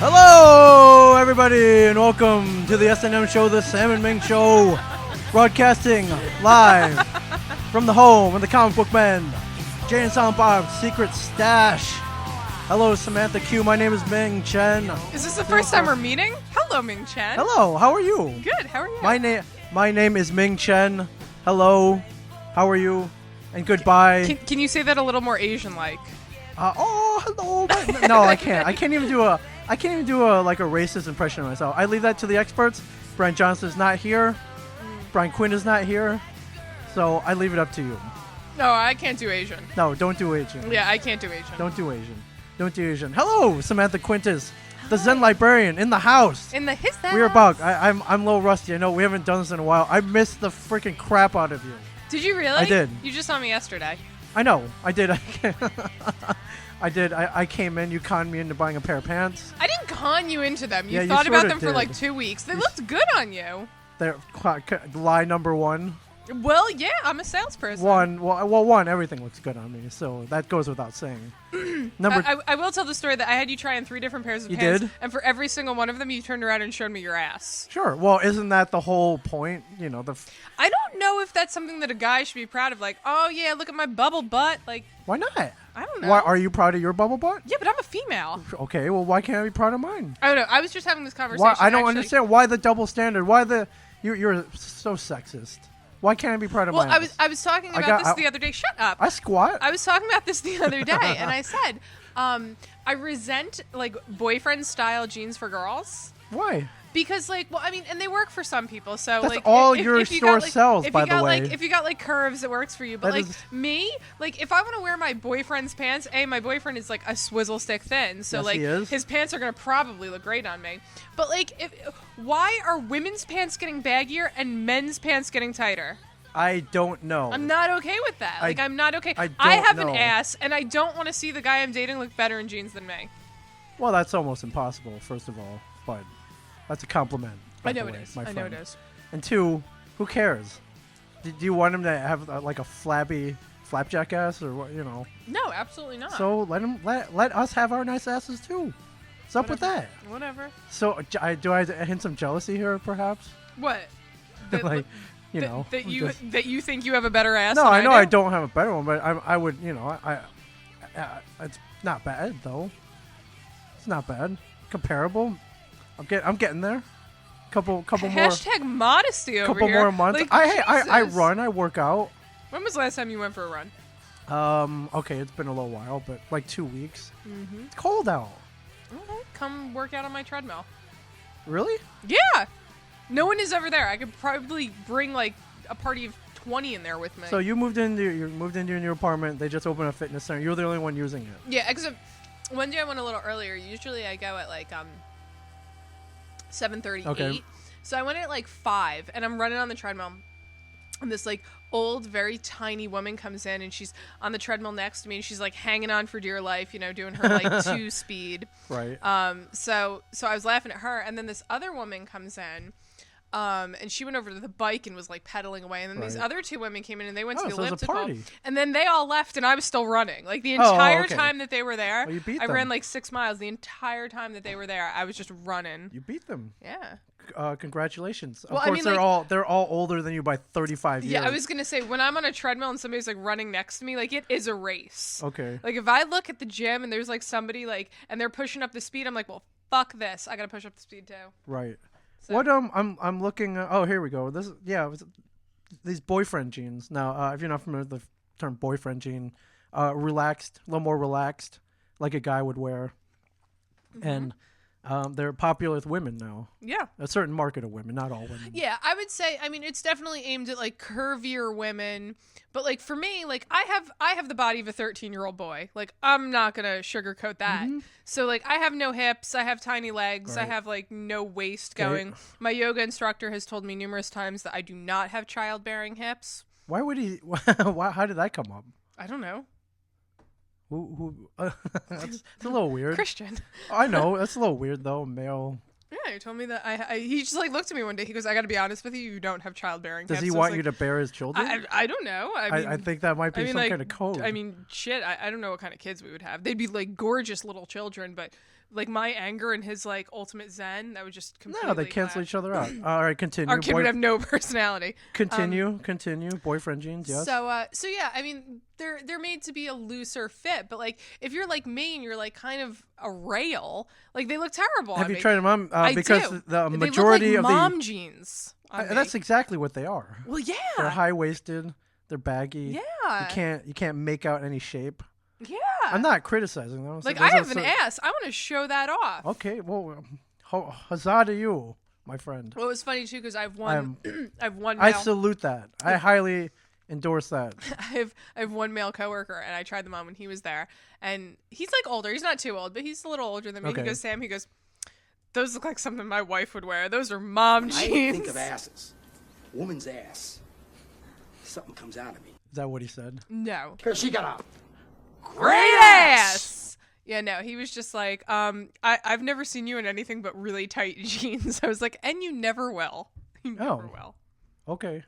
Hello, everybody, and welcome to the S&M show, the Sam and Ming show, broadcasting live from the home of the comic book men, Jay and Silent Bob's secret stash. Hello, Samantha Q. My name is Ming Chen. Is this the first time we're meeting? Hello, Ming Chen. Hello, how are you? Good. How are you? My name is Ming Chen. Hello, how are you? And goodbye. Can you say that a little more Asian-like? Hello. No, I can't. I can't even do a racist impression of myself. I leave that to the experts. Brian Johnson is not here. Brian Quinn is not here. So I leave it up to you. No, I can't do Asian. No, don't do Asian. Yeah, I can't do Asian. Don't do Asian. Don't do Asian. Hello, Samantha Quintus, the Zen librarian in the house. In the his house. We're back. I'm a little rusty. I know we haven't done this in a while. I missed the freaking crap out of you. Did you really? I did. You just saw me yesterday. I know. I did. I did. I came in. You conned me into buying a pair of pants. I didn't con you into them. You Yeah, thought you about sorta them for did. like 2 weeks. They looked good on you. They're lie number one. Well, yeah, I'm a salesperson. One. Everything looks good on me, so that goes without saying. I will tell the story that I had you try on 3 different pairs of You pants. did? And for every single one of them, you turned around and showed me your ass. Sure. Well, isn't that the whole point? You know, I don't know if that's something that a guy should be proud of. Like, oh yeah, look at my bubble butt. Like, why not? I don't know. Why are you proud of your bubble butt? Yeah, but I'm a female. Okay. Well, why can't I be proud of mine? I don't know. I was just having this conversation. Why? I don't actually. understand why the double standard. Why the you're so sexist. Why can't I be proud of Well, mine? I was talking about this the other day. Shut up. I squat. I was talking about this the other day, and I said, I resent like boyfriend style jeans for girls. Why? Because and they work for some people. So That's like, all if your you store got, sells, if by you got, the way. if you got like curves, it works for you. But That like is- me, like if I want to wear my boyfriend's pants, my boyfriend is like a swizzle stick thin, so Yes, like he is. his pants are gonna probably look great on me. But like, why are women's pants getting baggier and men's pants getting tighter? I don't know. I'm not okay with that. Like, I'm not okay. I don't I have know. an ass, and I don't want to see the guy I'm dating look better in jeans than me. Well, that's almost impossible. First of all, but that's a compliment. I know it is. My I know it friend. is. And two, who cares? Do you want him to have like a flabby flapjack ass or what? You know? No, absolutely not. So let us have our nice asses too. What's up with that? Whatever. So do I hint some jealousy here, perhaps? What? That, Like, you know, that you just- that you think you have a better ass. No, than I know do? I don't have a better one, but I would, you know, it's not bad though. It's not bad. Comparable. I'm getting there. Couple more. Hashtag modesty over Couple here. more months. Like, I Jesus. run. I work out. When was the last time you went for a run? Okay, it's been a little while, but like 2 weeks. Mm-hmm. It's cold out. Okay, come work out on my treadmill. Really? Yeah. No one is ever there. I could probably bring like a party of 20 in there with me. So you moved into your new apartment. They just opened a fitness center. You're the only one using it. Yeah, except one day I went a little earlier. Usually I go at like 7:30, Okay. 8. So I went at like 5, and I'm running on the treadmill. And this like old, very tiny woman comes in, and she's on the treadmill next to me, and she's like hanging on for dear life, you know, doing her like 2-speed. Right. So I was laughing at her, and then this other woman comes in. And she went over to the bike and was like pedaling away, and then these Right. other 2 women came in and they went Oh, to the so it was a elliptical, party. and then they all left, and I was still running. Like the Oh, entire okay. time that they were there, Well, you beat I them. ran like 6 miles. The entire time that they were there, I was just running. You beat them. Yeah. Congratulations. Well, of I course, mean, they're all older than you by 35 years. Yeah, I was gonna say when I'm on a treadmill and somebody's like running next to me, like it is a race. Okay. Like if I look at the gym and there's like somebody like and they're pushing up the speed, I'm like, well, fuck this. I gotta push up the speed too. Right. So. What I'm looking. Oh, here we go. These boyfriend jeans. Now, if you're not familiar with the term boyfriend jean, relaxed, a little more relaxed, like a guy would wear, and they're popular with women now. Yeah. A certain market of women, not all women. Yeah, I would say. I mean, it's definitely aimed at like curvier women, but like for me, like I have the body of a 13-year-old boy. Like I'm not gonna sugarcoat that. So like I have no hips, I have tiny legs, I Right. have like no waist going. Right. My yoga instructor has told me numerous times that I do not have childbearing hips. Why would he? How did that come up? I don't know. That's a little weird. Christian. I know that's a little weird though. Male. Yeah, he told me that he just like looked at me one day. He goes, "I got to be honest with you. You don't have childbearing Does hips." he I was want like, you to bear his children? I don't know. I think that might be some like, kind of code. I mean, shit. I don't know what kind of kids we would have. They'd be like gorgeous little children, but like my anger and his like ultimate zen, that would just completely No, they cancel clash. each other out. All right, continue. Our kid would have no personality. Continue. Boyfriend jeans, yes. So yeah, I mean, they're made to be a looser fit, but like if you're like me and you're like kind of a rail, like they look terrible. Have on you me. tried them on? I Because do. the They majority look like of mom jeans. on me. that's exactly what they are. Well, yeah. They're high waisted. They're baggy. Yeah. You can't make out any shape. Yeah. I'm not criticizing them. Like I have an ass. I want to show that off. Okay, well, huzzah to you, my friend. Well, it was funny too because I've one. I've one. I Male, salute that. I highly endorse that. I have one male coworker, and I tried them on when he was there, and he's like older. He's not too old, but he's a little older than me. Okay. He goes, Sam. He goes, those look like something my wife would wear. Those are mom jeans. I think of asses. Woman's ass. Something comes out of me. Is that what he said? No. Because she got a Great ass. Yeah, no, he was just like, I've never seen you in anything but really tight jeans. I was like, and you never will. You never will. Okay.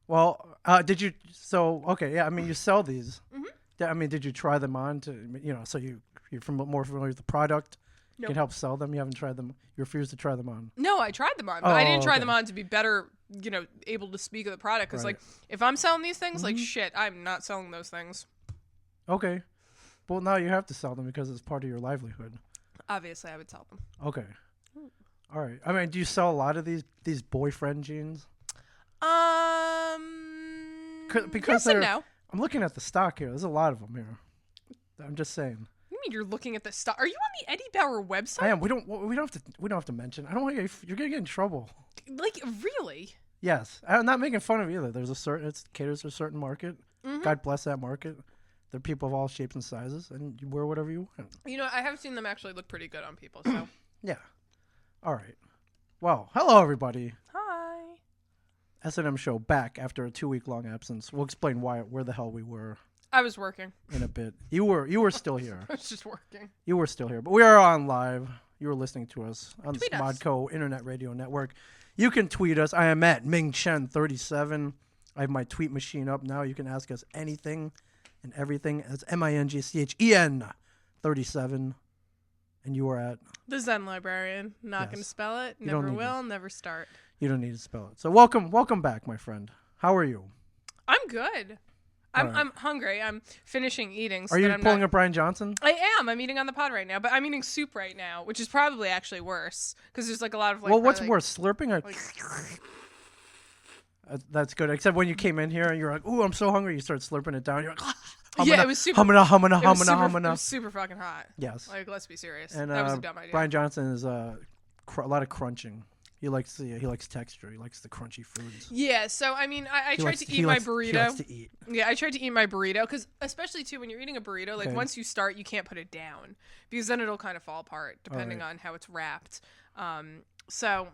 Well, did you? So okay, yeah. I mean, you sell these. Mm-hmm. I mean, did you try them on to so you're more familiar with the product? You Nope. can help sell them. You haven't tried them. You refuse to try them on. No, I tried them on, but I didn't try okay. them on to be better, able to speak of the product. Because Right. like, if I'm selling these things, like shit, I'm not selling those things. Okay. Well, now you have to sell them because it's part of your livelihood. Obviously, I would sell them. Okay. All right. I mean, do you sell a lot of these boyfriend jeans? Because yes and no. I'm looking at the stock here. There's a lot of them here. I'm just saying. You mean you're looking at the stock? Are you on the Eddie Bauer website? I am. We don't have to mention. I don't want you. You're gonna get in trouble. Like really? Yes, I'm not making fun of either. There's it caters to a certain market. Mm-hmm. God bless that market. They're people of all shapes and sizes, and you wear whatever you want. I have seen them actually look pretty good on people. So Yeah. All right. Well, hello everybody. hi. S&M show back after a 2-week-long absence. We'll explain where the hell we were I was working. in a bit. You were still here. I was just working. You were still here, but we are on live. You were listening to us on Tweet the us. Smodco Internet Radio Network. You can tweet us. I am at MingChen37. I have my tweet machine up now. You can ask us anything and everything. It's MINGCHEN 37. And you are at? The Zen Librarian. Not going to Yes. spell it. You don't Never need will. Never start. You don't need to spell it. So welcome back, my friend. How are you? I'm good. I'm right. I'm hungry. I'm finishing eating. So Are you that I'm pulling not... a Brian Johnson? I am. I'm eating on the pod right now, but I'm eating soup right now, which is probably actually worse because there's like a lot of like. Well, what's probably, worse, slurping or? That's good. Except when you came in here and you're like, "Ooh, I'm so hungry." You start slurping it down. You're like, Yeah, it was super. Humming. It was super fucking hot. Yes. Like, let's be serious. And that was a dumb idea. Brian Johnson is a lot of crunching. He likes texture. He likes the crunchy foods. Yeah, so I mean, I He tried likes- to he eat my likes- burrito. He likes to eat. Yeah, I tried to eat my burrito because, especially too, when you're eating a burrito, like Okay. once you start, you can't put it down because then it'll kind of fall apart depending right. on how it's wrapped. So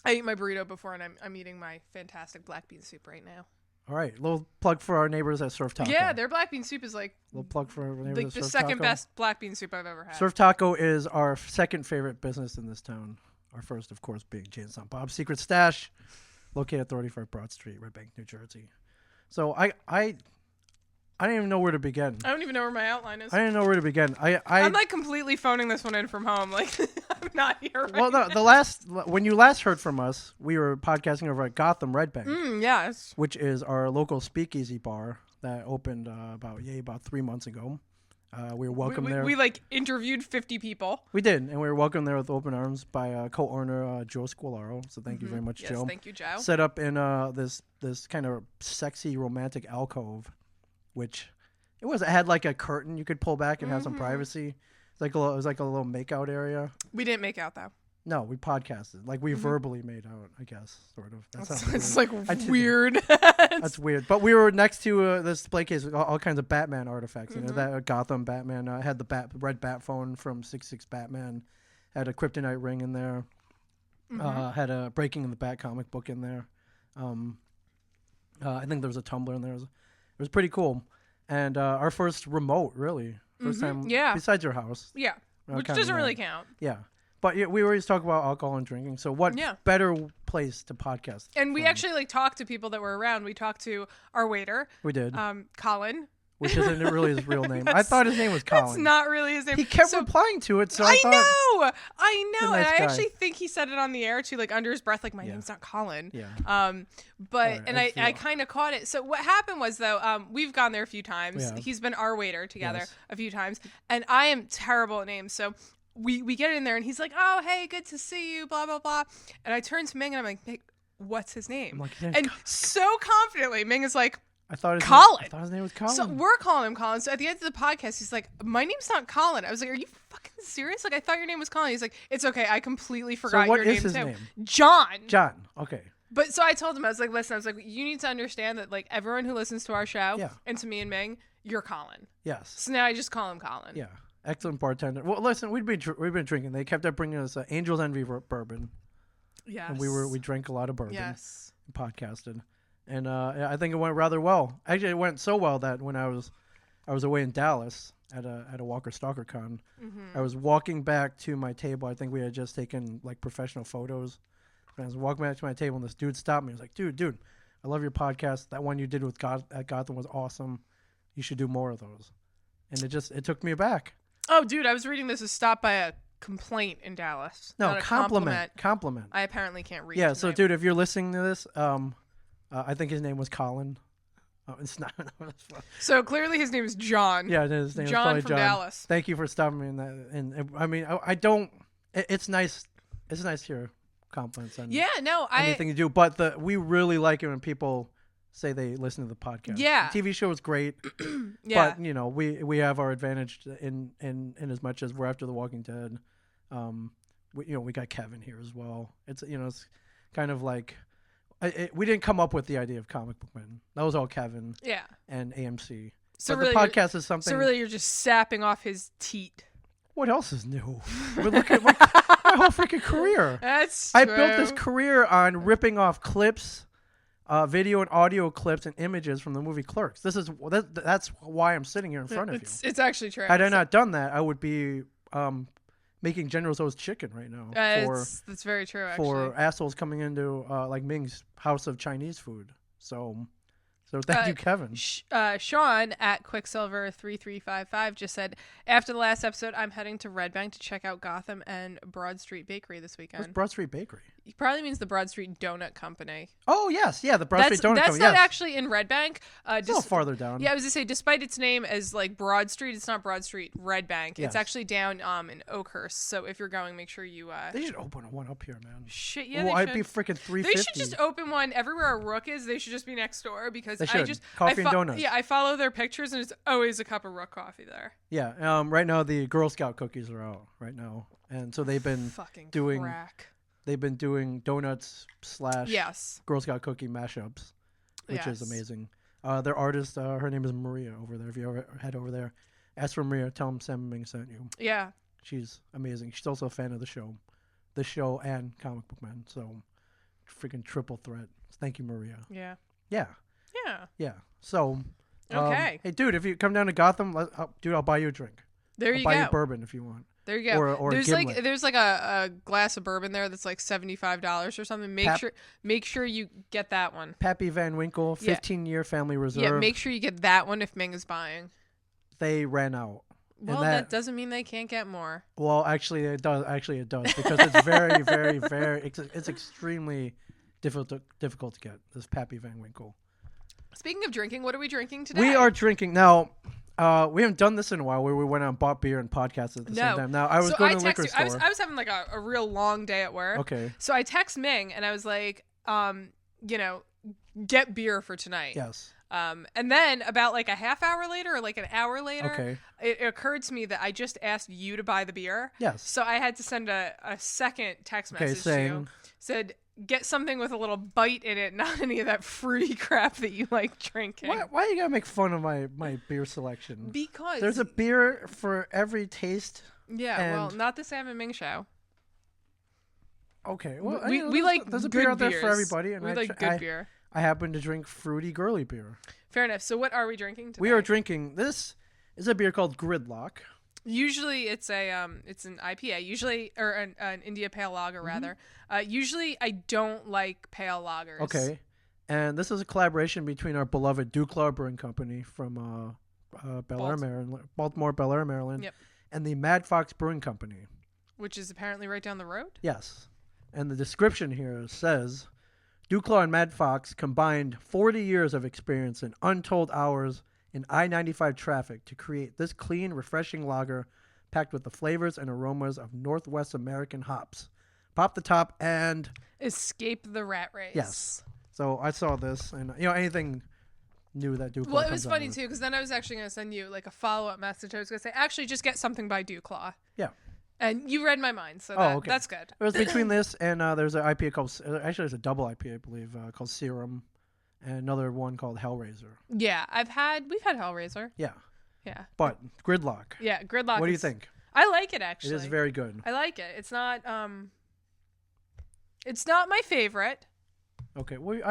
I eat my burrito before, and I'm eating my fantastic black bean soup right now. All right, little plug for our neighbors at Surf Taco. Yeah, their black bean soup is like little plug for our neighbors like at the Surf second Taco. best black bean soup I've ever had. Surf Taco is our second favorite business in this town. Our first, of course, being Jane Silent Bob's Secret Stash, located at 35 Broad Street, Red Bank, New Jersey. So I don't even know where to begin. I don't even know where my outline is. I didn't know where to begin. I'm like completely phoning this one in from home. Like I'm not here. Right Well, no, when you last heard from us, we were podcasting over at Gotham Red Bank, Yes. which is our local speakeasy bar that opened about 3 months ago. We were welcomed there. We like interviewed 50 people. We did, and we were welcomed there with open arms by co-owner Joe Squilaro. So thank you very much, Yes, Joe. thank you, Joe. Set up in this kind of sexy romantic alcove, which it had like a curtain you could pull back and have some privacy. It was like a little makeout area. We didn't make out though. No, we podcasted. Like we verbally made out, I guess, sort of. That sounds It's weird. like I did- weird. That's weird. But we were next to this display case with all kinds of Batman artifacts. You know, that Gotham Batman had the red bat phone from 66 Batman, had a kryptonite ring in there, had a Breaking in the Bat comic book in there. I think there was a tumbler in there. It was pretty cool. And our first remote, really. First time, Yeah. besides your house. Yeah. Which counting doesn't really that. count. Yeah. But yeah, we always talk about alcohol and drinking. So what Yeah. better place to podcast? And we from? actually like talked to people that were around. We talked to our waiter, We did. Colin. which isn't really his real name. I thought his name was Colin. That's not really his name. He kept replying to it, so I thought. I know, nice and I guy. actually think he said it on the air too, like under his breath, like my Yeah. name's not Colin. Yeah. But Right, and I I feel- kind of caught it. So what happened was though, we've gone there a few times. Yeah. He's been our waiter together Yes. a few times, and I am terrible at names. So we get in there, and he's like, "Oh, hey, good to see you," blah blah blah. And I turn to Ming, and I'm like, "Ming, what's his name?" I'm like, "Yeah, and so confidently, Ming is like, I thought his Colin. Name, I thought his name was Colin. So we're calling him Colin. So at the end of the podcast, he's like, "My name's not Colin." I was like, "Are you fucking serious? Like, I thought your name was Colin." He's like, "It's okay. I completely forgot what your is name his too." name? John. John. Okay. But so I told him, I was like, "Listen, I was like, you need to understand that like everyone who listens to our show Yeah. and to me and Ming, you're Colin." Yes. So now I just call him Colin. Yeah. Excellent bartender. Well, listen, we've been drinking. They kept up bringing us Angel's Envy bourbon, Yes. and we drank a lot of bourbon. Yes. And podcasted, and I think it went rather well. Actually, it went so well that when I was away in Dallas at a Walker Stalker Con, I was walking back to my table. I think we had just taken like professional photos. And I was walking back to my table, and this dude stopped me. He was like, "Dude, I love your podcast. That one you did with at Gotham was awesome. You should do more of those." And it took me aback. Oh, dude, I was reading this as stopped by a complaint in Dallas. No, not a compliment. I apparently can't read. Yeah, so tonight. dude, if you're listening to this, I think his name was Colin. Oh, it's not. So clearly his name is John. Yeah, his name is John probably from John. Dallas. Thank you for stopping me in that. And I mean, I don't. It's nice. It's nice to hear compliments on Yeah, no, anything you do, but we really like it when people say they listen to the podcast. Yeah. The TV show is great, yeah. but you know, we have our advantage in as much as we're after The Walking Dead. We got Kevin here as well. It's it's kind of like we didn't come up with the idea of comic book men. That was all Kevin Yeah. and AMC. So but really the podcast is something. So really you're just sapping off his teat. What else is new? We're looking at my whole freaking career. That's I true. built this career on ripping off clips, video and audio clips and images from the movie Clerks. That's why I'm sitting here in front of you. It's actually true. Had I not done that, I would be making General Tso's chicken right now that's very true. Actually, for assholes coming into like Ming's house of Chinese food. So thank you, Kevin. Sean at Quicksilver3355 just said, after the last episode, I'm heading to Red Bank to check out Gotham and Broad Street Bakery this What's weekend. Broad Street Bakery? He probably means the Broad Street Donut Company. Oh yes, yeah, the Broad Street Donut That's Company. not Yes. actually in Red Bank. It's a little farther down. Yeah, I was gonna say, despite its name as like Broad Street, it's not Broad Street, Red Bank. Yes. It's actually down in Oakhurst. So if you're going, make sure you. They should open one up here, man. Shit, yeah, Well, they I'd should. be freaking $3.50. They should just open one everywhere a Rook is. They should just be next door because They I should. just Coffee and donuts. Yeah, I follow their pictures and it's always a cup of Rook coffee there. Yeah. Right now the Girl Scout cookies are out right now, and so they've been Fucking doing crack. they've been doing donuts / Yes. Girl Scout cookie mashups, which is Yes. amazing. Their artist, her name is Maria over there. If you ever head over there, ask for Maria. Tell them Sam Ming sent you. Yeah. She's amazing. She's also a fan of the show and Comic Book Man. So freaking triple threat. Thank you, Maria. Yeah. Yeah. Yeah. Yeah. So. Okay. Hey, dude, if you come down to Gotham, dude, I'll buy you a drink. There I'll you buy you go. bourbon if you want. There you go. Or a there's gimlet. there's like a glass of bourbon there that's like $75 or something. Make sure you get that one. Pappy Van Winkle, Yeah. 15-year family reserve. Yeah, make sure you get that one if Ming is buying. They ran out. Well, And that doesn't mean they can't get more. Well, actually, it does. Actually, it does because it's very, very, very. It's extremely difficult to get this Pappy Van Winkle. Speaking of drinking, what are we drinking today? We are drinking now. We haven't done this in a while where we went out and bought beer and podcasted at the same time. Now I was going to the liquor store. I was having like a real long day at work. Okay. So I text Ming and I was like, get beer for tonight. Yes. And then about like a half hour later or like an hour later, Okay. it occurred to me that I just asked you to buy the beer. Yes. So I had to send a second text message to saying- you. Said, get something with a little bite in it, not any of that fruity crap that you like drinking. Why you gotta make fun of my beer selection? Because There's a beer for every taste. Yeah, well, and- not the Sam and Ming show. Okay. Well, We like there's a good beer out there beers. for everybody, and we like good beer. I happen to drink fruity girly beer. Fair enough. So what are we drinking today? We are drinking. This is a beer called Gridlock. Usually it's an IPA. Usually or an India Pale Lager rather. Usually I don't like pale lagers. Okay. And this is a collaboration between our beloved Duke Law Brewing Company from Bel Air, Maryland, Baltimore, Bel Air, Maryland, Yep. and the Mad Fox Brewing Company. Which is apparently right down the road. Yes. And the description here says, Duclaw and Mad Fox combined 40 years of experience and untold hours in I-95 traffic to create this clean, refreshing lager packed with the flavors and aromas of Northwest American hops. Pop the top and... Escape the rat race. Yes. So I saw this, and anything new that Duclaw Well, it comes was out funny with. too, because then I was actually going to send you like a follow-up message. I was going to say, actually, just get something by Duclaw. Yeah. And you read my mind, so Okay. that's good. It was between this and there's an IPA called... Actually, there's a double IPA, I believe, called Serum, and another one called Hellraiser. Yeah, we've had Hellraiser. Yeah. Yeah. But Gridlock. Yeah, Gridlock. What do you think? I like it, actually. It is very good. I like it. It's not my favorite. Okay. Well,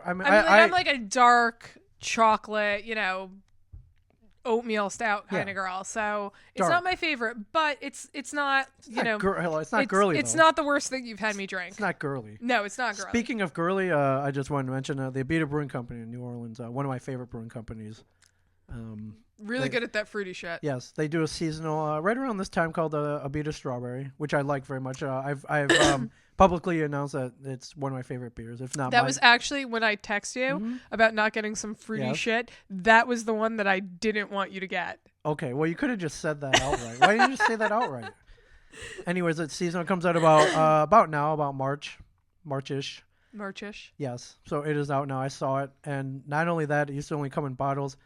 I'm like a dark chocolate, oatmeal stout kind of girl. So it's Dark. not my favorite, but it's not, it's not girly. It's though. not the worst thing you've had me drink. It's not girly. No, it's not girly. Speaking of girly, I just wanted to mention the Abita Brewing Company in New Orleans, one of my favorite brewing companies. Really good at that fruity shit. Yes, they do a seasonal right around this time called Abita Strawberry, which I like very much. I've publicly announced that it's one of my favorite beers, if not. That was actually when I text you about not getting some fruity shit. That was the one that I didn't want you to get. Okay, well you could have just said that outright. Why didn't you just say that outright? Anyways, it's seasonal. It comes out about March-ish. Marchish. Yes, so it is out now. I saw it, and not only that, it used to only come in bottles.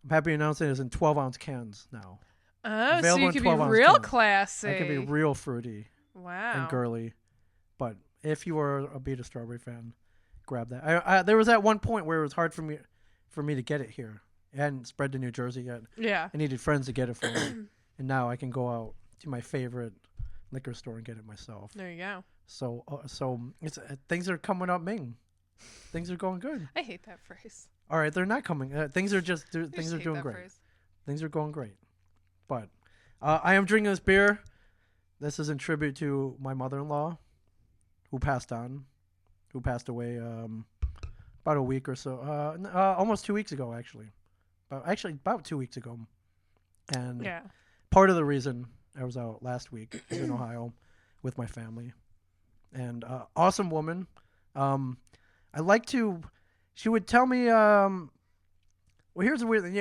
I'm happy to announce it is in 12-ounce cans now. Oh, Available so you in can be 12-ounce real cans. classy. It can be real fruity Wow. and girly. But if you are a Beta Strawberry fan, grab that. There was at one point where it was hard for me to get it here. It hadn't spread to New Jersey yet. Yeah. I needed friends to get it for me. And now I can go out to my favorite liquor store and get it myself. There you go. So it's things are coming up, Ming. Things are going good. I hate that phrase. All right, they're not coming. Things are things are hate doing that great. phrase. Things are going great. But I am drinking this beer. This is in tribute to my mother-in-law, who passed away about a week or so, almost 2 weeks ago, actually. About 2 weeks ago. And Yeah. part of the reason I was out last week was in Ohio with my family. And awesome woman. She would tell me, well, here's the weird thing.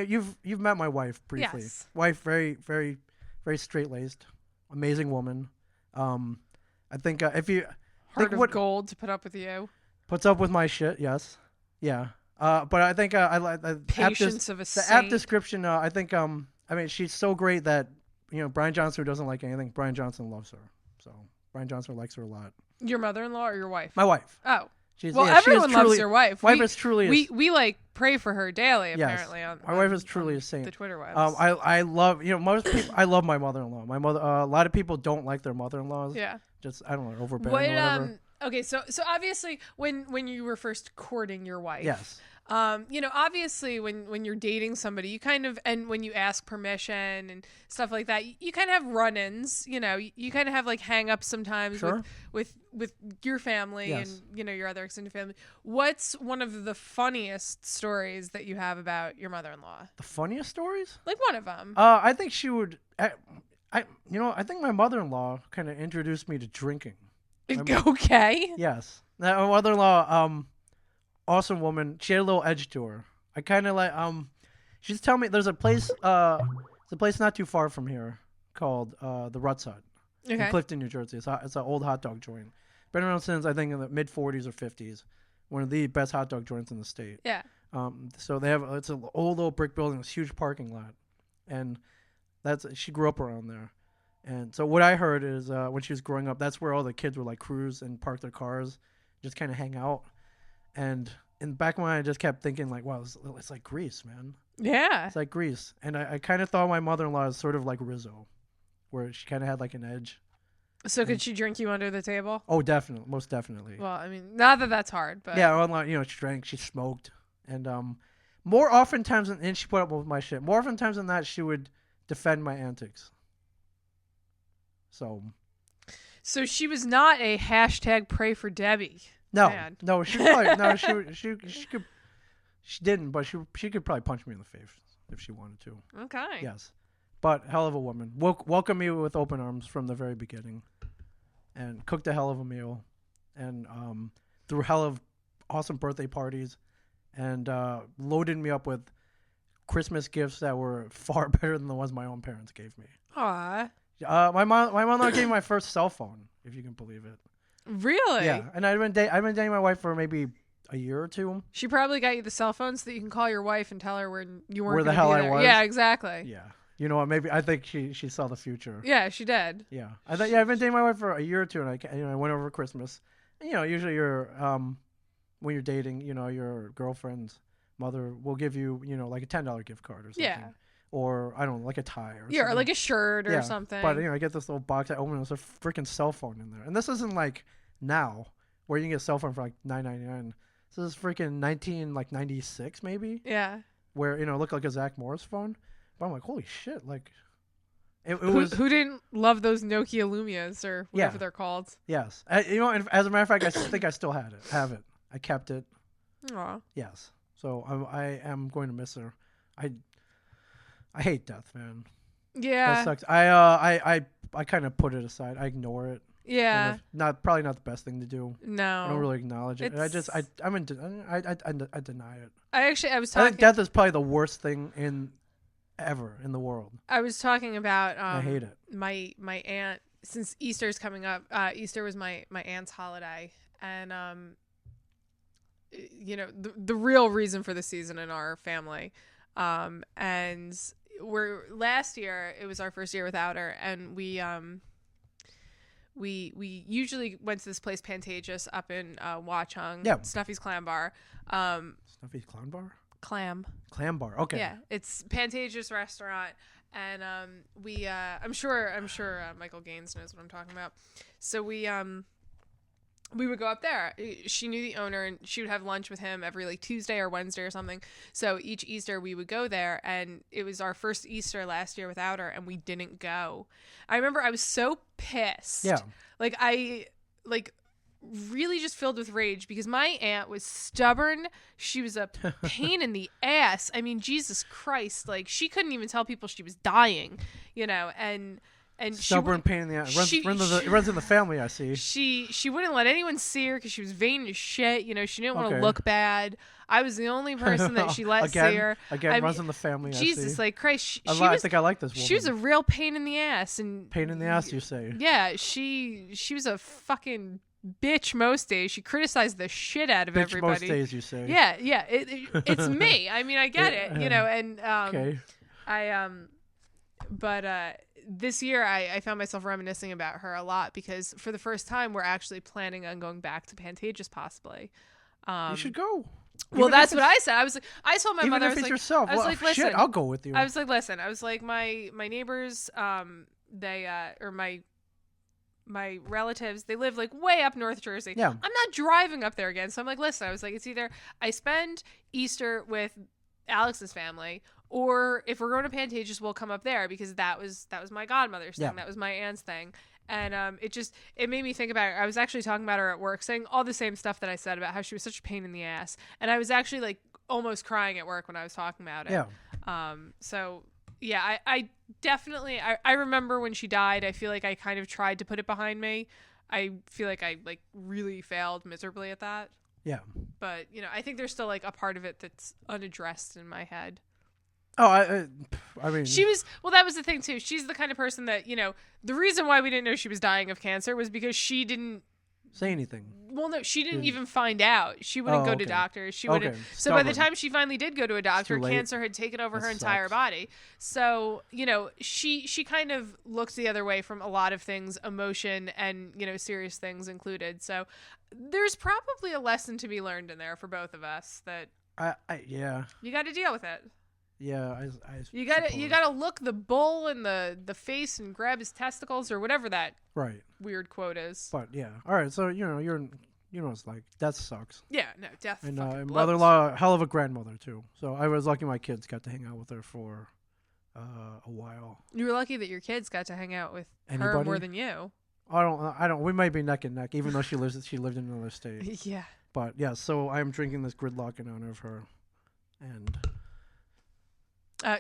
You've met my wife briefly. Yes. Wife, very, very, very straight-laced, amazing woman. I think if you Heart of gold to put up with you. puts up with my shit, yes, yeah. But I think I like Patience of a the saint. app description. I think I mean she's so great that Brian Johnson, who doesn't like anything, Brian Johnson loves her. So Brian Johnson likes her a lot. Your mother-in-law or your wife? My wife. Oh. She's, Well, yeah, she is everyone loves truly- your wife. Wife is truly. We like pray for her daily. Yes. Apparently, My wife is truly a saint. The Twitter wives. I love most people. I love my mother-in-law. My mother. A lot of people don't like their mother-in-laws. yeah. Just I don't know, overbearing or whatever. Okay, so obviously when you were first courting your wife, Yes. Obviously when you're dating somebody, you kind of, and when you ask permission and stuff like that, you kind of have run-ins. You kind of have like hang-ups sometimes Sure. with your family Yes. and your other extended family. What's one of the funniest stories that you have about your mother-in-law? The funniest stories? Like one of them. I think she would. I think my mother-in-law kind of introduced me to drinking. Okay. Yes. Now, my mother-in-law, awesome woman. She had a little edge to her. I kind of like she's telling me there's a place not too far from here called the Ruts Hut in Okay. Clifton, New Jersey. It's an old hot dog joint. Been around since I think in the mid 40s or 50s. One of the best hot dog joints in the state. Yeah. So it's an old little brick building, this huge parking lot, and she grew up around there. And so what I heard is when she was growing up, that's where all the kids would like cruise and park their cars, just kind of hang out. And in the back of my mind, I just kept thinking like, wow, it's like Greece, man. Yeah. It's like Greece. And I kind of thought my mother-in-law is sort of like Rizzo, where she kind of had like an edge. So could she drink you under the table? Oh, definitely. Most definitely. Well, I mean, not that that's hard, but Yeah, well, she drank, she smoked. And more oftentimes, and she put up with my shit. More oftentimes than that, she would defend my antics. So she was not a hashtag pray for Debbie. No, fan. no, she probably no, she could, she didn't, but she could probably punch me in the face. if she wanted to. Okay. Yes, but hell of a woman. Welcomed me with open arms from the very beginning, and cooked a hell of a meal, and threw hell of awesome birthday parties, and loaded me up with Christmas gifts that were far better than the ones my own parents gave me. Aw. My mom gave me my first cell phone, if you can believe it. Really? Yeah, and I've been dating my wife for maybe a year or two. She probably got you the cell phone so that you can call your wife and tell her where you weren't Where the gonna hell be I there. was? Yeah, exactly. Yeah, you know what? Maybe I think she saw the future. Yeah, she did. Yeah, I've been dating my wife for a year or two, and I went over Christmas. And, usually you're when you're dating, your girlfriend's mother will give you, like a $10 gift card or something. Yeah. Or I don't know, like a tie or Yeah, or something. like a shirt or something. But I get this little box. I open it. There's a freaking cell phone in there, and this isn't like now where you can get a cell phone for like $9.99. This is freaking 96 maybe. Yeah. Where it looked like a Zach Morris phone, but I'm like, holy shit! Like, it was. Who didn't love those Nokia Lumias or whatever they're called? Yes, and as a matter of fact, I think I still have it. I kept it. Aw. Yes, so I am going to miss her. I hate death, man. Yeah. That sucks. I kind of put it aside. I ignore it. Yeah. Probably not the best thing to do. No. I don't really acknowledge it. I deny it. I was I think talking. death is probably the worst thing ever in the world. I was talking about. I hate it. My aunt, since Easter's coming up. Easter was my aunt's holiday, and the real reason for the season in our family, and last year it was our first year without her, and we usually went to this place Pantages up in Watchung. Yeah. Snuffy's Clam Bar. Snuffy's Clown Bar? Clam Bar. Okay. Yeah, it's Pantages restaurant, and I'm sure Michael Gaines knows what I'm talking about. So we would go up there. She knew the owner, and she would have lunch with him every like Tuesday or Wednesday or something. So each Easter we would go there, and it was our first Easter last year without her, and we didn't go. I remember I was so pissed. Yeah. Like I really just filled with rage because my aunt was stubborn. She was a pain in the ass. I mean, Jesus Christ, like she couldn't even tell people she was dying, and stubborn pain in the ass. It runs in the family, I see. She wouldn't let anyone see her because she was vain as shit. She didn't want to look bad. I was the only person that she let see her. Again, runs in the family. Jesus, like Christ. I think I like this woman. She was a real pain in the ass, and pain in the ass, you say? Yeah, she was a fucking bitch most days. She criticized the shit out of bitch everybody. Most days, you say? Yeah. It's me. I mean, I get it. And okay. But this year I found myself reminiscing about her a lot because for the first time we're actually planning on going back to Pantages possibly. You should go. Well, that's what I said. I told my mother, even if it's yourself. I was like, listen, shit, I'll go with you. I was like, listen, my neighbors, they or my relatives, they live like way up North Jersey. Yeah. I'm not driving up there again. So I'm like, listen, I was like, it's either I spend Easter with Alex's family, or if we're going to Pantages, we'll come up there because that was my godmother's thing. Yeah. That was my aunt's thing. And it made me think about it. I was actually talking about her at work, saying all the same stuff that I said about how she was such a pain in the ass. And I was actually like almost crying at work when I was talking about it. Yeah. So yeah, I definitely, I remember when she died, I feel like I kind of tried to put it behind me. I feel like I like really failed miserably at that. Yeah. But, I think there's still like a part of it that's unaddressed in my head. Oh, I mean, that was the thing too. She's the kind of person that, the reason why we didn't know she was dying of cancer was because she didn't say anything. Well, no, she didn't even find out. She wouldn't go to doctors. She wouldn't. So by the time she finally did go to a doctor, cancer had taken over her entire body. So, she kind of looked the other way from a lot of things, emotion and, serious things included. So there's probably a lesson to be learned in there for both of us that yeah. You got to deal with it. Yeah, you gotta look the bull in the face and grab his testicles or whatever that weird quote is. But yeah, all right. So it's like death sucks. Yeah, no, death. And mother-in-law, hell of a grandmother too. So I was lucky my kids got to hang out with her for a while. You were lucky that your kids got to hang out with Anybody? her more than you. I don't. We might be neck and neck, even though she lived in another state. Yeah. But yeah, so I'm drinking this gridlock in honor of her, and.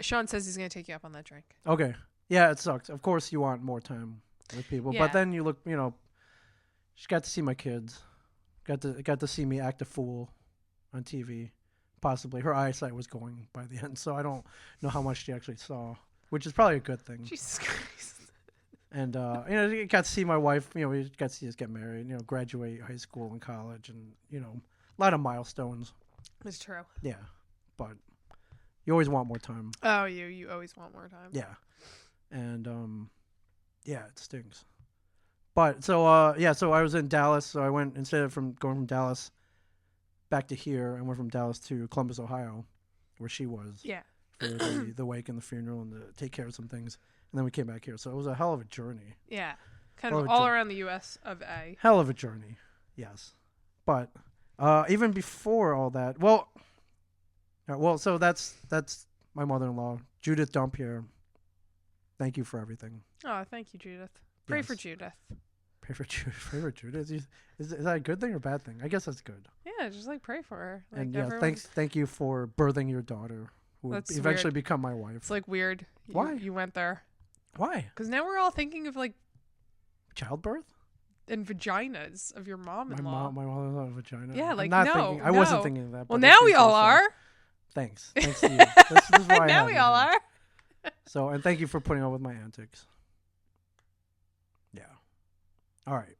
Sean says he's gonna take you up on that drink. Okay. Yeah, it sucks. Of course, you want more time with people, Yeah. but then you look. She got to see my kids. Got to see me act a fool on TV. Possibly her eyesight was going by the end, so I don't know how much she actually saw, which is probably a good thing. Jesus Christ. And you got to see my wife. We got to see us get married. Graduate high school and college, and a lot of milestones. It's true. Yeah, but you always want more time. Oh, you always want more time. Yeah, and yeah, it stinks. But so I was in Dallas. So I went instead of going from Dallas back to here, I went from Dallas to Columbus, Ohio, where she was. Yeah. For the wake and the funeral and to take care of some things. And then we came back here. So it was a hell of a journey. Yeah. Kind of all around the U.S. of A. Hell of a journey. Yes. But even before all that, so that's my mother-in-law, Judith Dompierre. Thank you for everything. Oh, thank you, Judith. Pray Yes. for Judith. Pray for Judith. Pray for Judith. Is that a good thing or a bad thing? I guess that's good. Yeah, just pray for her. And yeah, thank you for birthing your daughter, who would That's eventually weird. become my wife. It's weird. Why? You went there. Why? Because now we're all thinking of Childbirth? and vaginas of your mom-in-law. My mother-in-law a vagina. Yeah, I'm not no, thinking. I wasn't no. thinking of that. Well, but now it we seems all so sad. are. Thanks to you. This is why I Now have we you all here. are. So, and thank you for putting up with my antics. Yeah. All right.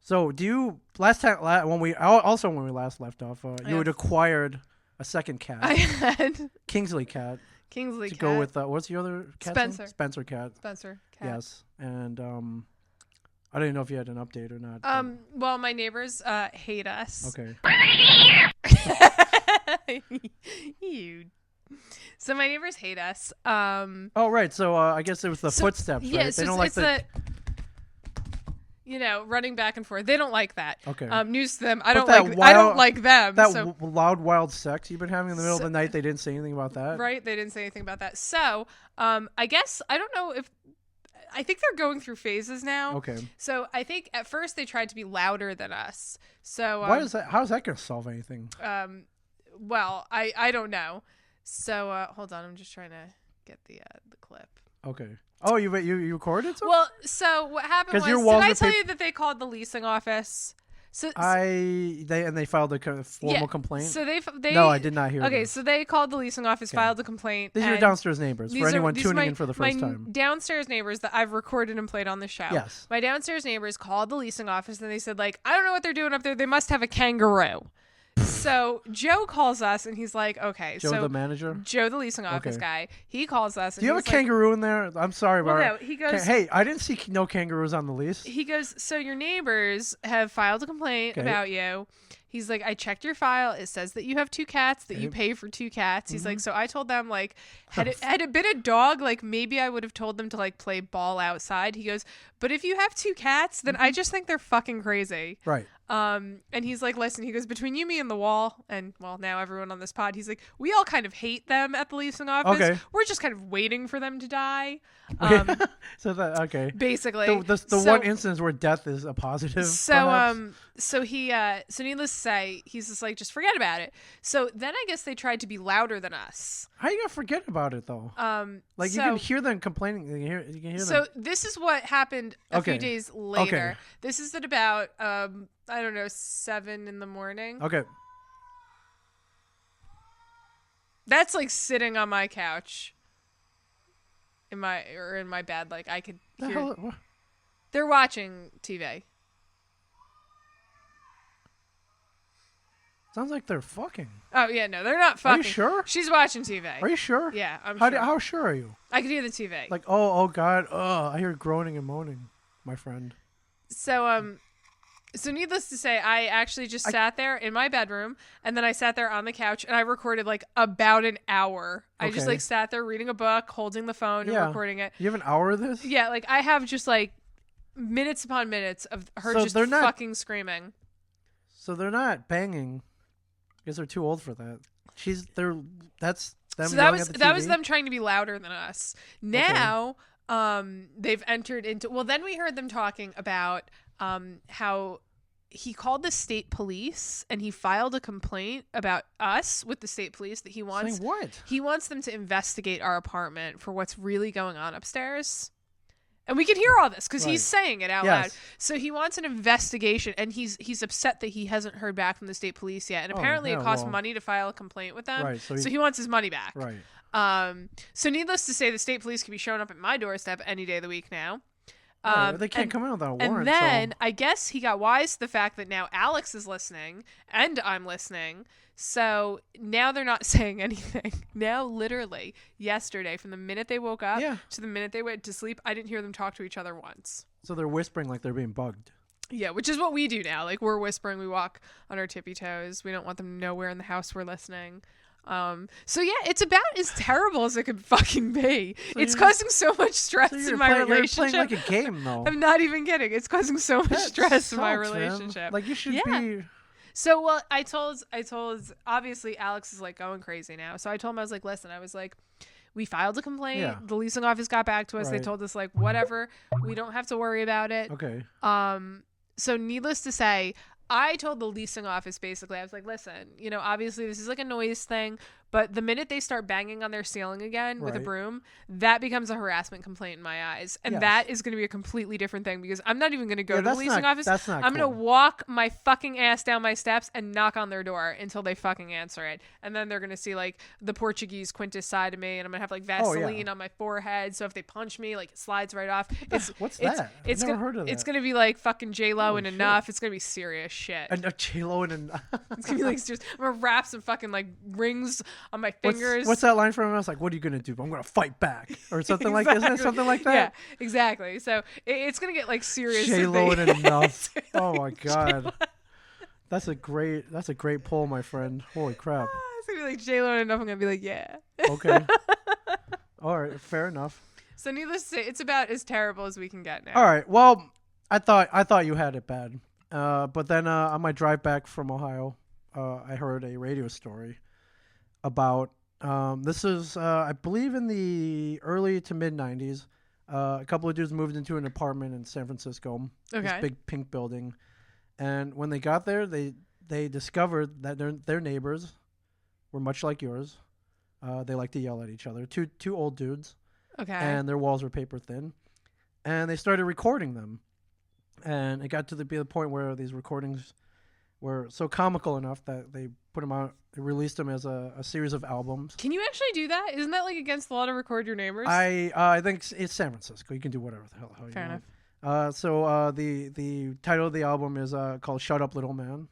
So do you when we last left off, you had acquired a second cat, I had Kingsley cat, Kingsley to cat. go with what's your other cat? Spencer. Spencer cat. Spencer cat. Yes, and I didn't know if you had an update or not. Well, my neighbors hate us. Okay. You. So my neighbors hate us. Oh right. So I guess it was the footsteps. Right? Yes, They don't it's like running back and forth. They don't like that. Okay. News to them. I But don't like them. that So loud, wild sex you've been having in the middle of the night. They didn't say anything about that. right, they didn't say anything about that. So, I guess I don't know if I think they're going through phases now. Okay. So I think at first they tried to be louder than us. So Why is that? How's that going to solve anything? Well, I don't know. So hold on, I'm just trying to get the clip. Okay. Oh, you recorded something? Well, so what happened 'Cause was, your did walls I are tell you that they called the leasing office? So they filed a formal yeah, complaint. So they No, I did not hear. Okay, this. so they called the leasing office, filed a complaint. These are your and downstairs neighbors. these For are- anyone these are tuning my- in for the first my time. downstairs neighbors that I've recorded and played on the show. Yes. My downstairs neighbors called the leasing office and they said, I don't know what they're doing up there. They must have a kangaroo. So Joe calls us and he's like, okay. Joe, so the manager. Joe, the leasing office Okay. guy, he calls us. And Do you have a he's like, kangaroo in there? I'm sorry, Well, Barbara. no, he goes- Hey, I didn't see no kangaroos on the lease. He goes, so your neighbors have filed a complaint Okay. about you. He's like, I checked your file. It says that you have 2 cats, that you Okay. pay for 2 cats. He's Mm-hmm. like, so I told them, had it been a dog, maybe I would have told them to play ball outside. He goes, but if you have 2 cats, then Mm-hmm. I just think they're fucking crazy. Right. And he's like, listen, he goes, between you, me, and the wall, and well, now everyone on this pod, he's like, we all kind of hate them at the leasing office. Okay. We're just kind of waiting for them to die. So that okay. Basically. The So- one instance where death is a positive. So perhaps? so needless to say, he's just forget about it. So then I guess they tried to be louder than us. How you gonna forget about it though? You so- can hear them complaining. You can hear So them. this is what happened a few Okay. days later. Okay. This is at about I don't know, 7 in the morning. Okay. That's sitting on my couch in my bed. I could The hear. hell- what? They're watching TV. Sounds like they're fucking. Oh yeah, no, they're not Are fucking. you sure? She's watching TV. Are you sure? Yeah, I'm How sure. how sure are you? I could hear the TV. Oh God, I hear groaning and moaning, my friend. So needless to say, I actually just sat there in my bedroom, and then I sat there on the couch, and I recorded about an hour. I just Okay. sat there reading a book, holding the phone, and Yeah. recording it. You have an hour of this? Yeah, I have just minutes upon minutes of her So just they're not- fucking screaming. So they're not banging. I guess they're too old for that. That's them. So yelling at the that was TV? them trying to be louder than us. Now, they've entered into. Well, then we heard them talking about how he called the state police and he filed a complaint about us with the state police that he wants. Saying what? He wants them to investigate our apartment for what's really going on upstairs. And we can hear all this because he's saying it out loud. So he wants an investigation, and he's upset that he hasn't heard back from the state police yet. And apparently it costs money to file a complaint with them. Right, so he wants his money back. Right. So needless to say, the state police can be showing up at my doorstep any day of the week now. They can't come in without a warrant. And then I guess he got wise to the fact that now Alex is listening and I'm listening. So now they're not saying anything. Now, literally, yesterday, from the minute they woke up to the minute they went to sleep, I didn't hear them talk to each other once. So they're whispering like they're being bugged. Yeah, which is what we do now. Like, we're whispering. We walk on our tippy toes. We don't want them to know where in the house we're listening. So yeah, it's about as terrible as it could fucking be. So it's causing so much stress in my relationship. You're playing like a game, though. I'm not even kidding. It's causing so much stress in my relationship. Man. Like, you should be... So, well, I told, obviously Alex is like going crazy now. So I told him, I was like, listen, I was like, we filed a complaint. Yeah. The leasing office got back to us. Right. They told us like, whatever, we don't have to worry about it. Okay. So needless to say, I told the leasing office basically, I was like, listen, you know, obviously this is like a noise thing, but the minute they start banging on their ceiling again with a broom, that becomes a harassment complaint in my eyes. And that is going to be a completely different thing because I'm not even going to go to the leasing office. That's not I'm going to walk my fucking ass down my steps and knock on their door until they fucking answer it. And then they're going to see like the Portuguese Quintus side of me, and I'm going to have like Vaseline on my forehead. So if they punch me, like it slides right off. What's that? I've never heard of that. It's going to be like fucking J-Lo and Enough. It's going to be serious shit. And J-Lo and Enough. It's going to be like serious. I'm going to wrap some fucking like rings on my fingers. What's that line from? I was like, what are you going to do? I'm going to fight back. Or something like that. Isn't it something like that? Yeah, exactly. So it's going to get like serious. J-Lo and Enough. Oh my God. That's a great poll, my friend. Holy crap. It's going to be like J-Lo and Enough. I'm going to be like, yeah. Okay. All right. Fair enough. So needless to say, it's about as terrible as we can get now. All right. Well, I thought you had it bad. But then on my drive back from Ohio, I heard a radio story about this is I believe in the early to mid 90s. A couple of dudes moved into an apartment in San Francisco. Okay. This big pink building, and when they got there, they discovered that their neighbors were much like yours. They like to yell at each other. Two old dudes. Okay. And their walls were paper thin, and they started recording them. And it got to be the point where these recordings were so comical enough that they put them out. They released them as a series of albums. Can you actually do that? Isn't that like against the law to record your neighbors? I think it's San Francisco. You can do whatever the hell you want. Fair enough. So the title of the album is called "Shut Up, Little Man,"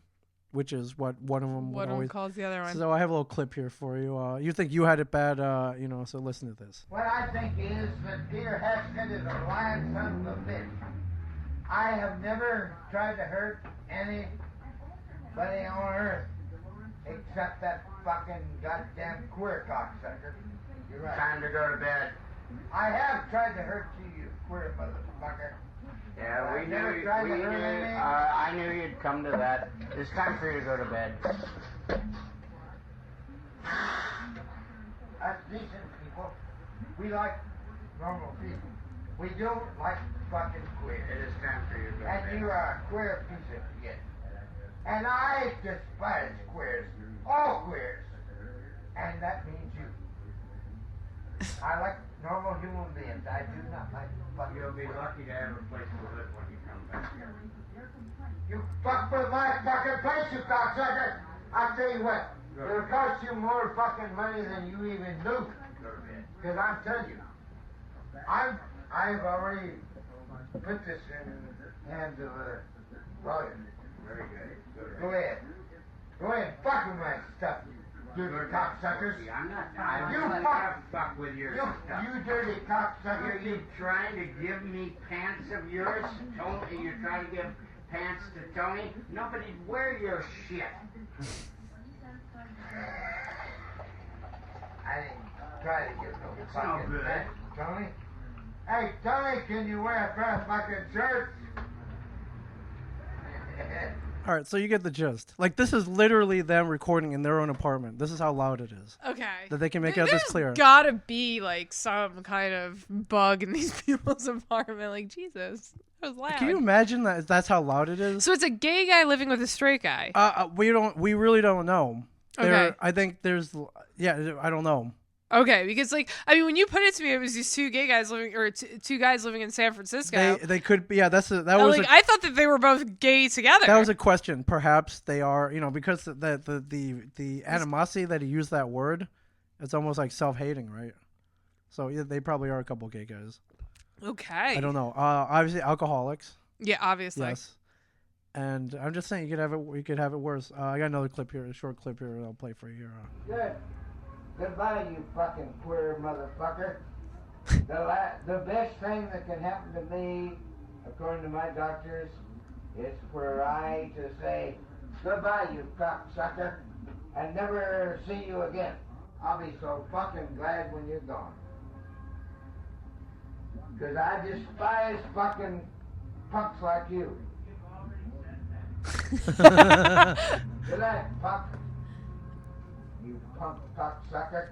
which is what one of them would always calls the other one. So I have a little clip here for you. You think you had it bad, so listen to this. What I think is that Peter Haskett is a lying son of a bitch. I have never tried to hurt anybody on earth except that fucking goddamn queer cocksucker. You're right. Time to go to bed. I have tried to hurt you, you queer motherfucker. Yeah, we knew. I knew you'd come to that. It's time for you to go to bed. Us decent people, we like normal people. We don't like fucking queer. It is time for you to go to bed. And you are a queer piece of shit. And I despise queers. All queers. And that means you. I like normal human beings. I do not like fucking You'll be queers. lucky to have a place to live when you come back here. You fuck with my fucking place, you cocksucker! I'll tell you what, it'll cost you more fucking money than you even knew. Go to bed. Because I'm telling you, I've already put this in the hands of a lawyer. Very good. Go ahead. Go ahead and fuck with my stuff, you dirty cocksuckers. I'm not. You I'm fuck. fuck with your You stuff. dirty cocksucker. You trying to give me pants of yours? Tony, you're trying to give pants to Tony? Nobody'd wear your shit. I didn't try to get no It's fucking no good. pants, Tony. Hey, Tony, can you wear a pair of fucking shirts? All right, so you get the gist. Like, this is literally them recording in their own apartment. This is how loud it is. Okay. That they can make out this clear. There's gotta be like some kind of bug in these people's apartment. Like, Jesus. That was loud. Can you imagine that? That's how loud it is. So it's a gay guy living with a straight guy. We really don't know. Okay. I think there's. Yeah, I don't know. Okay, because like I mean, when you put it to me, it was these two gay guys living, or two guys living in San Francisco. They could be. Yeah, that was. I thought that they were both gay together. That was a question. Perhaps they are. Because the animosity that he used that word, it's almost like self-hating, right? So yeah, they probably are a couple gay guys. Okay. I don't know. Obviously alcoholics. Yeah, obviously. Yes. And I'm just saying you could have it. You could have it worse. I got another clip here, a short clip here. I'll play for you here. Good. Goodbye, you fucking queer motherfucker. The best thing that can happen to me, according to my doctors, is for I to say goodbye, you cocksucker, and never see you again. I'll be so fucking glad when you're gone. Because I despise fucking punks like you. Good night, punk. You punk cocksucker.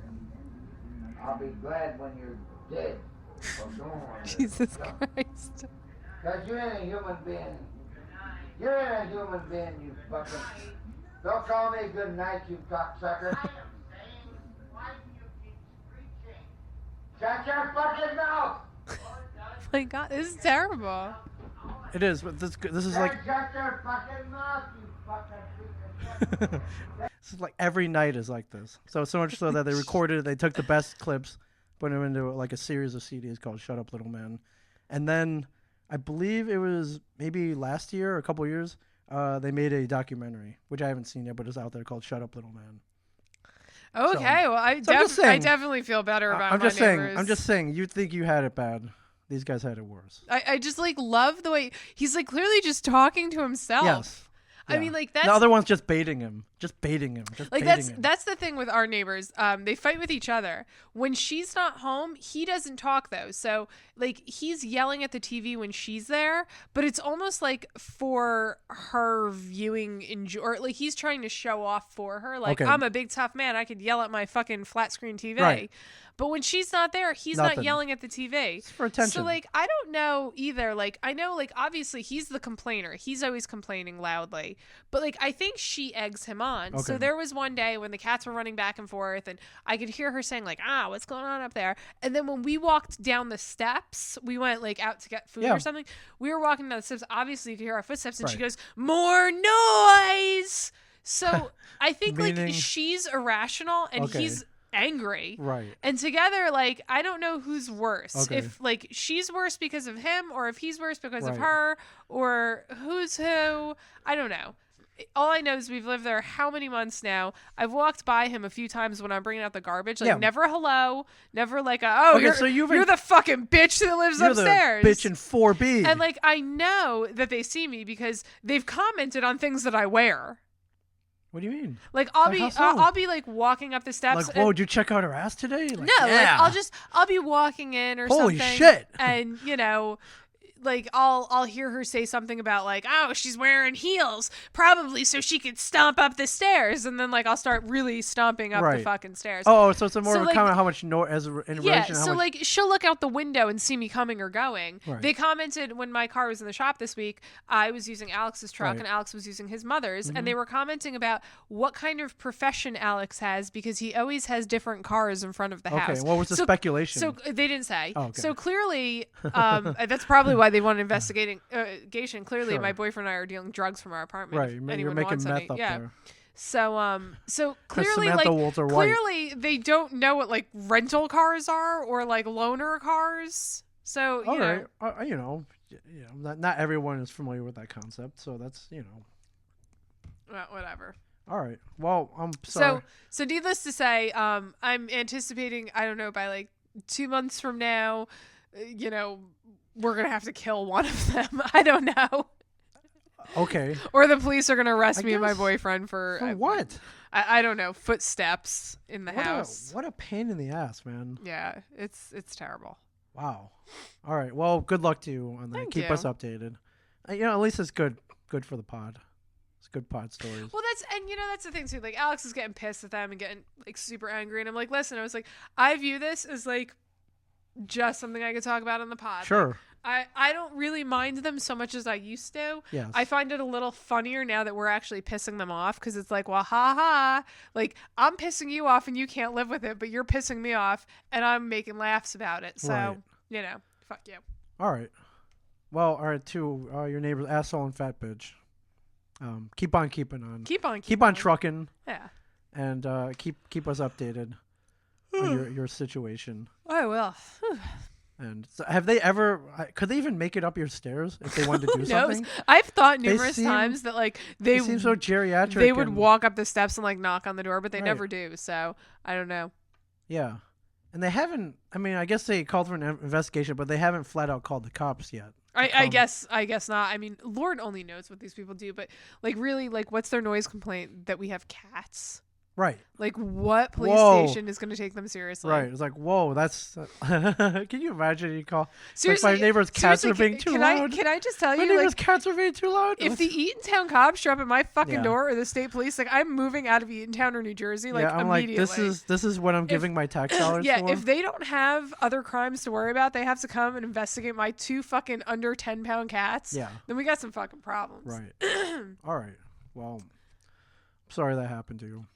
I'll be glad when you're dead or gone. Jesus Christ. Because you ain't a human being. You ain't a human being, you fucking... Don't call me good night, you cocksucker. I am saying, why do you keep screeching? Shut your fucking mouth! My God, this is terrible. It is, but this is like Shut your fucking mouth, you fucking freaking... this is like every night is like this. So much so that they recorded it. They took the best clips, put them into like a series of CDs called "Shut Up, Little Man," and then I believe it was maybe last year or a couple years. They made a documentary, which I haven't seen yet, but it's out there called "Shut Up, Little Man." Okay, well, I definitely feel better about I'm my just saying. neighbors. I'm just saying. You think you had it bad? These guys had it worse. I just like love the way he's like clearly just talking to himself. Yes. I Yeah. mean, like that's The other one's just baiting him. Just baiting him. like baiting him. that's the thing with our neighbors. They fight with each other. When she's not home, he doesn't talk though. So like he's yelling at the TV when she's there, but it's almost like for her viewing enjoy, or like he's trying to show off for her. Like Okay. I'm a big tough man. I could yell at my fucking flat screen TV. Right. But when she's not there, he's not Nothing. yelling at the TV. It's for attention. So like I don't know either. Like I know like obviously he's the complainer. He's always complaining loudly. But like I think she eggs him on. So Okay. there was one day when the cats were running back and forth and I could hear her saying like, what's going on up there? And then when we walked down the steps, we went like out to get food Yeah. or something. We were walking down the steps. Obviously you could hear our footsteps and she Right. goes, "More noise." So I think Meaning- like she's irrational and Okay. he's angry. Right. And together, like, I don't know who's worse. Okay. If, like, she's worse because of him, or if he's worse because of Right. her, or who's who. I don't know. All I know is we've lived there how many months now. I've walked by him a few times when I'm bringing out the garbage. Like, Yeah. never hello, never like, Okay, you're, so you're the fucking bitch that lives You're upstairs. the bitch in 4B. And, like, I know that they see me because they've commented on things that I wear. What do you mean? Like I'll Like, be how so? I'll be like walking up the steps. Like, whoa, did you check out her ass today? Like, No, yeah. like I'll be walking in or Holy something. shit. And like I'll hear her say something about like, oh, she's wearing heels, probably so she could stomp up the stairs, and then like I'll start really stomping up the Right. fucking stairs. Oh, so it's more So, of a like- comment how much noise in Yeah, relation to how so much. like she'll look out the window and see me coming or going. Right. They commented when my car was in the shop this week, I was using Alex's truck Right. Mm-hmm. and Alex was using his mother's, and they were commenting about what kind of profession Alex has because he always has different cars in front of the house. Okay, what was the speculation? So they didn't say. Oh, okay. So clearly, that's probably why they want investigation. Clearly, Sure. my boyfriend and I are dealing drugs from our apartment. Right, if you're anyone making wants meth any. up Yeah. there. So clearly, Samantha like Walter White. clearly they don't know what like rental cars are or like loaner cars. So All you know, right, not everyone is familiar with that concept, so that's well, whatever. All right. Well, I'm sorry. So needless to say, I'm anticipating. I don't know, by like 2 months from now, we're gonna have to kill one of them. I don't know. Okay. Or the police are gonna arrest I me and my guess- boyfriend for what? I don't know, footsteps in the house. What a pain in the ass, man. Yeah, it's terrible. Wow. All right. Well, good luck to you on that. Thank Keep you. us updated. At least it's good for the pod. It's good pod stories. Well, that's the thing too. Like Alex is getting pissed at them and getting like super angry, and I'm like, listen, I was like, I view this as like just something I could talk about on the pod. Sure. I don't really mind them so much as I used to. Yes. I find it a little funnier now that we're actually pissing them off because it's like, well, ha ha. Like, I'm pissing you off and you can't live with it, but you're pissing me off and I'm making laughs about it. So, Right. Fuck you. All right. Well, all right, to your neighbor's asshole and fat bitch. Keep on keeping on. Keep on trucking. Yeah. And keep us updated on your situation. I will. And so have they ever? Could they even make it up your stairs if they wanted to do Who knows? something? I've thought numerous times that like They seem so geriatric. they would and- walk up the steps and like knock on the door, but they Right. never do. So I don't know. Yeah, and they haven't. I mean, I guess they called for an investigation, but they haven't flat out called the cops yet. I guess not. I mean, Lord only knows what these people do, but like really, like what's their noise complaint that we have cats? Right. Like what police Whoa. station is going to take them seriously? Right. It's like, whoa, that's. Can you imagine? You call. Seriously, like my neighbor's cats are being too loud. Can I just tell My you, neighbor's like, cats are being too loud. if the Eatontown cops show up at my fucking Yeah. door or the state police, like I'm moving out of Eatontown or New Jersey, like I'm immediately. like, this is what I'm giving my tax dollars Yeah, for. if they don't have other crimes to worry about, they have to come and investigate my 2 fucking under 10-pound cats. Yeah. Then we got some fucking problems. Right. All right. Well, I'm sorry that happened to you.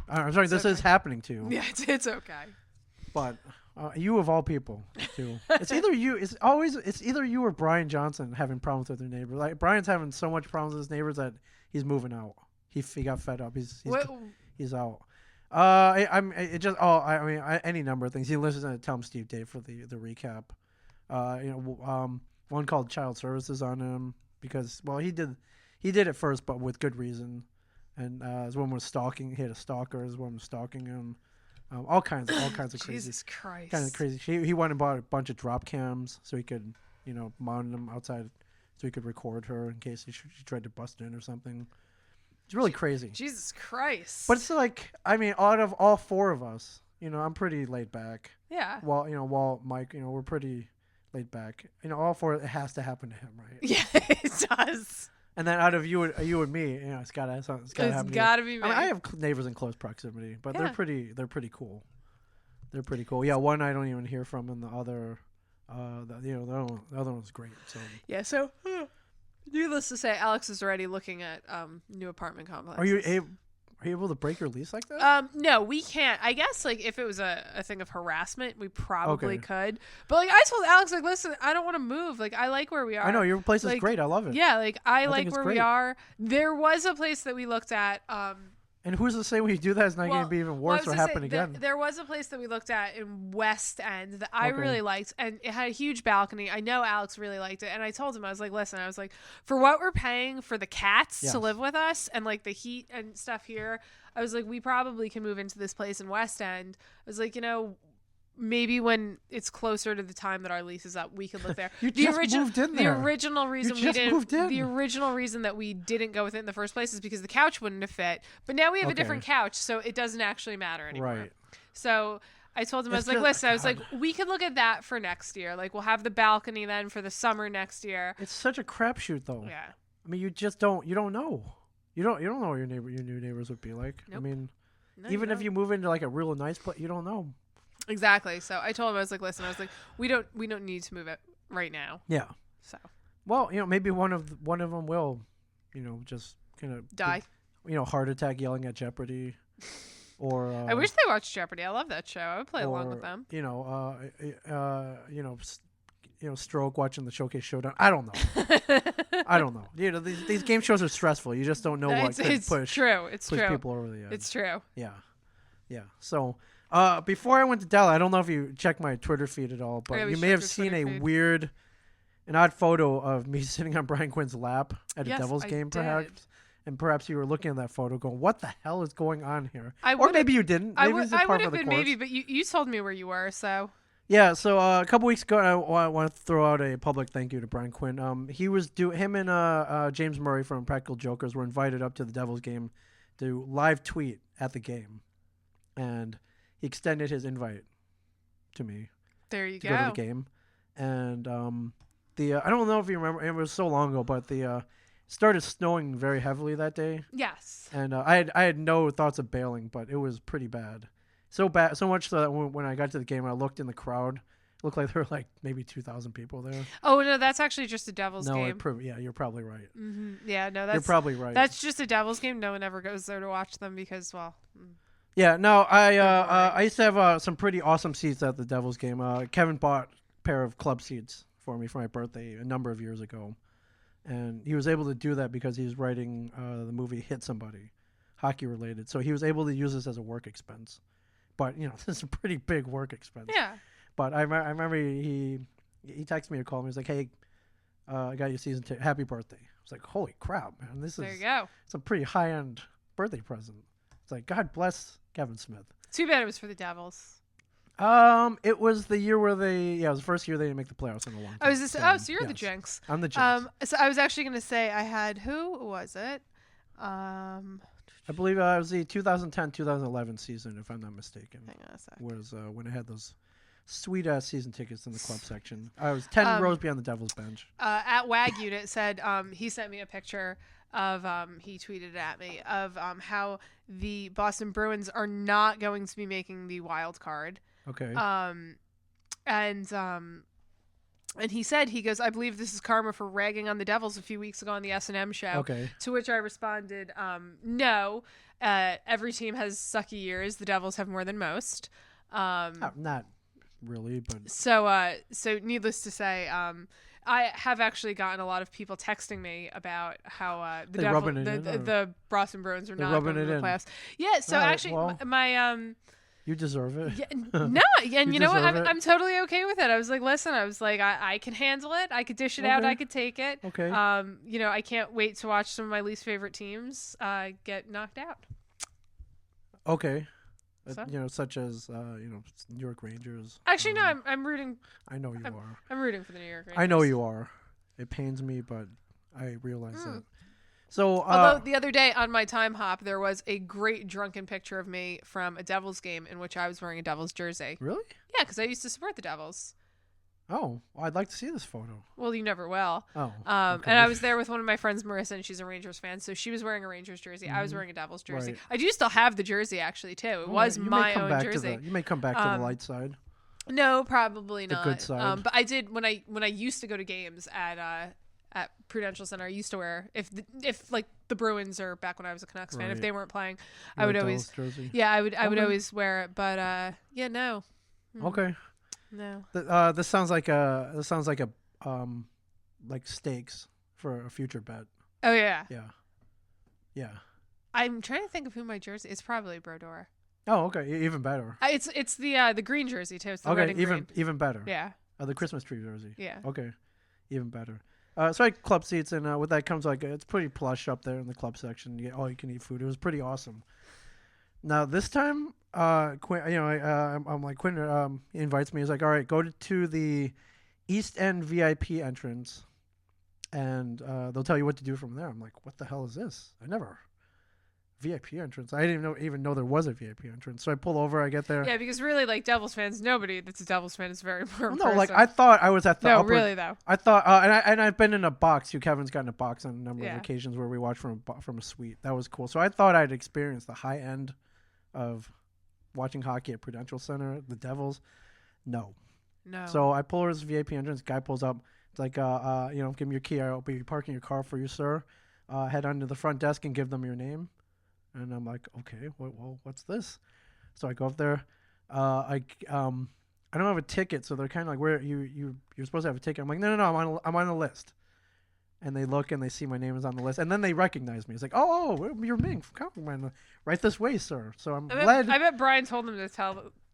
I'm sorry, this is happening to you. Yeah, it's okay. But you of all people, too. It's either you. It's either you or Brian Johnson having problems with your neighbor. Like Brian's having so much problems with his neighbors that he's moving out. He got fed up. He's out. Any number of things. He listens to Tell Him Steve Dave for the recap. One called Child Services on him because he did it first, but with good reason. And his woman was stalking. He had a stalker. His woman was stalking him. All kinds of crazy. Jesus Christ. Kind of crazy. He went and bought a bunch of drop cams so he could, monitor them outside, so he could record her in case she tried to bust in or something. It's really crazy. Jesus Christ. But it's like, I mean, out of all 4 of us, I'm pretty laid back. Yeah. While Mike, we're pretty laid back. All 4, it has to happen to him, right? Yeah, it does. And then out of you and me, it's gotta happen. It's gotta be me. I mean, I have neighbors in close proximity, but Yeah. they're pretty cool. They're pretty cool. Yeah, one I don't even hear from, and the other, the other one's great. So Yeah, so needless to say, Alex is already looking at new apartment complexes. are you able to break your lease like that? No, we can't. I guess like if it was a thing of harassment, we probably Okay. could. But like I told Alex, like, listen, I don't want to move. Like I like where we are. I know your place is like, great. I love it. Yeah, like I think like it's where great. we are. There was a place that we looked at. And who's to say when you do that, it's not going to be even worse or happen again? There was a place that we looked at in West End that I Okay. really liked, and it had a huge balcony. I know Alex really liked it, and I told him, I was like, listen, I was like, for what we're paying for the cats Yes. to live with us and like the heat and stuff here, I was like, we probably can move into this place in West End. I was like, maybe when it's closer to the time that our lease is up, we could live there. You just moved in there. The original reason just moved in. The original reason that we didn't go with it in the first place is because the couch wouldn't have fit. But now we have a Okay. different couch, so it doesn't actually matter anymore. Right. So I told him, I It's was like, just- listen, I was God. like, we could look at that for next year. Like we'll have the balcony then for the summer next year. It's such a crapshoot, though. Yeah. I mean, you don't know. You don't know what your new neighbors would be like. I Nope. mean, No, even if don't. you move into like a real nice place, you don't know. Exactly. So I told him, I was like, listen, I was like, we don't need to move it right now. Yeah. So Well, maybe one of them will, just kind of die. heart attack yelling at Jeopardy, or I wish they watched Jeopardy. I love that show. I would play along with them. Stroke watching the Showcase Showdown. I don't know. I don't know. These game shows are stressful. You just don't know what could it's push true. It's push true. people over the edge. It's true. Yeah. So, before I went to Dallas, I don't know if you checked my Twitter feed at all, but Yeah, we you may checked have your seen Twitter a feed. an odd photo of me sitting on Brian Quinn's lap at Yes, a Devils I game, did. perhaps. And perhaps you were looking at that photo going, what the hell is going on here? I Or would've- maybe you didn't. Maybe I it's a part would of have the been course. maybe, but you told me where you were, so Yeah, so a couple weeks ago, I want to throw out a public thank you to Brian Quinn. Him and James Murray from Practical Jokers were invited up to the Devils game to live tweet at the game. And he extended his invite to me there you to go to the game. And I don't know if you remember, it was so long ago, but it started snowing very heavily that day. Yes. And I had no thoughts of bailing, but it was pretty bad. So bad, so much so that when I got to the game, I looked in the crowd. looked like there were like maybe 2,000 people there. Oh no, that's actually just a Devils No, game. yeah, you're probably right. Yeah, no, that's You're probably right. That's just a Devils game. No one ever goes there to watch them because, well, Yeah, no, boring. I used to have some pretty awesome seats at the Devils game. Kevin bought a pair of club seats for me for my birthday a number of years ago, and he was able to do that because he was writing the movie Hit Somebody, hockey related. So he was able to use this as a work expense. But this is a pretty big work expense. yeah. But I remember he texted me or called me. He's like, "Hey, I got you season ticket. Happy birthday!" I was like, "Holy crap, man! This There you is go. it's a pretty high end birthday present." It's like, God bless Kevin Smith. Too bad it was for the Devils. It was the year where it was the first year they didn't make the playoffs in a long time. Oh, is this? So you're the yes. jinx. I'm the jinx. So I was actually gonna say I had who was it? I believe it was the 2010-2011 season, if I'm not mistaken. Hang on a sec. Was when I had those sweet ass season tickets in the club section. I was 10 rows behind the Devils bench. At WAG Unit said he sent me a picture of he tweeted at me of how the Boston Bruins are not going to be making the wild card. Okay. And he said, he goes, I believe this is karma for ragging on the Devils a few weeks ago on the S&M show. Okay. To which I responded, no. Every team has sucky years. The Devils have more than most. Not really, but So needless to say, I have actually gotten a lot of people texting me about how the Boston Bruins are not going to the playoffs. Yeah, so actually, my you deserve it. Yeah, no, and you know what? I'm totally okay with it. I was like, listen, I can handle it. I could dish it out. I could take it. Okay. I can't wait to watch some of my least favorite teams get knocked out. Okay. So? Such as New York Rangers. Actually, no, I'm rooting. I know you are. I'm rooting for the New York Rangers. I know you are. It pains me, but I realize that. So, although the other day on my time hop, there was a great drunken picture of me from a Devils game in which I was wearing a Devils jersey. Really? Yeah, because I used to support the Devils. Oh, well, I'd like to see this photo. Well, you never will. Oh. Okay. And I was there with one of my friends, Marissa, and she's a Rangers fan, so she was wearing a Rangers jersey. I was wearing a Devils jersey. Right. I do still have the jersey, actually, too. It was my own jersey. You may come back to the light side. No, probably not. The good side. But I did when I used to go to games at Prudential Center. I used to wear if like the Bruins or back when I was a Canucks fan, if they weren't playing, I would always jersey. Yeah, I would always wear it. But no. Okay. No. This sounds like a like stakes for a future bet. Oh yeah. Yeah. I'm trying to think of who my jersey. It's probably Brodeur. Oh, okay, even better. It's the green jersey too. It's the red and green. Even better. Yeah. The Christmas tree jersey. Yeah. Okay, even better. So I had club seats, and with that comes it's pretty plush up there in the club section. You get all you can eat food. It was pretty awesome. Now this time, Quinn, I'm like Quinn invites me. He's like, all right, go to the East End VIP entrance, and they'll tell you what to do from there. I'm like, what the hell is this? VIP entrance. I didn't even know there was a VIP entrance. So I pull over. I get there. Yeah, because really, like Devils fans, nobody that's a Devils fan is very important. No, like I thought I was at the. No, upper, really though. I thought, and I've been in a box. Kevin's gotten a box on a number of occasions where we watched from a suite. That was cool. So I thought I'd experienced the high end of watching hockey at Prudential Center. The Devils, no. So I pull over this VIP entrance. Guy pulls up. It's like, give me your key. I'll be parking your car for you, sir. Head on to the front desk and give them your name. And I'm like, okay, what's this? So I go up there. I don't have a ticket, so they're kind of like, where you're supposed to have a ticket. I'm like, no, I'm on a list. And they look and they see my name is on the list, and then they recognize me. It's like, oh, you're Ming from Compliment. Right this way, sir. So I'm glad. I bet Brian told him to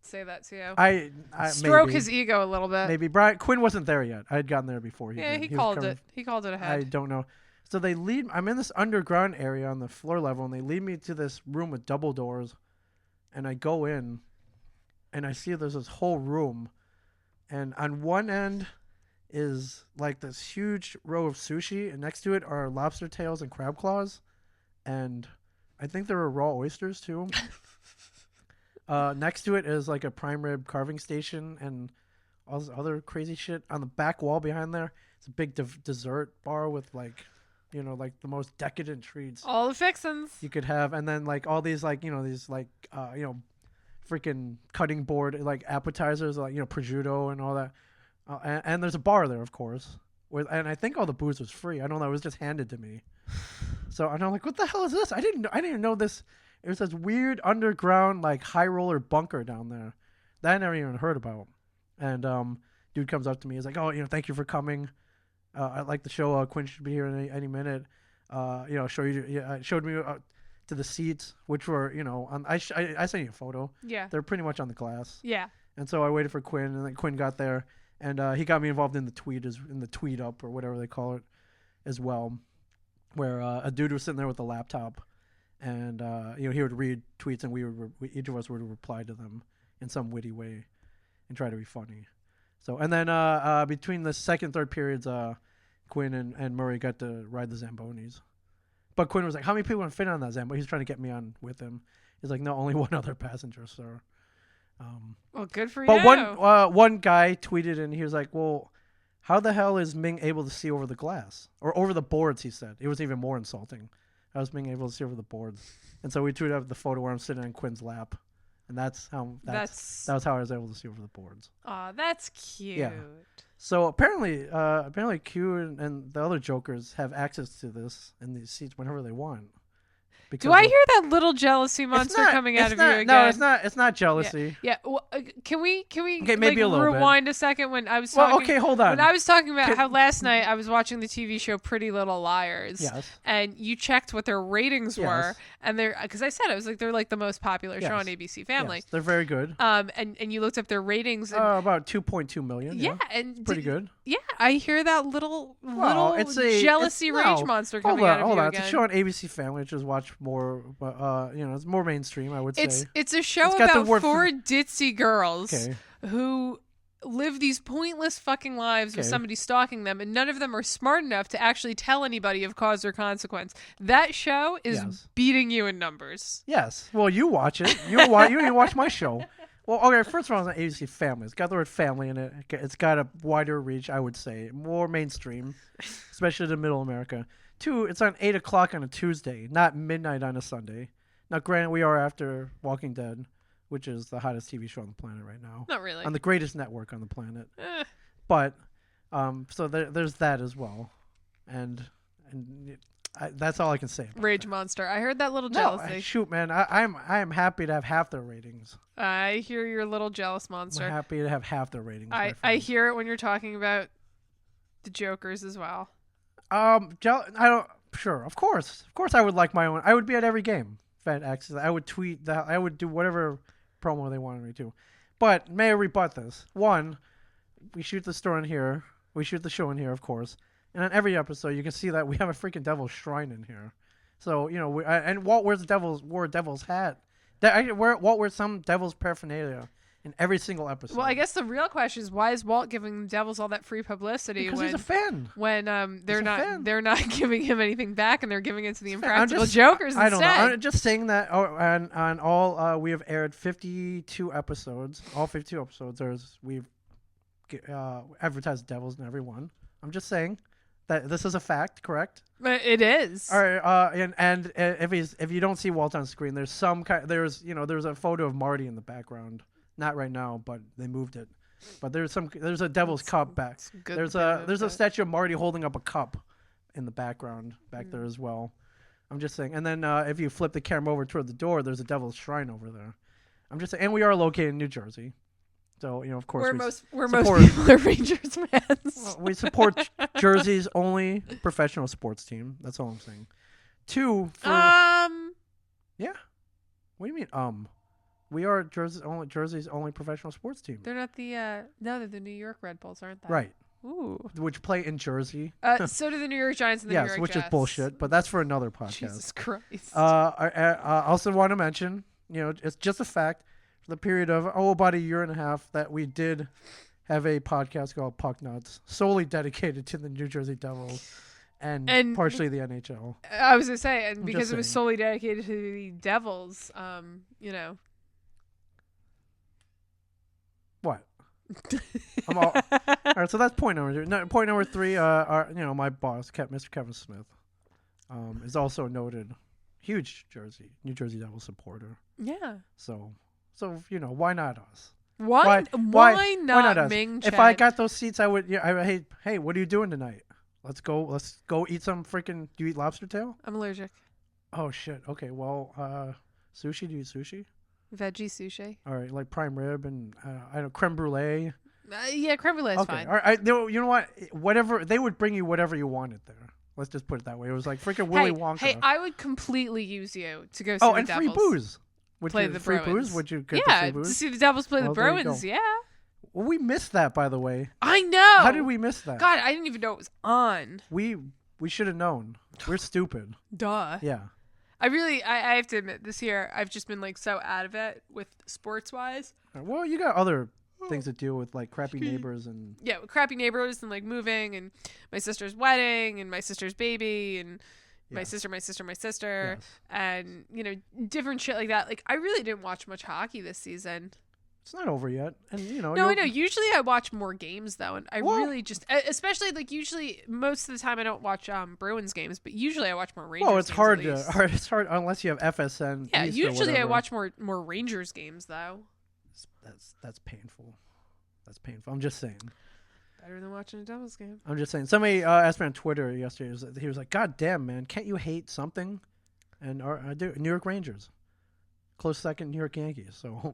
say that to you. I stroke maybe, his ego a little bit. Maybe Quinn wasn't there yet. I had gotten there before he did. He called it. He called it ahead. I don't know. So I'm in this underground area on the floor level, and they lead me to this room with double doors, and I go in, and I see there's this whole room, and on one end is like this huge row of sushi, and next to it are lobster tails and crab claws, and I think there are raw oysters too. Next to it is like a prime rib carving station and all this other crazy shit. On the back wall behind there, it's a big dessert bar with like the most decadent treats all the fixins you could have, and then like all these freaking cutting board, like appetizers, like prosciutto and all that. And there's a bar there, of course. And I think all the booze was free. I don't know. It was just handed to me. So and I'm like, what the hell is this? I didn't even know this. It was this weird underground like high roller bunker down there that I never even heard about. And dude comes up to me. He's like, oh, thank you for coming. I like the show. Quinn should be here any minute. Show you. Yeah, showed me to the seats, which were I sent you a photo. Yeah. They're pretty much on the glass. Yeah. And so I waited for Quinn, and then Quinn got there, and he got me involved in the tweet up or whatever they call it, as well, where a dude was sitting there with a laptop, and he would read tweets, and each of us would reply to them in some witty way, and try to be funny. So and then between the second, third periods, Quinn and Murray got to ride the Zambonis. But Quinn was like, how many people can fit on that Zamboni? He's trying to get me on with him. He's like, no, only one other passenger, sir. Well, good for you. But one guy tweeted and he was like, well, how the hell is Ming able to see over the glass? Or over the boards, he said. It was even more insulting. How is Ming able to see over the boards? And so we tweeted out the photo where I'm sitting on Quinn's lap. And that was how I was able to see over the boards. Aw, that's cute. Yeah. So apparently Q and the other Jokers have access to this in these seats whenever they want. Do I hear that little jealousy monster coming out of you again? No, it's not jealousy. Yeah. Well, can we maybe a little rewind a second when I was talking? Well, okay, hold on. When I was talking about how last night I was watching the TV show Pretty Little Liars. Yes. And you checked what their ratings were, and because I said they're like the most popular show on ABC Family. Yes, they're very good. And you looked up their ratings. And, about 2.2 million. Yeah, and pretty good. Yeah, I hear that little jealousy rage monster coming out of you again. It's a show on ABC Family, which is watch more, but it's more mainstream, I would say. It's a show about four ditzy girls who live these pointless fucking lives with somebody stalking them, and none of them are smart enough to actually tell anybody of cause or consequence. That show is beating you in numbers. Yes. Well, you watch it. You didn't watch my show. Well, okay, first of all, it's on ABC Family. It's got the word family in it. It's got a wider reach, I would say. More mainstream, especially to middle America. 2, it's on 8 o'clock on a Tuesday, not midnight on a Sunday. Now, granted, we are after Walking Dead, which is the hottest TV show on the planet right now. Not really. On the greatest network on the planet. But, so there's that as well. And that's all I can say. Rage monster. I heard that little jealousy. No, shoot, man. I am happy to have half their ratings. I hear your little jealous monster. I'm happy to have half their ratings. I hear it when you're talking about the Jokers as well. I don't. Sure, of course, I would like my own. I would be at every game. Fed access. I would tweet that. I would do whatever promo they wanted me to. But may I rebut this? One, we shoot the store in here. We shoot the show in here, of course. And on every episode, you can see that we have a freaking devil's shrine in here. So and Walt wore a devil's hat. Walt wears some devil's paraphernalia in every single episode. Well, I guess the real question is, why is Walt giving the devils all that free publicity? Because he's a fan. When they're not giving him anything back, and they're giving it to the Impractical Jokers instead. I don't know. I'm just saying that on all we have aired 52 episodes. All 52 episodes. We've advertised devils in every one. I'm just saying that this is a fact, correct? It is. All right. And if you don't see Walt on screen, there's there's a photo of Marty in the background. Not right now, but they moved it. But there's a devil's cup back. There's a statue of Marty holding up a cup in the background back there as well. I'm just saying. And then if you flip the camera over toward the door, there's a devil's shrine over there. I'm just saying. And we are located in New Jersey. So, of course, most people are Rangers fans. We support Jersey's only professional sports team. That's all I'm saying. 2 for yeah. What do you mean We are Jersey's only professional sports team. They're not they're the New York Red Bulls, aren't they? Right. Ooh. Which play in Jersey. So do the New York Giants and the New York Jets. Yes, which is bullshit, but that's for another podcast. Jesus Christ. I also want to mention, it's just a fact, for the period of about a year and a half that we did have a podcast called Puck Nuts, solely dedicated to the New Jersey Devils and partially the NHL. I was going to say, and because it was solely dedicated to the Devils, What? All right, so that's point number 2. Point number 3, my boss, Mr. Kevin Smith, is also a noted huge New Jersey Devils supporter. Yeah. So So why not us? Why not us? Ming If Chen? I got those seats, I would. Yeah, hey, what are you doing tonight? Let's go eat some freaking. Do you eat lobster tail? I'm allergic. Oh shit. Okay. Well, sushi. Do you eat sushi? Veggie sushi. All right, like prime rib and I don't creme brulee. Yeah, creme brulee is Okay. fine. All right. You know what? Whatever they would bring you, whatever you wanted there. Let's just put it that way. It was like freaking Willy Wonka. Hey, I would completely use you to go see oh, the and Devils free booze. Would play you, the free Bruins. booze? Would you get Yeah, the free to booze? see the Devils play the Well, there you Bruins. go. Yeah. Well, we missed that, by the way. I know. How did we miss that? God, I didn't even know it was on. We should have known. We're stupid. Duh. Yeah. I have to admit, this year I've just been like so out of it with sports wise. Well, you got other things to deal with, like crappy neighbors and. Yeah, with crappy neighbors and like moving and my sister's wedding and my sister's baby and my Yes. sister Yes. and different shit like that. Like I really didn't watch much hockey this season. It's not over yet, and No, I know. Usually I watch more games though, and I Well- really just, especially like usually most of the time I don't watch Bruins games, but usually I watch more Rangers. Well, it's games hard at to. least. It's hard unless you have FSN. Yeah, East or usually I whatever. watch more Rangers games though. That's painful. That's painful. I'm just saying. Better than watching a Devils game. I'm just saying. Somebody asked me on Twitter yesterday. He was like, "God damn, man, can't you hate something?" And I do. New York Rangers, close second, New York Yankees. So,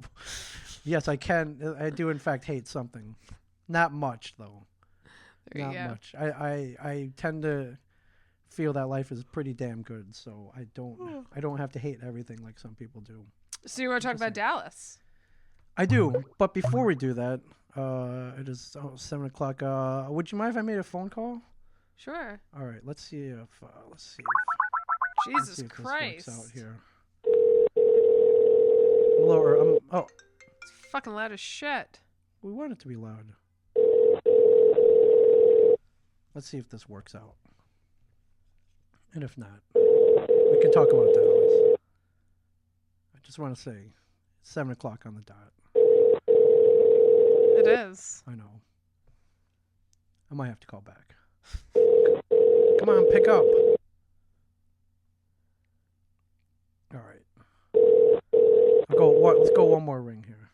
yes, I can. I do in fact hate something. Not much though. There Not you go. much. I tend to feel that life is pretty damn good. So I don't have to hate everything like some people do. So you want to talk about Dallas? I do, but before we do that, it is 7 o'clock. Would you mind if I made a phone call? Sure. All right, let's see if Jesus this Christ. works out here. Lower. Oh, It's fucking loud as shit. we want it to be loud. Let's see if this works out. And if not, we can talk about Dallas. I just want to say, 7 o'clock on the dot. It is. I know. I might have to call back. Come on, pick up. All right. Let's go one more ring here.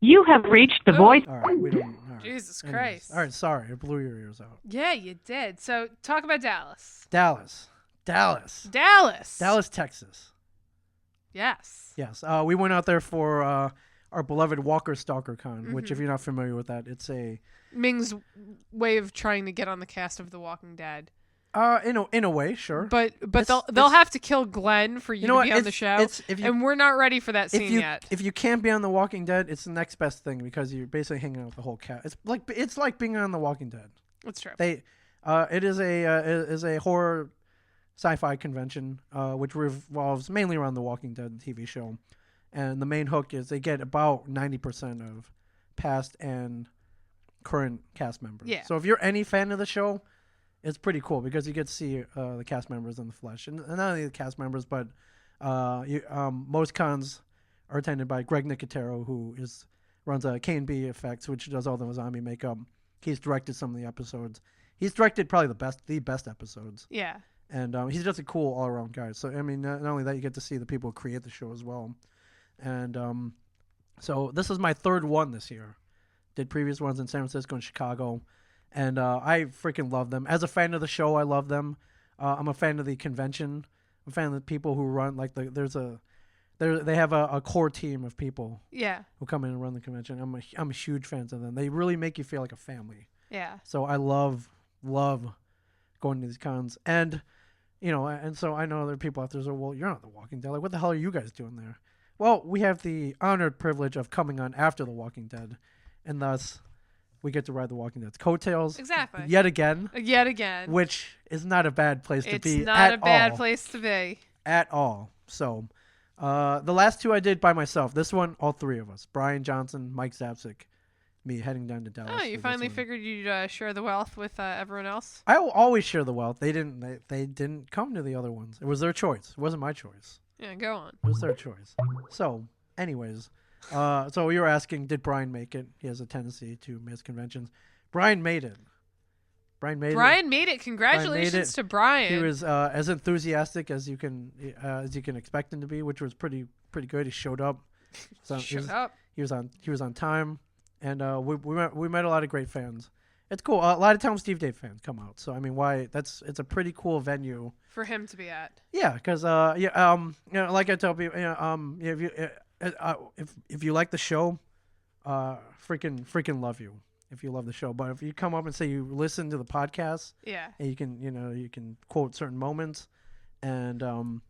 You have reached the voice. All right, we don't. All right. Jesus Anyways. Christ. All right, sorry, I blew your ears out. Yeah, you did. So talk about Dallas. Dallas, Dallas. Texas. Yes. Yes, we went out there for our beloved Walker Stalker Con, which, if you're not familiar with that, it's a Ming's way of trying to get on the cast of The Walking Dead. in a way, sure. But It's- they'll it's- have to kill Glenn for you, know to what? be on the It's- show, it's- if you- and we're not ready for that if scene you yet. if you can't be on The Walking Dead, it's the next best thing because you're basically hanging out with the whole cast. It's like being on The Walking Dead. That's true. It is a horror sci-fi convention which revolves mainly around The Walking Dead TV show, and the main hook is they get about 90% of past and current cast members. Yeah. So if you're any fan of the show, it's pretty cool because you get to see the cast members in the flesh, and not only the cast members, but most cons are attended by Greg Nicotero, who runs K&B Effects, which does all the zombie makeup. He's directed some of the episodes. He's directed probably the best episodes, Yeah. and he's just a cool all around guy. So I mean, not only that, you get to see the people who create the show as well, and so this is my third one this year. Did previous ones in San Francisco and Chicago. And I freaking love them. As a fan of the show, I love them. I'm a fan of the convention. I'm a fan of the people who run. Like they have a core team of people Yeah. who come in and run the convention. I'm a huge fan of them. They really make you feel like a family. Yeah. So I love going to these cons. And and so I know other people out there say, well, you're not The Walking Dead. Like, what the hell are you guys doing there? Well, we have the honored privilege of coming on after The Walking Dead, and thus we get to ride The Walking Dead's coattails Exactly. yet again, Yet again. which is not a bad place to It's be not at a bad all. place to be. At all. So the last two I did by myself. This one, all three of us. Brian Johnson, Mike Zapsik, me heading down to Dallas. Oh, you for this finally one. figured you'd share the wealth with everyone else? I will always share the wealth. They didn't come to the other ones. It was their choice. It wasn't my choice. Yeah, go on. It was their choice. So, anyways, so you were asking, did Brian make it? He has a tendency to miss conventions. Brian made it. Brian made it. Congratulations to Brian. He was as enthusiastic as you can expect him to be, which was pretty pretty good. He showed up. So Shut up. He was on time, and we met a lot of great fans. It's cool. A lot of Tell 'em Steve Dave fans come out. So I mean, it's a pretty cool venue For him to be at. Yeah, because like I tell people, if you like the show, freaking love you if you love the show. But if you come up and say you listen to the podcast, Yeah. and you can quote certain moments, and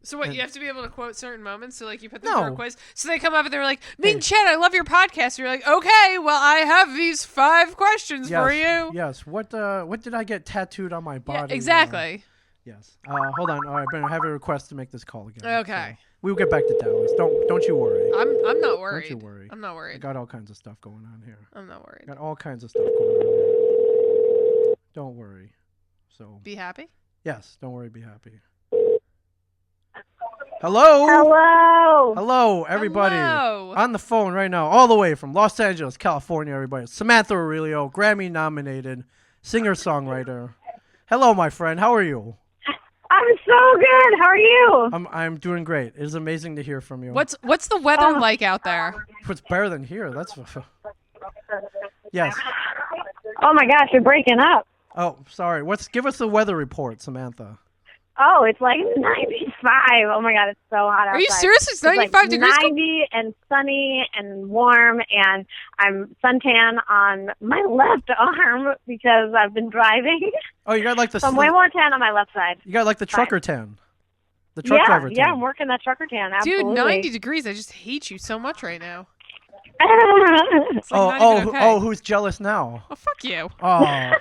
So what, and- you have to be able to quote certain moments? So like you put them No. for a quiz. So they come up and they're like, "Me and Hey. Chet, I love your podcast." You're like, "Okay, well I have these 5 questions for you." Yes. What did I get tattooed on my body? Yeah, exactly. Yes. Hold on. All right, I have a request to make this call again. Okay. So we'll get back to Dallas. Don't you worry. I'm not worried. Don't you worry. I'm not I worried. got all kinds of stuff going on here. I'm not worried. Got all kinds of stuff going on here. Don't worry. So Be happy. yes, don't worry. Be happy. Hello. Hello. Hello, everybody. Hello. On the phone right now, all the way from Los Angeles, California. Everybody, Samantha Aurelio, Grammy-nominated singer-songwriter. Hello, my friend. How are you? I'm so good. How are you? I'm doing great. It is amazing to hear from you. What's the weather like out there? It's better than here? That's yes. Oh my gosh, you're breaking up. Oh, sorry. Give us the weather report, Samantha. Oh, it's like 95. Oh my god, it's so hot outside. Are you serious? It's 95 like degrees? 90 and sunny and warm, and I'm suntan on my left arm because I've been driving. Oh, you got like the So I'm way more tan on my left side. you got like the trucker tan, the truck driver tan. Yeah, I'm working that trucker tan. Absolutely. Dude, 90 degrees. I just hate you so much right now. It's like not even okay. Who's jealous now? Oh, fuck you. Oh,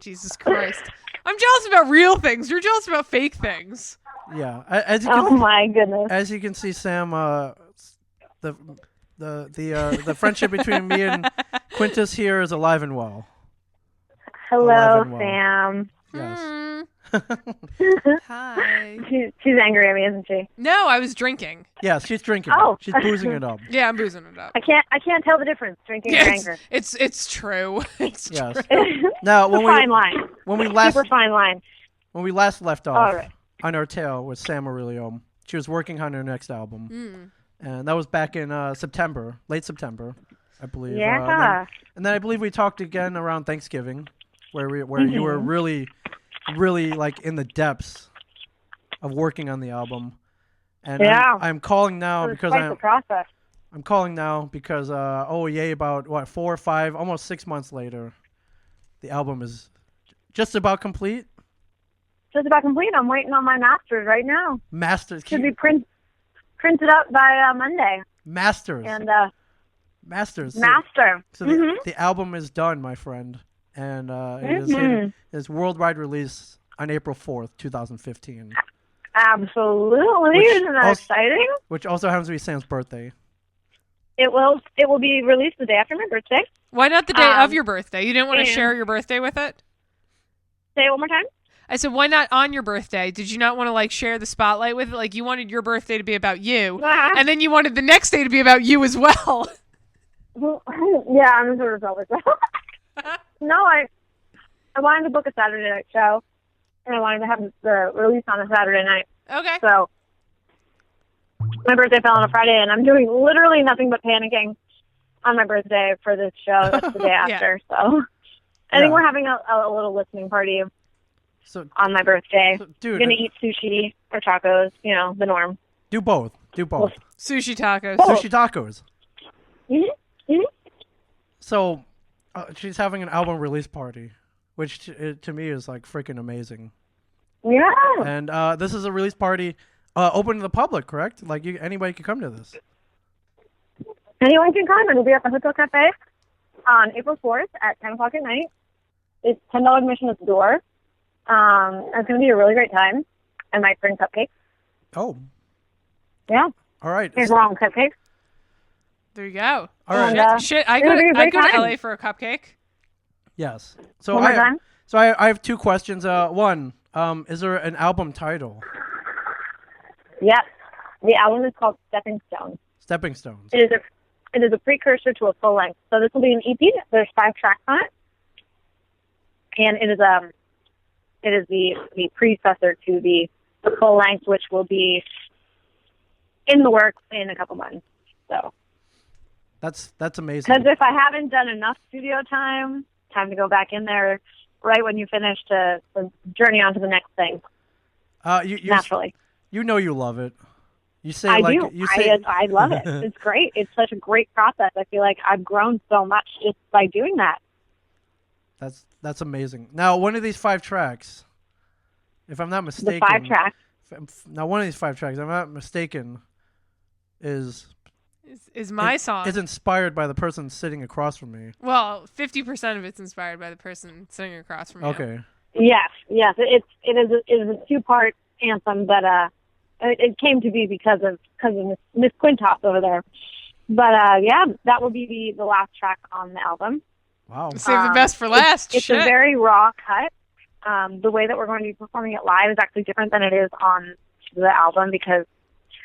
Jesus Christ. I'm jealous about real things. You're jealous about fake things. yeah. As you Oh can, my goodness. as you can see, Sam, the friendship between me and Quintus here is alive and well. Hello, Alive and well. Sam. Yes. Hi. She's angry at me, isn't she? No, I was drinking. Yes, she's drinking. Oh. She's boozing it up. Yeah, I'm boozing it up. I can't tell the difference drinking Yeah, and anger. it's true. It's Yes. true. Now, It's a fine line. when we last Super fine line. left off All right. on our tale with Sam Aurelio, she was working on her next album, Mm. and that was back in September, late September, I believe. Yeah. And then I believe we talked again around Thanksgiving, where you were really, really like in the depths of working on the album. And Yeah. I'm calling now It was because quite the process. I'm calling now because about 4 or 5, almost 6 months later, the album is just about complete. Just about complete. I'm waiting on my masters right now. Masters, Should be printed up by Monday. masters, And masters. master. So the album is done, my friend, and it is its worldwide release on April 4th, 2015, Absolutely. Which Isn't that also- exciting? which also happens to be Sam's birthday. It will be released the day after my birthday. Why not the day of Um, your birthday? You didn't want to and- share your birthday with it? Say it one more time. I said, why not on your birthday? Did you not want to like share the spotlight with it? Like you wanted your birthday to be about you, and then you wanted the next day to be about you as well. Yeah, I'm sort of selfish. No, I wanted to book a Saturday night show, and I wanted to have the release on a Saturday night. Okay. So my birthday fell on a Friday, and I'm doing literally nothing but panicking on my birthday for this show. That's the day Yeah. after. So I Yeah. think we're having a little listening party So, on my birthday. dude, We're gonna eat sushi or tacos. You know, the norm. do both. Do both. Sushi tacos. Sushi tacos. Mm-hmm. So, she's having an album release party, which to me is like freaking amazing. Yeah. And this is a release party open to the public, correct? Like anybody can come to this. Anyone can come. It'll be at the Hotel Cafe on April 4th at 10 o'clock at night. It's $10 admission at the door. It's going to be a really great time. I might bring cupcakes. Oh, Yeah. all right. Here's wrong cupcakes. There you go. All right. And, Shit, I it'll go be a to, I great go to time. LA for a cupcake. Yes. So One more time. I have 2 questions. One, is there an album title? Yes. The album is called Stepping Stones. Stepping Stones. It is a precursor to a full length. So this will be an EP. There's 5 tracks on it, and it is the predecessor to the full length, which will be in the works in a couple months. So That's amazing. because if I haven't done enough studio time to go back in there right when you finish to journey on to the next thing. Naturally. You know you love it. You say I like do. you say I love it. It's great. It's such a great process. I feel like I've grown so much just by doing that. That's amazing. Now, one of these 5 tracks, if I'm not mistaken, The 5 tracks. Now, one of these 5 tracks, if I'm not mistaken, is my song. Is inspired by the person sitting across from me. Well, 50% of it's inspired by the person sitting across from you. Okay. Yes. It is a 2-part anthem that it came to be because of Miss Quintos over there. But yeah, that will be the last track on the album. Wow. Save the best for last. It's a very raw cut. The way that we're going to be performing it live is actually different than it is on the album, because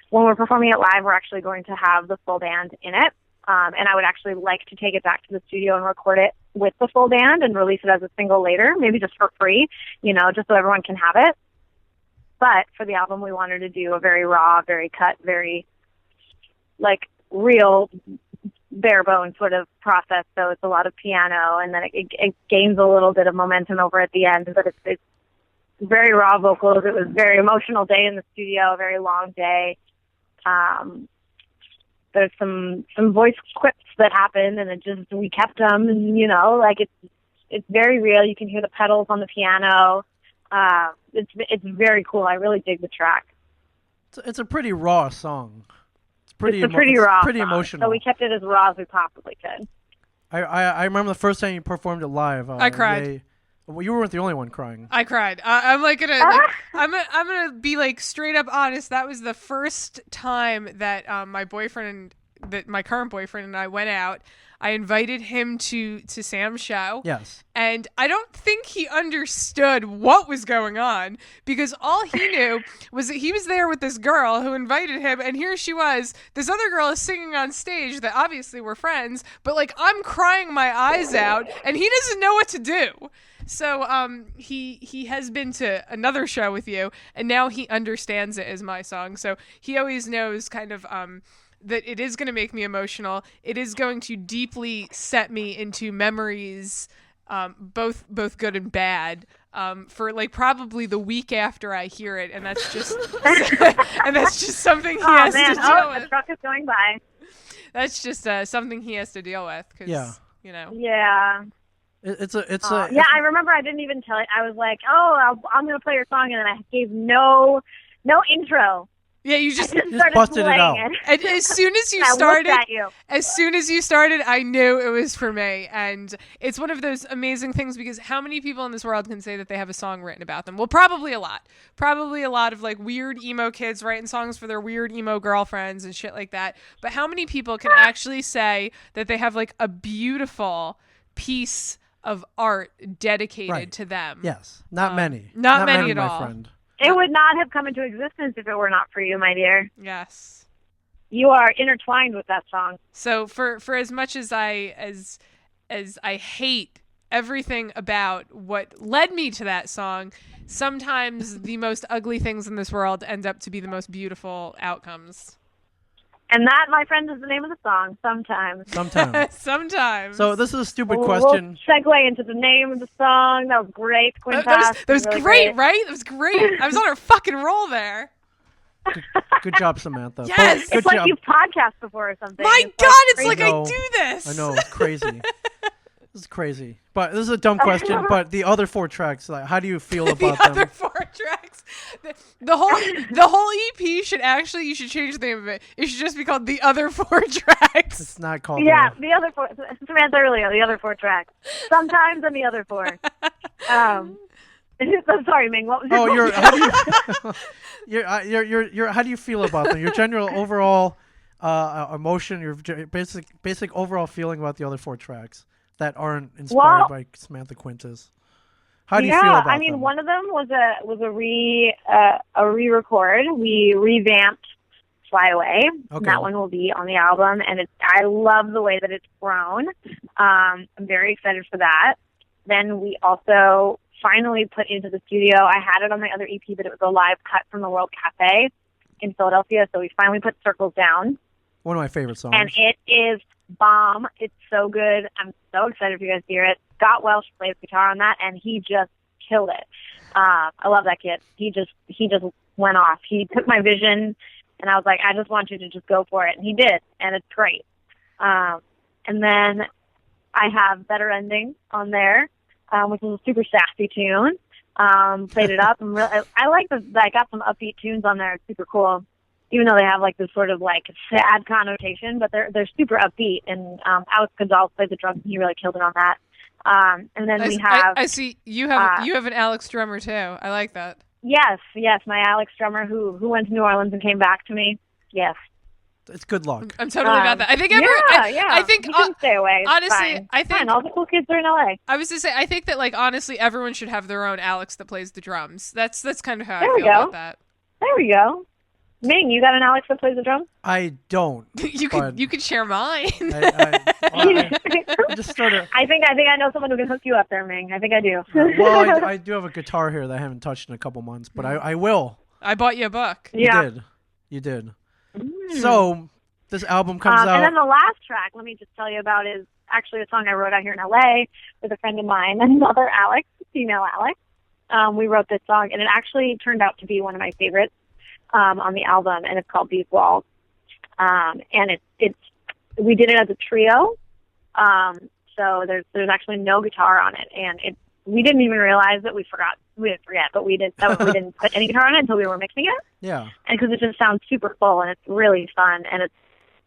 when we're performing it live, we're actually going to have the full band in it. And I would actually like to take it back to the studio and record it with the full band and release it as a single later, maybe just for free, just so everyone can have it. But for the album, we wanted to do a very raw, very cut, very real bare bones sort of process. So it's a lot of piano, and then it gains a little bit of momentum over at the end. But it's very raw vocals. It was a very emotional day in the studio, a very long day. There's some voice quips that happened, and we kept them, and it's very real. You can hear the pedals on the piano. It's very cool. I really dig the track. It's a pretty raw song. It's pretty raw, pretty song. emotional. So we kept it as raw as we possibly could. I remember the first time you performed it live. I cried. Well, you weren't the only one crying. I cried. I'm gonna be straight up honest. That was the first time that my current boyfriend and I went out. I invited him to Sam's show. Yes. And I don't think he understood what was going on, because all he knew was that he was there with this girl who invited him, and here she was. This other girl is singing on stage that obviously we're friends, but I'm crying my eyes out, and he doesn't know what to do. So he has been to another show with you, and now he understands it as my song. So he always knows kind of that it is going to make me emotional. It is going to deeply set me into memories, both good and bad, for probably the week after I hear it, and that's just something he has to deal with. The truck is going by. That's just something he has to deal with. Yeah. Yeah. Yeah, I remember I didn't even tell it. I was like, I'm going to play your song, and then I gave no intro. Yeah, you just busted it out. And as soon as you started, I knew it was for me. And it's one of those amazing things, because how many people in this world can say that they have a song written about them? Well, probably a lot. Probably a lot of weird emo kids writing songs for their weird emo girlfriends and shit like that. But how many people can actually say that they have a beautiful piece of art dedicated to them? Yes. Not many. Not many at my all. Friend. It would not have come into existence if it were not for you, my dear. Yes. You are intertwined with that song. So for as much as I hate everything about what led me to that song, sometimes the most ugly things in this world end up to be the most beautiful outcomes. And that, my friend, is the name of the song, Sometimes. Sometimes. So this is a stupid question. We'll segue into the name of the song. That was great, Quintas. That was really great, right? That was great. I was on a fucking roll there. Good job, Samantha. Yes. It's like you've podcast before or something. My God, it's like I do this. I know, it's crazy. This is crazy. But this is a dumb question, but the other 4 tracks, how do you feel about them? The other 4 tracks. The whole EP you should change the name of it. It should just be called The Other 4 Tracks. It's not called the other 4. Samantha earlier, the other 4 tracks. Sometimes and the other 4. I'm sorry, Ming. What was how do you feel about them? Your general overall emotion, your basic overall feeling about the other 4 tracks that aren't inspired by Samantha Quintas. How do you feel about them? I mean, one of them was a re-record. We revamped Fly Away. Okay. That one will be on the album, and I love the way that it's grown. I'm very excited for that. Then we also finally put into the studio. I had it on my other EP, but it was a live cut from the World Cafe. in Philadelphia, so we finally put Circles Down. One of my favorite songs. And it is bomb. It's so good. I'm so excited for you guys to hear it. Scott Welsh plays guitar on that, and he just killed it. I love that kid. He just went off. He took my vision, and I was like, I just want you to just go for it. And he did, and it's great. And then I have Better Ending on there, which is a super sassy tune. Played it up. And I like that I got some upbeat tunes on there. It's super cool. Even though they have like this sort of like sad connotation, but they're super upbeat. And Alex Gonzalez played the drums, and he really killed it on that. And then we have. I see you have an Alex drummer too. I like that. Yes, my Alex drummer who went to New Orleans and came back to me. Yes. It's good luck. I'm totally about that. I think I think you can stay away. It's honestly, fine. I think all the cool kids are in LA. I was to say I think that like honestly everyone should have their own Alex that plays the drums. That's kind of how There I we feel go. about that. There we go. Ming, you got an Alex that plays the drums? I don't. You could share mine. I just sort of. I think I know someone who can hook you up there, Ming. I think I do. Well, I do have a guitar here that I haven't touched in a couple months, but I will. I bought you a book. Yeah. You did. So this album comes out. And then the last track, let me just tell you about, is actually a song I wrote out here in LA with a friend of mine, another Alex, female Alex. We wrote this song, and it actually turned out to be one of my favorites on the album, and it's called These Walls. And we did it as a trio. So there's actually no guitar on it, and we didn't even realize that we didn't forget, but we didn't put any guitar on it until we were mixing it. Yeah. And because it just sounds super full, and it's really fun, and it's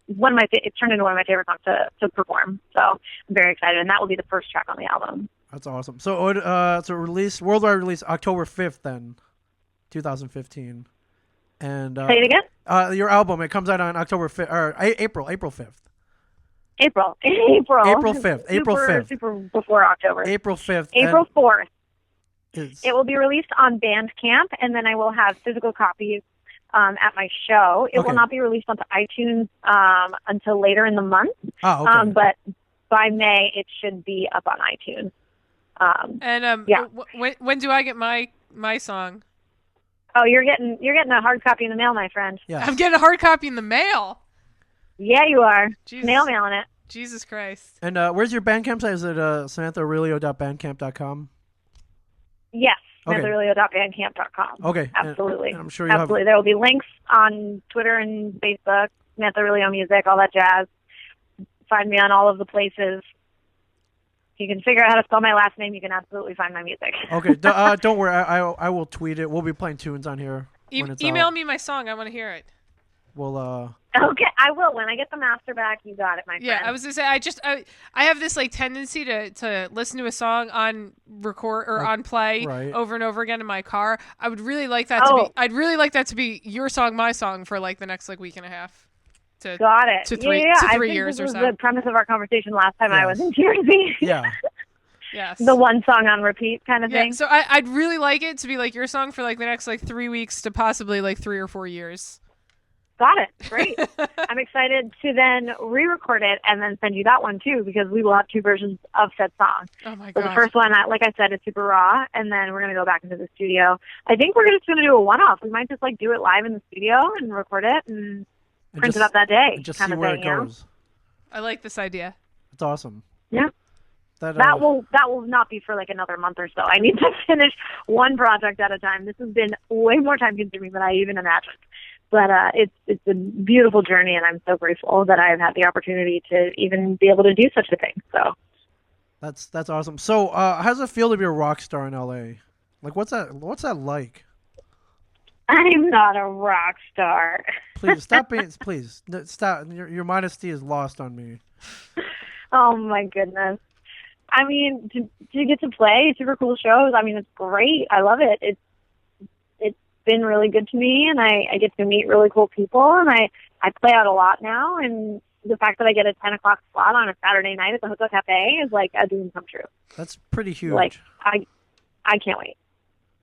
it turned into one of my favorite songs to perform. So I'm very excited, and that will be the first track on the album. That's awesome. So it's a worldwide release October 5th then, 2015. And say it again. Your album, it comes out on October 5th or April 5th. April 5th. April 5th. Super before October. April 5th. April 4th. It will be released on Bandcamp, and then I will have physical copies at my show. It will not be released onto iTunes until later in the month. Oh, okay. But by May, it should be up on iTunes. Yeah. When do I get my song? Oh, you're getting a hard copy in the mail, my friend. Yeah. I'm getting a hard copy in the mail. Yeah, you are. Jesus. Mailing it. Jesus Christ. And where's your Bandcamp site? Is it SamanthaAurelio.bandcamp.com? Yes, Okay. SamanthaAurelio.bandcamp.com. Okay. Absolutely. And I'm sure you Absolutely. There will be links on Twitter and Facebook, Samantha Aurelio Music, all that jazz. Find me on all of the places. If you can figure out how to spell my last name, you can absolutely find my music. Okay. Don't worry. I will tweet it. We'll be playing tunes on here when it's Email out. me my song. I want to hear it. We'll Okay, I will. When I get the master back, you got it, my friend. Yeah, I was gonna say I have this like tendency to listen to a song on record or on play over and over again in my car. I would really like that I'd really like that to be your song, my song for like the next like week and a half. Got it. To 3 years or so. This was the premise of our conversation last time I was in Jersey. Yeah. Yes. The one song on repeat kind of thing. So I'd really like it to be like your song for like the next like 3 weeks to possibly like 3 or 4 years. Got it. Great. I'm excited to then re-record it and then send you that one too, because we will have 2 versions of said song. Oh my So god. the first one, like I said, is super raw, and then we're going to go back into the studio. I think we're just going to do a one-off. We might just like do it live in the studio and record it and print it up that day. Just kind see of where thing, it goes. I like this idea. It's awesome. Yeah. That will not be for like another month or so. I need to finish one project at a time. This has been way more time consuming than I even imagined. But it's a beautiful journey, and I'm so grateful that I've had the opportunity to even be able to do such a thing. So that's awesome. So how does it feel to be a rock star in LA? Like what's that like? I'm not a rock star. Please stop being. Please stop. Your modesty is lost on me. Oh my goodness. I mean, to get to play super cool shows, I mean, it's great. I love it. It's been really good to me, and I get to meet really cool people, and I play out a lot now, and the fact that I get a 10 o'clock slot on a Saturday night at the Hotel Cafe is like a dream come true. That's pretty huge. Like, I can't wait.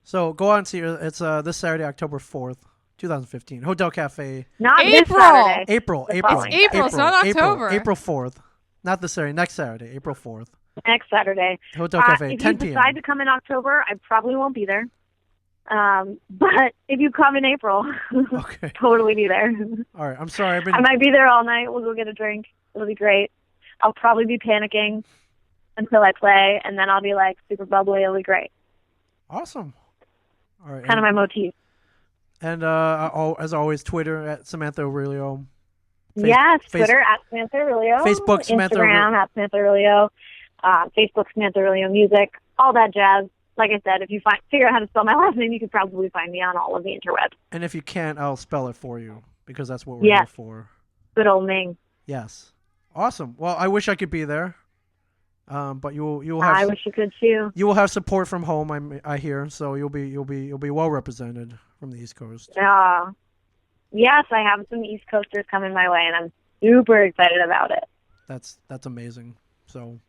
So go on and see it. It's this Saturday, October 4th, 2015. Hotel Cafe. Not April. this Saturday. April. The April. following It's April. It's not October. April 4th. Not this Saturday. Next Saturday, April 4th. Next Saturday. Hotel Cafe, if 10 you p.m. decide to come in October, I probably won't be there. But if you come in April, Okay. totally be there. All right. I'm sorry. I might be there all night. We'll go get a drink. It'll be great. I'll probably be panicking until I play, and then I'll be like super bubbly. It'll be great. Awesome. All right. Kind of my motif. And as always, Twitter at Samantha Aurelio. Yes, Twitter at Samantha Aurelio. Facebook, Samantha Instagram at Samantha Aurelio. Facebook, Samantha Aurelio Music. All that jazz. Like I said, if you figure out how to spell my last name, you could probably find me on all of the interwebs. And if you can't, I'll spell it for you because that's what we're here for. Good old Ming. Yes. Awesome. Well, I wish I could be there. But you'll have. I wish you could too. You will have support from home. I hear. So you'll be well represented from the East Coast. Yes, I have some East Coasters coming my way, and I'm super excited about it. That's amazing. So.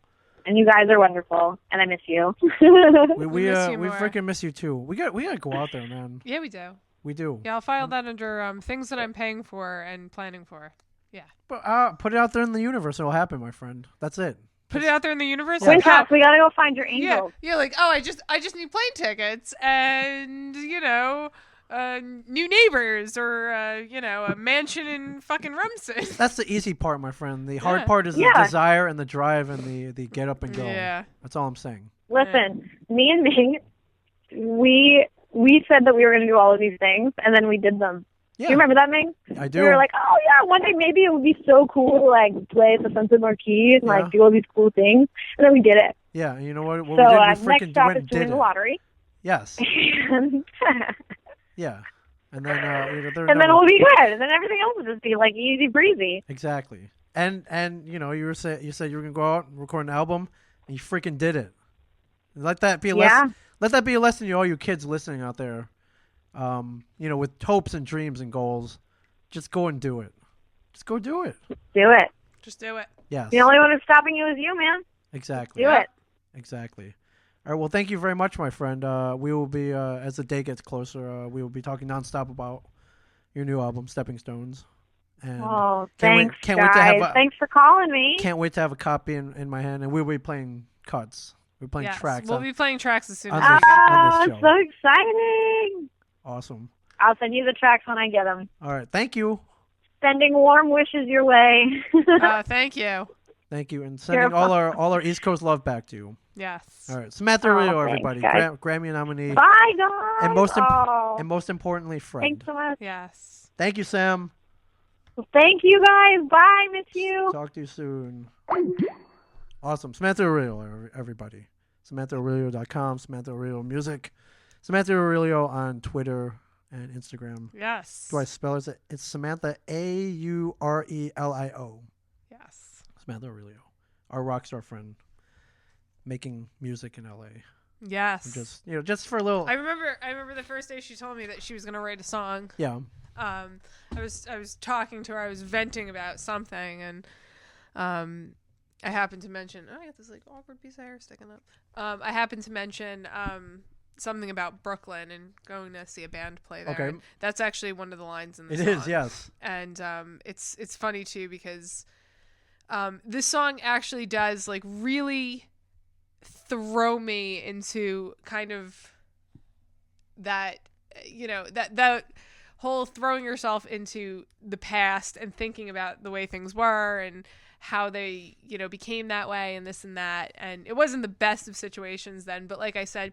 And you guys are wonderful, and I miss you. we miss you more. freaking miss you too. We gotta go out there, man. Yeah, we do. We do. Yeah, I'll file that under things that I'm paying for and planning for. Yeah. But put it out there in the universe. It'll happen, my friend. That's it. Put it out there in the universe. Twin Tracks, we gotta go find your Yeah, angels. yeah. Like, oh, I just need plane tickets and new neighbors or a mansion in fucking Rumson. That's the easy part, my friend. The hard part is the desire and the drive and the get up and go. Yeah. That's all I'm saying. Listen, me and Ming, we said that we were going to do all of these things, and then we did them. Yeah. Do you remember that, Ming? I do. We were like, oh, yeah, one day maybe it would be so cool to, like, play at the Sunset Marquee and, like, do all these cool things. And then we did it. Yeah, and you know what? So We did, we next freaking stop went is and to win did the it. lottery. Yes. and Yeah. And then then we'll be good. And then everything else will just be, like, easy breezy. Exactly. And you said you were gonna go out and record an album, and you freaking did it. Let that be a lesson. Let that be a lesson to all you kids listening out there. With hopes and dreams and goals, just go and do it. Just go do it. Do it. Just do it. Yes. The only one who's stopping you is you, man. Exactly. Do it. Exactly. All right. Well, thank you very much, my friend. We will be as the day gets closer. We will be talking nonstop about your new album, Stepping Stones. And thanks, can't guys. wait to have Thanks for calling me. Can't wait to have a copy in my hand, and we'll be playing cuts. We're playing tracks. We'll be playing tracks as soon as on we get on this it's show. so exciting. Awesome. I'll send you the tracks when I get them. All right. Thank you. Sending warm wishes your way. Thank you. Thank you, and sending all our East Coast love back to you. Yes. All right, Samantha Aurelio, thanks, everybody, guys. Grammy nominee, Bye, guys. and most importantly, friend. Thanks so much. Yes. Thank you, Sam. Well, thank you, guys. Bye. Miss you. Talk to you soon. Awesome, Samantha Aurelio, everybody. SamanthaAurelio.com, Samantha Aurelio Music, Samantha Aurelio on Twitter and Instagram. Yes. Do I spell it? It's Samantha Aurelio. Yes. Samantha Aurelio, our rock star friend, making music in LA. Yes. Just for a little. I remember the first day she told me that she was gonna write a song. Yeah. I was talking to her. I was venting about something, and I happened to mention. Oh, I got this like awkward piece of hair sticking up. I happened to mention something about Brooklyn and going to see a band play there. Okay. And that's actually one of the lines in the It song. is, yes. And it's funny too because this song actually does like really throw me into kind of that that whole throwing yourself into the past and thinking about the way things were and how they became that way and this and that. And it wasn't the best of situations then, but like I said,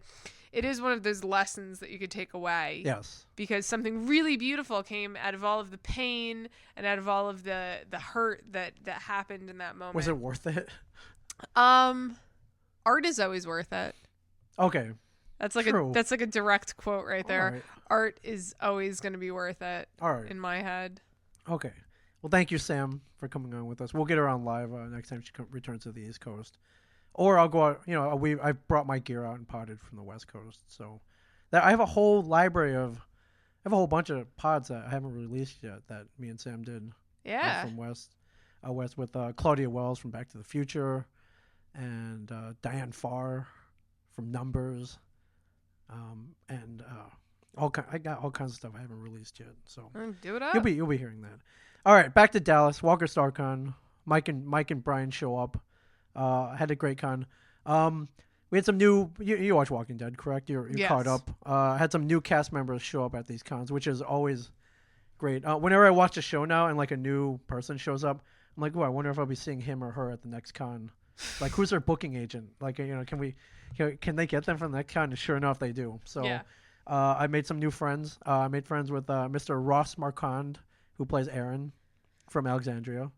it is one of those lessons that you could take away. Yes. Because something really beautiful came out of all of the pain and out of all of the hurt that happened in that moment. Was it worth it? Art is always worth it. Okay. That's like True. that's like a direct quote right there. All right. Art is always going to be worth it. All right. In my head. Okay. Well, thank you, Sam, for coming on with us. We'll get her on live next time she returns to the East Coast, or I'll go out. I brought my gear out and potted from the West Coast, so that I have a whole library of, I have a whole bunch of pods that I haven't released yet that me and Sam did. Yeah. From West with Claudia Wells from Back to the Future, and Diane Farr from Numbers, and I got all kinds of stuff I haven't released yet. So do it up. You'll be hearing that. All right, back to Dallas. Walker StarCon. Mike and Brian show up. Had a great con. We had some new. You watch Walking Dead, correct? You're Yes. caught up. Had some new cast members show up at these cons, which is always great. Whenever I watch a show now and like a new person shows up, I'm like, oh, I wonder if I'll be seeing him or her at the next con. Like, who's their booking agent? Like, can they get them from the next con? And sure enough, they do. So, Yeah. I made some new friends. I made friends with Mr. Ross Marquand, who plays Aaron from Alexandria,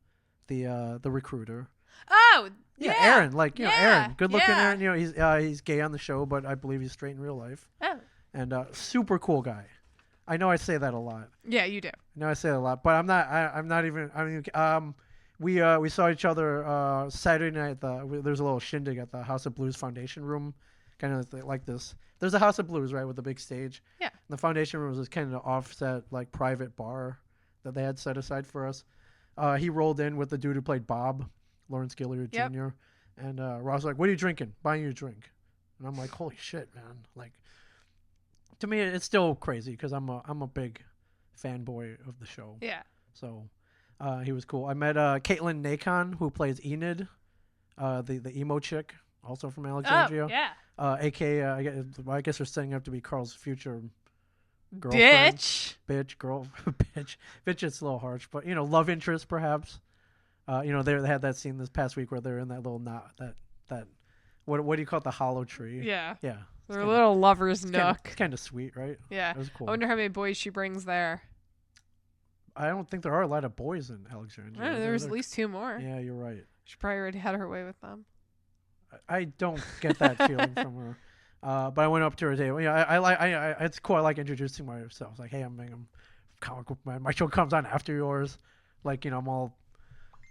the recruiter. Oh, Yeah, Aaron, like Aaron, good looking yeah. Aaron. He's gay on the show, but I believe he's straight in real life. Oh. And super cool guy. I know I say that a lot. Yeah, you do. I know I say it a lot, but I'm not. I'm not even. I mean, we saw each other Saturday night. There's a little shindig at the House of Blues Foundation Room, kind of like this. There's a House of Blues, right, with the big stage. Yeah. And the Foundation Room was this kind of offset, like private bar that they had set aside for us. He rolled in with the dude who played Bob, Lawrence Gilliard Yep. Jr. And Ross was like, "What are you drinking? Buying you a drink." And I'm like, "Holy shit, man!" Like, to me, it's still crazy because I'm a big fanboy of the show. Yeah. So he was cool. I met Caitlin Nacon, who plays Enid, the emo chick, also from Alexandria. Oh, yeah. AKA, I guess they're setting up to be Carl's future girlfriend. Bitch, girl, bitch. Bitch, it's a little harsh, but, love interest, perhaps. They had that scene this past week where they're in that little that what do you call it, the hollow tree? Yeah. Yeah. They're a little lover's nook. It's kind of sweet, right? Yeah. It was cool. I wonder how many boys she brings there. I don't think there are a lot of boys in Alexandria. I don't know, there's at least 2 more. Yeah, you're right. She probably already had her way with them. I don't get that feeling from her. But I went up to her today. I it's cool. I like introducing myself. Like, hey, I'm comic book man. My show comes on after yours. Like, I'm all.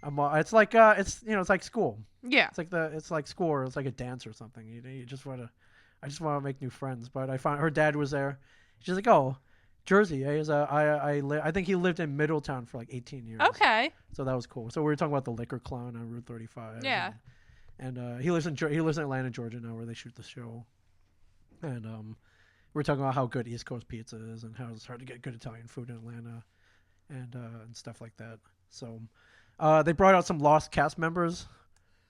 It's like it's like school. Yeah. It's like school, or it's like a dance or something. You just I just want to make new friends. But I found her dad was there. She's like, oh, Jersey. I think he lived in Middletown for like 18 years. Okay. So that was cool. So we were talking about the liquor clown on Route 35. Yeah. And he lives in Atlanta, Georgia now, where they shoot the show. And we're talking about how good East Coast pizza is and how it's hard to get good Italian food in Atlanta, and stuff like that. So they brought out some lost cast members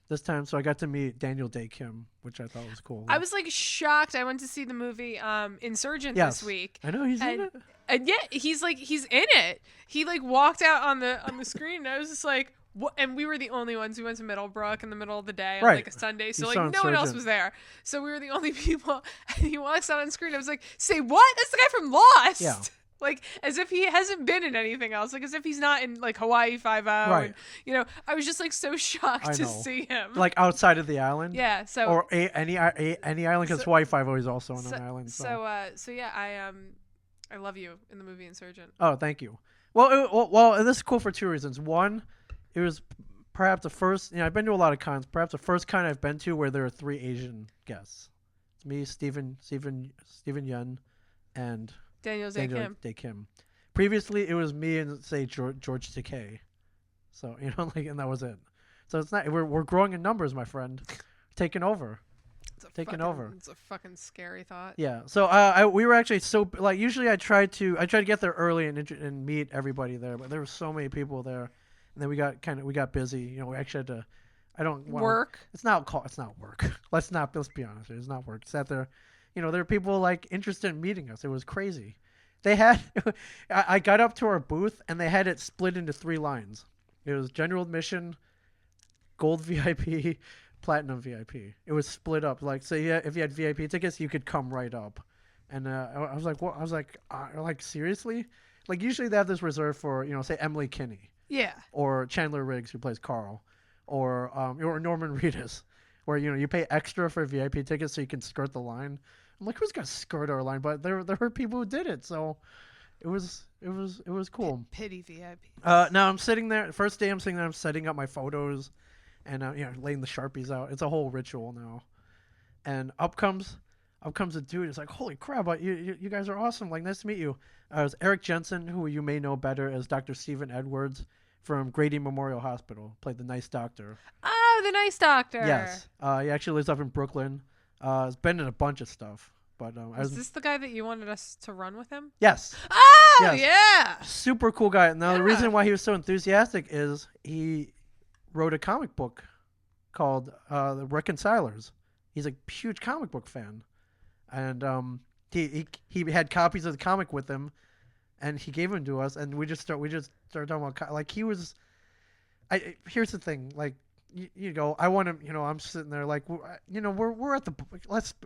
this time, so I got to meet Daniel Day Kim, which I thought was cool. I was like shocked. I went to see the movie Insurgent Yes. this week. I know he's in it. And yeah, he's in it. He like walked out on the screen, and I was just like, what? And we were the only ones. We went to Middlebrook in the middle of the day on Right. like a Sunday, so You like saw no one else Insurgent. was there. So we were the only people. And he walks out on screen. I was like, say what? That's the guy from Lost. Yeah. Like, as if he hasn't been in anything else. Like, as if he's not in, like, Hawaii Five-0. Right. And, I was just, like, so shocked I to know. see him. Like outside of the island. Yeah, so... Or any island, because Hawaii Five-0 is also on so, an island. So yeah, I love you in the movie Insurgent. Oh, thank you. Well, this is cool for 2 reasons. One, it was perhaps the first. I've been to a lot of cons. Perhaps the first con I've been to where there are 3 Asian guests. It's me, Stephen Yun, and Daniel Day Kim. Previously, it was me and say George Takei. So and that was it. So it's not. We're growing in numbers, my friend. Taking over. Over. It's a fucking scary thought. Yeah. So we were actually usually I try to get there early and meet everybody there, but there were so many people there, and then we got busy. We actually had to. I don't want work. It's not work. Let's be honest. It's not work. It's that there are people like interested in meeting us. It was crazy. They had. I got up to our booth and they had it split into 3 lines. It was general admission, gold VIP, platinum VIP. It was split up. Like, so yeah, if you had VIP tickets, you could come right up. And I was like, what? I was like, seriously? Like, usually they have this reserved for, say Emily Kinney. Yeah. Or Chandler Riggs, who plays Carl. Or Norman Reedus, where, you pay extra for VIP tickets so you can skirt the line. I'm like, who's going to skirt our line? But there were people who did it. So it was cool. Pity VIP. Now I'm sitting there. First day I'm sitting there, I'm setting up my photos and laying the Sharpies out. It's a whole ritual now. And up comes a dude. It's like, holy crap, you guys are awesome. Like, nice to meet you. It was Eric Jensen, who you may know better as Dr. Stephen Edwards from Grady Memorial Hospital. Played the nice doctor. Oh, the nice doctor. Yes. He actually lives up in Brooklyn. Has been in a bunch of stuff. But is this the guy that you wanted us to run with him? Yes. Oh, Yes. yeah. Super cool guy. Now, the Yeah. reason why he was so enthusiastic is he wrote a comic book called The Reconcilers. He's a huge comic book fan, and he had copies of the comic with him, and he gave them to us, and we just started talking about like he was. Here's the thing, like you go, I want to, I'm sitting there like, we're at the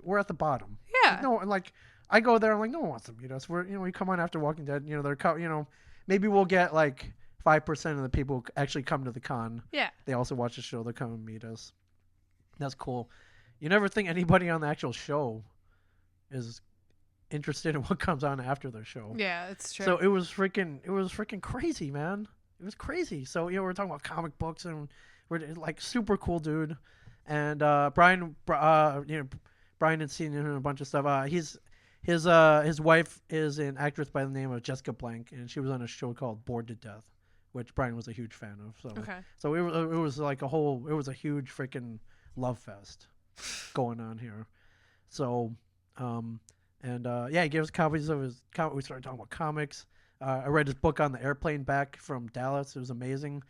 we're at the bottom. Yeah. No, and like I go there, I'm like, no one wants to meet us. We come on after Walking Dead, they're maybe we'll get like 5% of the people who actually come to the con. Yeah. They also watch the show. They'll come and meet us. That's cool. You never think anybody on the actual show is interested in what comes on after their show. Yeah, it's true. So it was freaking crazy, man. It was crazy. So we're talking about comic books, and we're like super cool dude. And Brian had seen him in a bunch of stuff. His wife is an actress by the name of Jessica Blank, and she was on a show called Bored to Death, which Brian was a huge fan of. So Okay. so it was like it was a huge freaking love fest going on here. So he gave us copies of his we started talking about comics. I read his book on the airplane back from Dallas. It was amazing.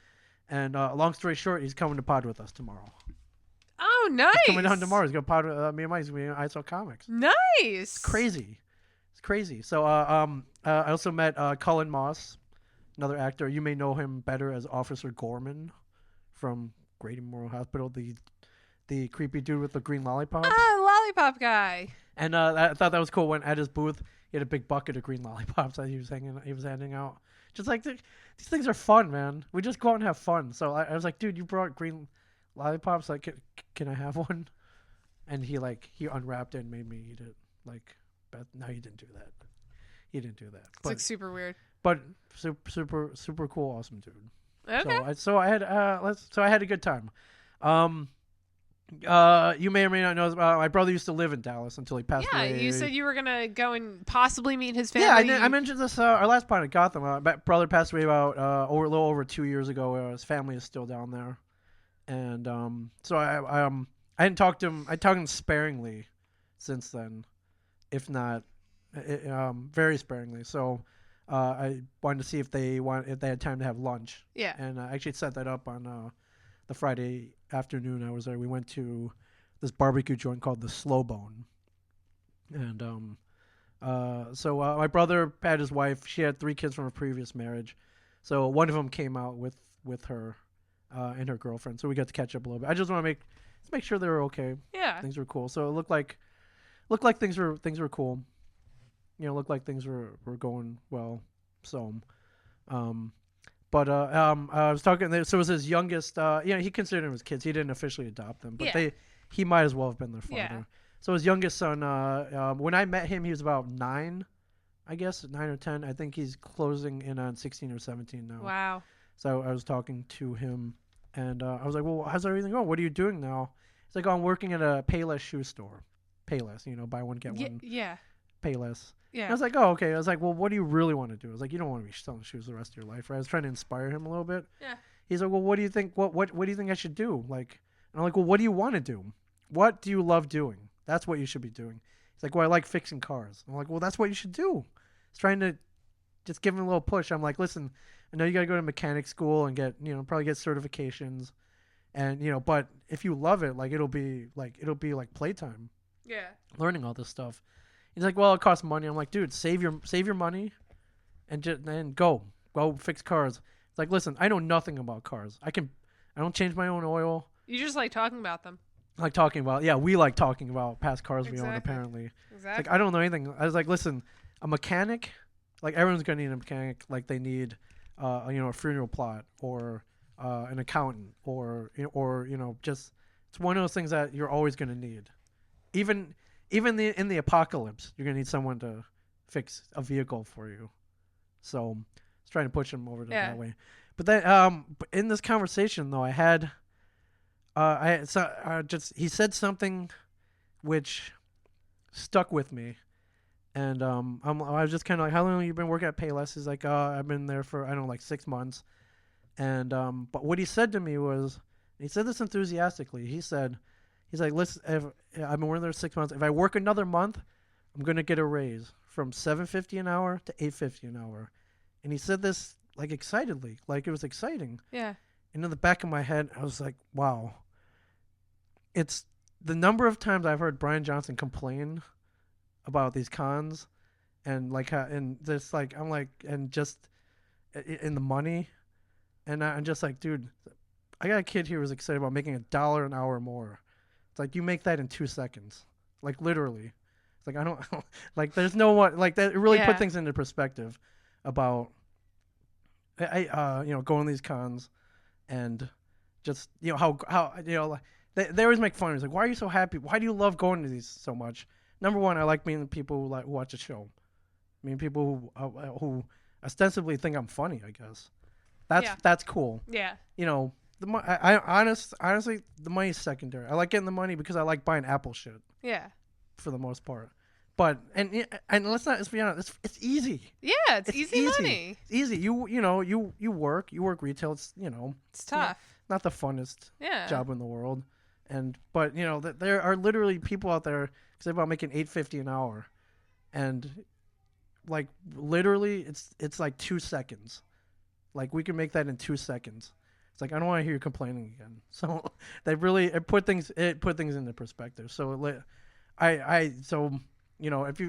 And long story short, he's coming to pod with us tomorrow. Oh, nice. He's coming down tomorrow. He's going to pod with me and Mike. He's going to I Saw Comics. Nice. It's crazy. It's crazy. So I also met Cullen Moss, another actor. You may know him better as Officer Gorman from Grady Memorial Hospital, the creepy dude with the green lollipop. Lollipop guy. And I thought that was cool when at his booth he had a big bucket of green lollipops that he was handing out. Just like these things are fun, man. We just go out and have fun. So I was like, dude, you brought green lollipops. Like, can I have one? And he unwrapped it and made me eat it. Like, but no, he didn't do that. He didn't do that. It's like super weird. But super cool, awesome dude. Okay. So I had a good time. You may or may not know my brother used to live in Dallas until he passed away. Yeah, you said you were gonna go and possibly meet his family. Yeah, I mentioned this our last pod at Gotham. My brother passed away about a little over 2 years ago. His family is still down there, and so I hadn't talked to him. I talked to him sparingly since then, if not very sparingly. So I wanted to see if they had time to have lunch. Yeah, and I actually set that up on the Friday afternoon I was there. We went to this barbecue joint called the Slow Bone, and so my brother had his wife. She had 3 kids from a previous marriage, so one of them came out with her and her girlfriend. So we got to catch up a little bit. I just want to make sure they were okay. Yeah, things were cool. So it looked like things were cool. Looked like things were going well. So, but I was talking. So it was his youngest. He considered them his kids. He didn't officially adopt them, but he might as well have been their father. Yeah. So his youngest son. When I met him, he was about 9, I guess 9 or 10. I think he's closing in on 16 or 17 now. Wow. So I was talking to him, and I was like, "Well, how's everything going? What are you doing now?" He's like, "Oh, I'm working at a Payless shoe store. Payless, buy one get one. Yeah. Payless." Yeah. I was like, "Oh, okay." I was like, "Well, what do you really want to do?" I was like, "You don't want to be selling shoes the rest of your life, right?" I was trying to inspire him a little bit. Yeah. He's like, "Well, what do you think? What do you think I should do?" Like, and I'm like, "Well, what do you want to do? What do you love doing? That's what you should be doing." He's like, "Well, I like fixing cars." I'm like, "Well, that's what you should do." He's trying to just give him a little push. I'm like, "Listen, I know you got to go to mechanic school and get, probably get certifications, and but if you love it, like it'll be like playtime, Yeah. learning all this stuff." He's like, "Well, it costs money." I'm like, "Dude, save your money, and go fix cars." It's like, "Listen, I know nothing about cars. I don't change my own oil." You just like talking about them. We like talking about past cars we own. Exactly. Apparently, Exactly. it's like I don't know anything. I was like, "Listen, a mechanic, like everyone's gonna need a mechanic. Like they need, a funeral plot or an accountant or just it's one of those things that you're always gonna need, even." In the apocalypse, you're gonna need someone to fix a vehicle for you. So, I was trying to push him over to that way. But then, in this conversation though, he said something which stuck with me, and I was just kind of like, "How long have you been working at Payless?" He's like, "I've been there for like 6 months," and but what he said to me was, he said this enthusiastically. He's like, "Listen, if I've been working there 6 months. If I work another month, I'm gonna get a raise from $7.50 an hour to $8.50 an hour." And he said this like excitedly, like it was exciting. Yeah. And in the back of my head, I was like, "Wow, the number of times I've heard Brian Johnson complain about these cons, and like how, and just like I'm like, and just in the money, and I'm just like, dude, I got a kid here who's excited about making $1 an hour more. It's like you make that in 2 seconds, like literally. It's like I don't like. There's no one like that. It really put things into perspective about going to these cons, and just how like they always make fun of me. It's like, why are you so happy? Why do you love going to these so much? Number one, I like meeting people who like watch a show. I mean, people who ostensibly think I'm funny. I guess that's cool. Yeah. Honestly, the money's secondary. I like getting the money because I like buying Apple shit. Yeah. For the most part, but and let's be honest, it's easy. Yeah, it's easy money. It's easy. You work retail. It's tough. Not the funnest job in the world, but there are literally people out there excited about making $8.50 an hour, and like literally it's like 2 seconds. Like we can make that in 2 seconds. It's like I don't want to hear you complaining again. So they really put things into perspective. So if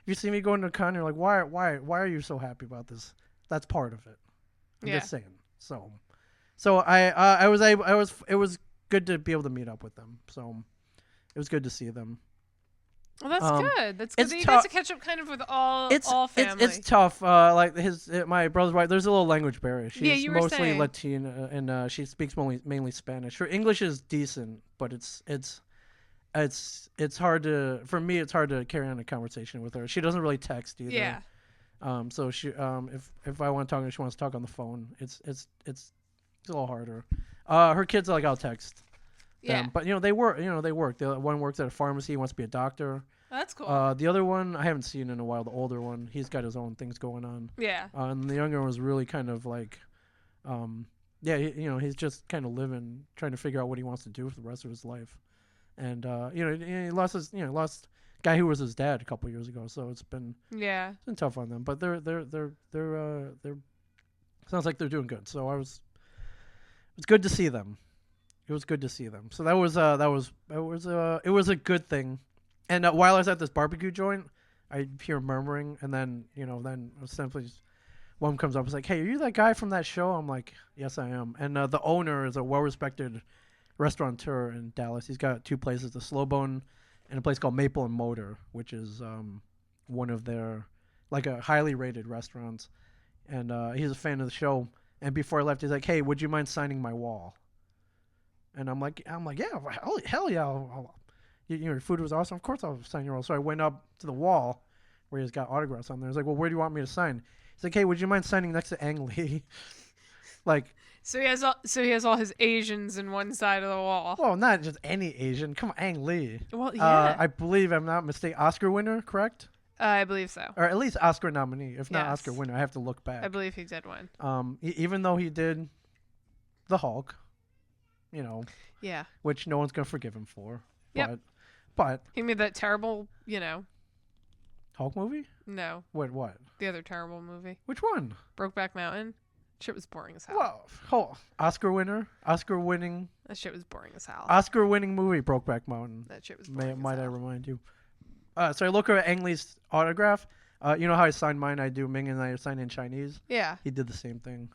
you see me going to a con, you're like, why are you so happy about this? That's part of it. I'm just saying. So it was good to be able to meet up with them. So it was good to see them. Well, that's good. That's good that you get to catch up kind of with all family. It's tough. Like my brother's wife, there's a little language barrier. She's mostly saying. Latina, and she speaks mainly Spanish. Her English is decent, but it's hard to, for me, it's hard to carry on a conversation with her. She doesn't really text either. Yeah. So she if I want to talk to her, she wants to talk on the phone. It's a little harder. Her kids, like, I'll text. Yeah. But they work. The one works at a pharmacy. He wants to be a doctor. That's cool. The other one I haven't seen in a while. The older one, he's got his own things going on. Yeah. And the younger one was really kind of like, he's just kind of living, trying to figure out what he wants to do for the rest of his life. And he lost lost guy who was his dad a couple years ago. So it's been tough on them. But they're sounds like they're doing good. So it's good to see them. It was good to see them. So it was a good thing. And while I was at this barbecue joint, I hear murmuring, and then simply one comes up and is like, "Hey, are you that guy from that show?" I'm like, "Yes, I am." And the owner is a well-respected restaurateur in Dallas. He's got 2 places, the Slow Bone and a place called Maple and Motor, which is one of their a highly rated restaurants. And he's a fan of the show. And before I left, he's like, "Hey, would you mind signing my wall?" And I'm like, "Yeah, hell yeah! Your food was awesome. Of course I'll sign your wall." So I went up to the wall where he's got autographs on there. He's like, "Well, where do you want me to sign?" He's like, "Hey, would you mind signing next to Ang Lee?" So he has all his Asians in one side of the wall. Well, not just any Asian. Come on, Ang Lee. Well, yeah. I believe I'm not mistaken. Oscar winner, correct? I believe so. Or at least Oscar nominee. If not Oscar winner, I have to look back. I believe he did win. Even though he did the Hulk, Yeah. which no one's gonna forgive him for. Yep. But He made that terrible, Hulk movie? No. What? The other terrible movie. Which one? Brokeback Mountain. Shit was boring as hell. Well, Oscar winner, Oscar winning. That shit was boring as hell. Oscar winning movie, Brokeback Mountain. That shit was boring Might as I hell. remind you? So I look at Ang Lee's autograph. You know how I signed mine? I do Ming and I sign in Chinese. Yeah. He did the same thing.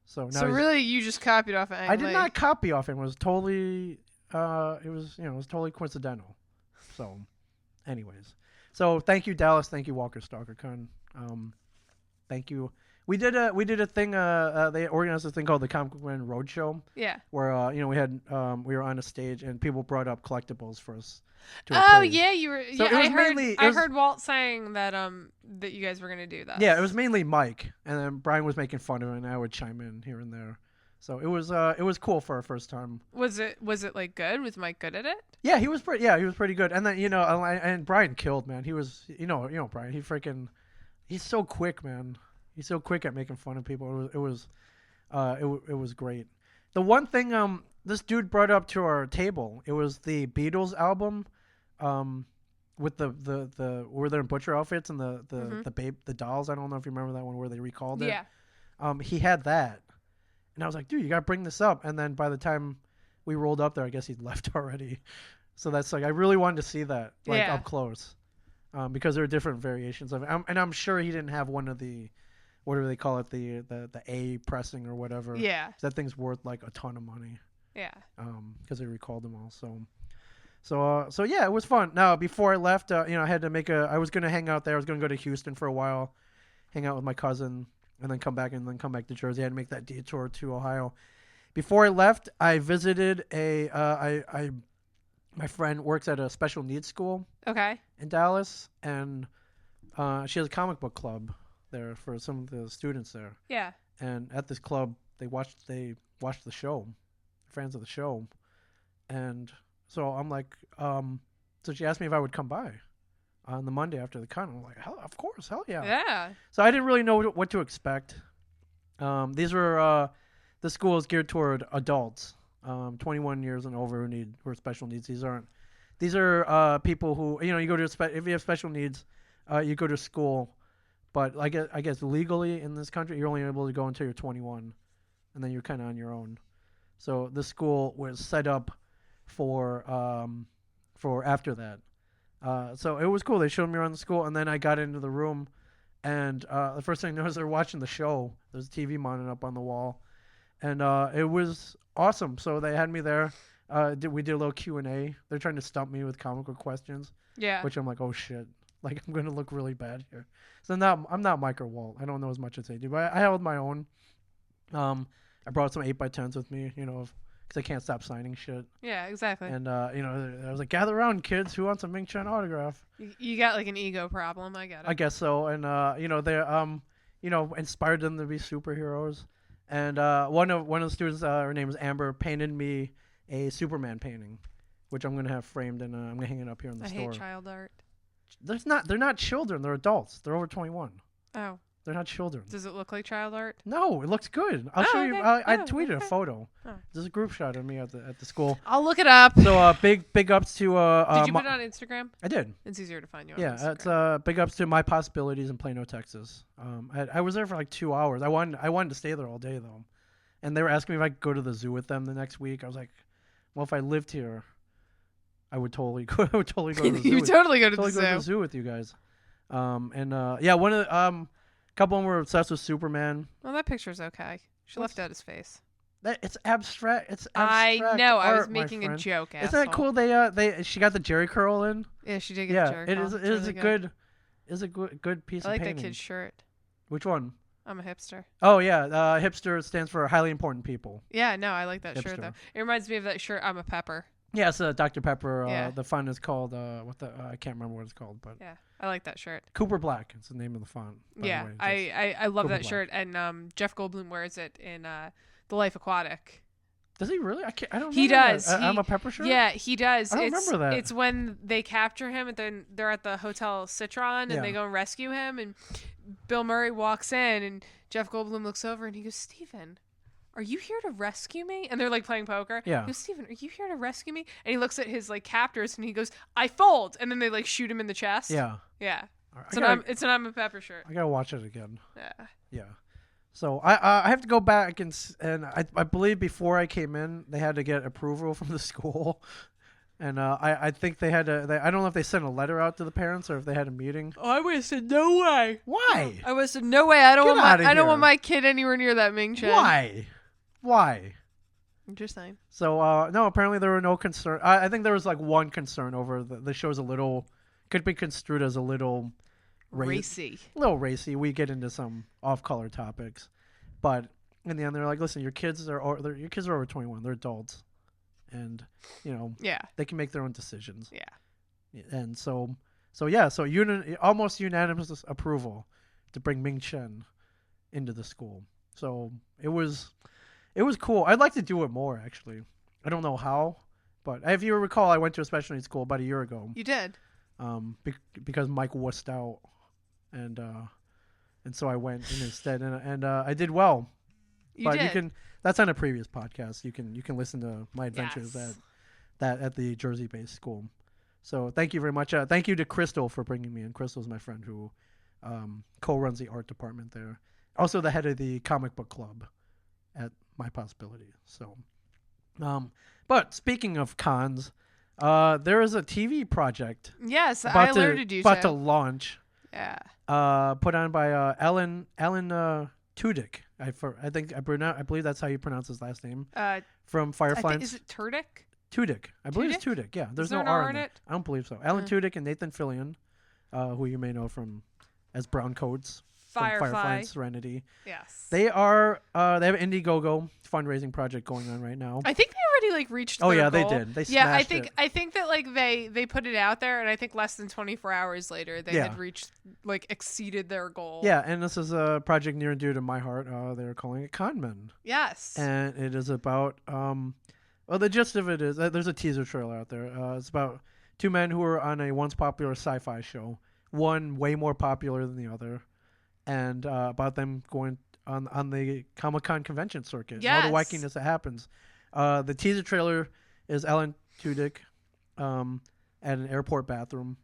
So really, you just copied off of Ang Lee. I did not copy off him. It was totally. It was totally coincidental. So, anyways, thank you, Dallas. Thank you, Walker Stalker Con. Thank you. We did a thing. They organized a thing called the Comic Book Man Roadshow. Yeah. Where we were on a stage and people brought up collectibles for us. Yeah, you were. So I heard Walt saying that that you guys were gonna do that. Yeah, it was mainly Mike, and then Brian was making fun of it, and I would chime in here and there. So it was cool for our first time. Was it like good? Was Mike good at it? Yeah, he was pretty good. And then and Brian killed, man. He was Brian. He's so quick, man. He's so quick at making fun of people. It was great. The one thing this dude brought up to our table, it was the Beatles album, with the where they're in butcher outfits and the dolls. I don't know if you remember that one where they recalled it. Yeah. He had that. And I was like, dude, you got to bring this up. And then by the time we rolled up there, I guess he'd left already. So that's like I really wanted to see that like Yeah. up close, because there are different variations of it. And I'm sure he didn't have one of the, what do they call it, the A pressing or whatever. Yeah. That thing's worth like a ton of money. Yeah. Because they recalled them all. So yeah, it was fun. Now before I left, I had to I was gonna hang out there. I was gonna go to Houston for a while, hang out with my cousin, and then come back to Jersey. I had to make that detour to Ohio. Before I left, I visited my friend works at a special needs school Okay. in Dallas, and she has a comic book club there for some of the students there. Yeah. And at this club, they watched the show, fans of the show, and so I'm like, so she asked me if I would come by on the Monday after the con. I'm like, hell, of course, hell yeah. Yeah. So I didn't really know what to expect. These were the school is geared toward adults, 21 years and over who are special needs. These are people who you go to if you have special needs, you go to school, but I guess legally in this country you're only able to go until you're 21, and then you're kind of on your own. So the school was set up for after that. So it was cool. They showed me around the school, and then I got into the room, and the first thing I noticed, they're watching the show. There's a TV monitor up on the wall, and it was awesome. So they had me there. We did a little Q&A. They're trying to stump me with comic book questions, Yeah. which I'm like, oh shit, like I'm gonna look really bad here. So I'm not Mike or Walt. I don't know as much as they do, but I held my own. I brought some 8x10s with me, because I can't stop signing shit. Yeah, exactly. And I was like, gather around, kids. Who wants a Ming Chen autograph? You got like an ego problem. I get it. I guess so. And they inspired them to be superheroes. And one of the students, her name is Amber, painted me a Superman painting, which I'm gonna have framed and I'm gonna hang it up here in the I store. hate child art. They're not children. They're adults. They're over 21. Oh. They're not children. Does it look like child art? No, it looks good. I'll show you. Okay. I Oh, tweeted a okay. photo. Oh. There's a group shot of me at the school. I'll look it up. So big ups to Did you put it on Instagram? I did. It's easier to find you on Yeah, Instagram. it's big ups to My Possibilities in Plano, Texas. I was there for like 2 hours. I wanted to stay there all day though, and they were asking me if I could go to the zoo with them the next week. I was like, well, if I lived here, I would totally go. I would totally go to the zoo. You totally go to Totally the go to the zoo. zoo with you guys. Yeah, one of the couple of them were obsessed with Superman. Well, that picture's okay. She left out his face. It's abstract. It's I abstract know. I was art, my making a friend. joke. Isn't that cool? She got the Jerry curl in. Yeah, she did get Yeah, a jerk. it is. off. It is It's a really good piece I of like painting. that kid's shirt. Which one? I'm a hipster. Oh yeah, hipster stands for highly important people. Yeah, no, I like that shirt Hipster. though. It reminds me of that shirt. I'm a pepper. Yeah, it's Dr. Pepper. Yeah. The font is called I can't remember what it's called, but Yeah, I like that shirt. Cooper Black is the name of the font. By Yeah, the way. I love Cooper that Black. shirt, and Jeff Goldblum wears it in The Life Aquatic. Does he really? I don't. He remember does. that. I'm He- a Pepper shirt. Yeah, he does. I don't it's, remember that. It's when they capture him, and then they're at the Hotel Citron, and Yeah. they go and rescue him, and Bill Murray walks in, and Jeff Goldblum looks over, and he goes, "Steven, are you here to rescue me?" And they're like playing poker. Yeah. He goes, "Steven, are you here to rescue me?" And he looks at his like captors, and he goes, "I fold," and then they like shoot him in the chest. Yeah. Yeah. All right, It's an I'm a Pepper shirt. I gotta watch it again. Yeah. Yeah. So I have to go back and I believe before I came in they had to get approval from the school, and I think they had to. I don't know if they sent a letter out to the parents or if they had a meeting. Oh, I would have said no way. Why? I would have said no way. I don't Get want outta my I don't here. want my kid anywhere near that Ming Chen. Why? I'm just saying. So no, apparently there were no concern. I think there was like one concern over the show's a little could be construed as a little Racy. little racy. We get into some off-color topics, but in the end, they're like, "Listen, your kids are over 21. They're adults, and Yeah. they can make their own decisions." Yeah. And so almost unanimous approval to bring Ming Chen into the school. So it was cool. I'd like to do it more actually. I don't know how, but if you recall, I went to a special needs school about a year ago. You did. Because Mike wussed out, and so I went in instead, and I did well. You But did. you can. That's on a previous podcast. You can listen to my adventures Yes. at the Jersey-based school. So thank you very much. Thank you to Crystal for bringing me in. Crystal's my friend who co-runs the art department there. Also the head of the comic book club at My Possibility. So, but speaking of cons, There is a TV project Yes, I about alerted you to to. launch. Yeah. Put on by Alan Tudyk. I believe that's how you pronounce his last name. From Firefly. Is it Turdick? Tudyk. I believe it's Tudyk. Yeah, there's Is there no an R R in in it. it? I don't believe so. Alan Tudyk and Nathan Fillion, who you may know from as Brown Coats from Firefly and Serenity. Yes. They are they have an Indiegogo fundraising project going on right now. I think they already reached Oh their yeah, goal. they did. They yeah, smashed it. I think that they put it out there, and I think less than 24 hours later they had reached exceeded their goal. Yeah, and this is a project near and dear to my heart. They're calling it Con Men. Yes. And it is about well, the gist of it is there's a teaser trailer out there. It's about two men who were on a once popular sci-fi show, one way more popular than the other, and about them going on the Comic-Con convention circuit. Yes. All the wackiness that happens. The teaser trailer is Alan Tudyk at an airport bathroom.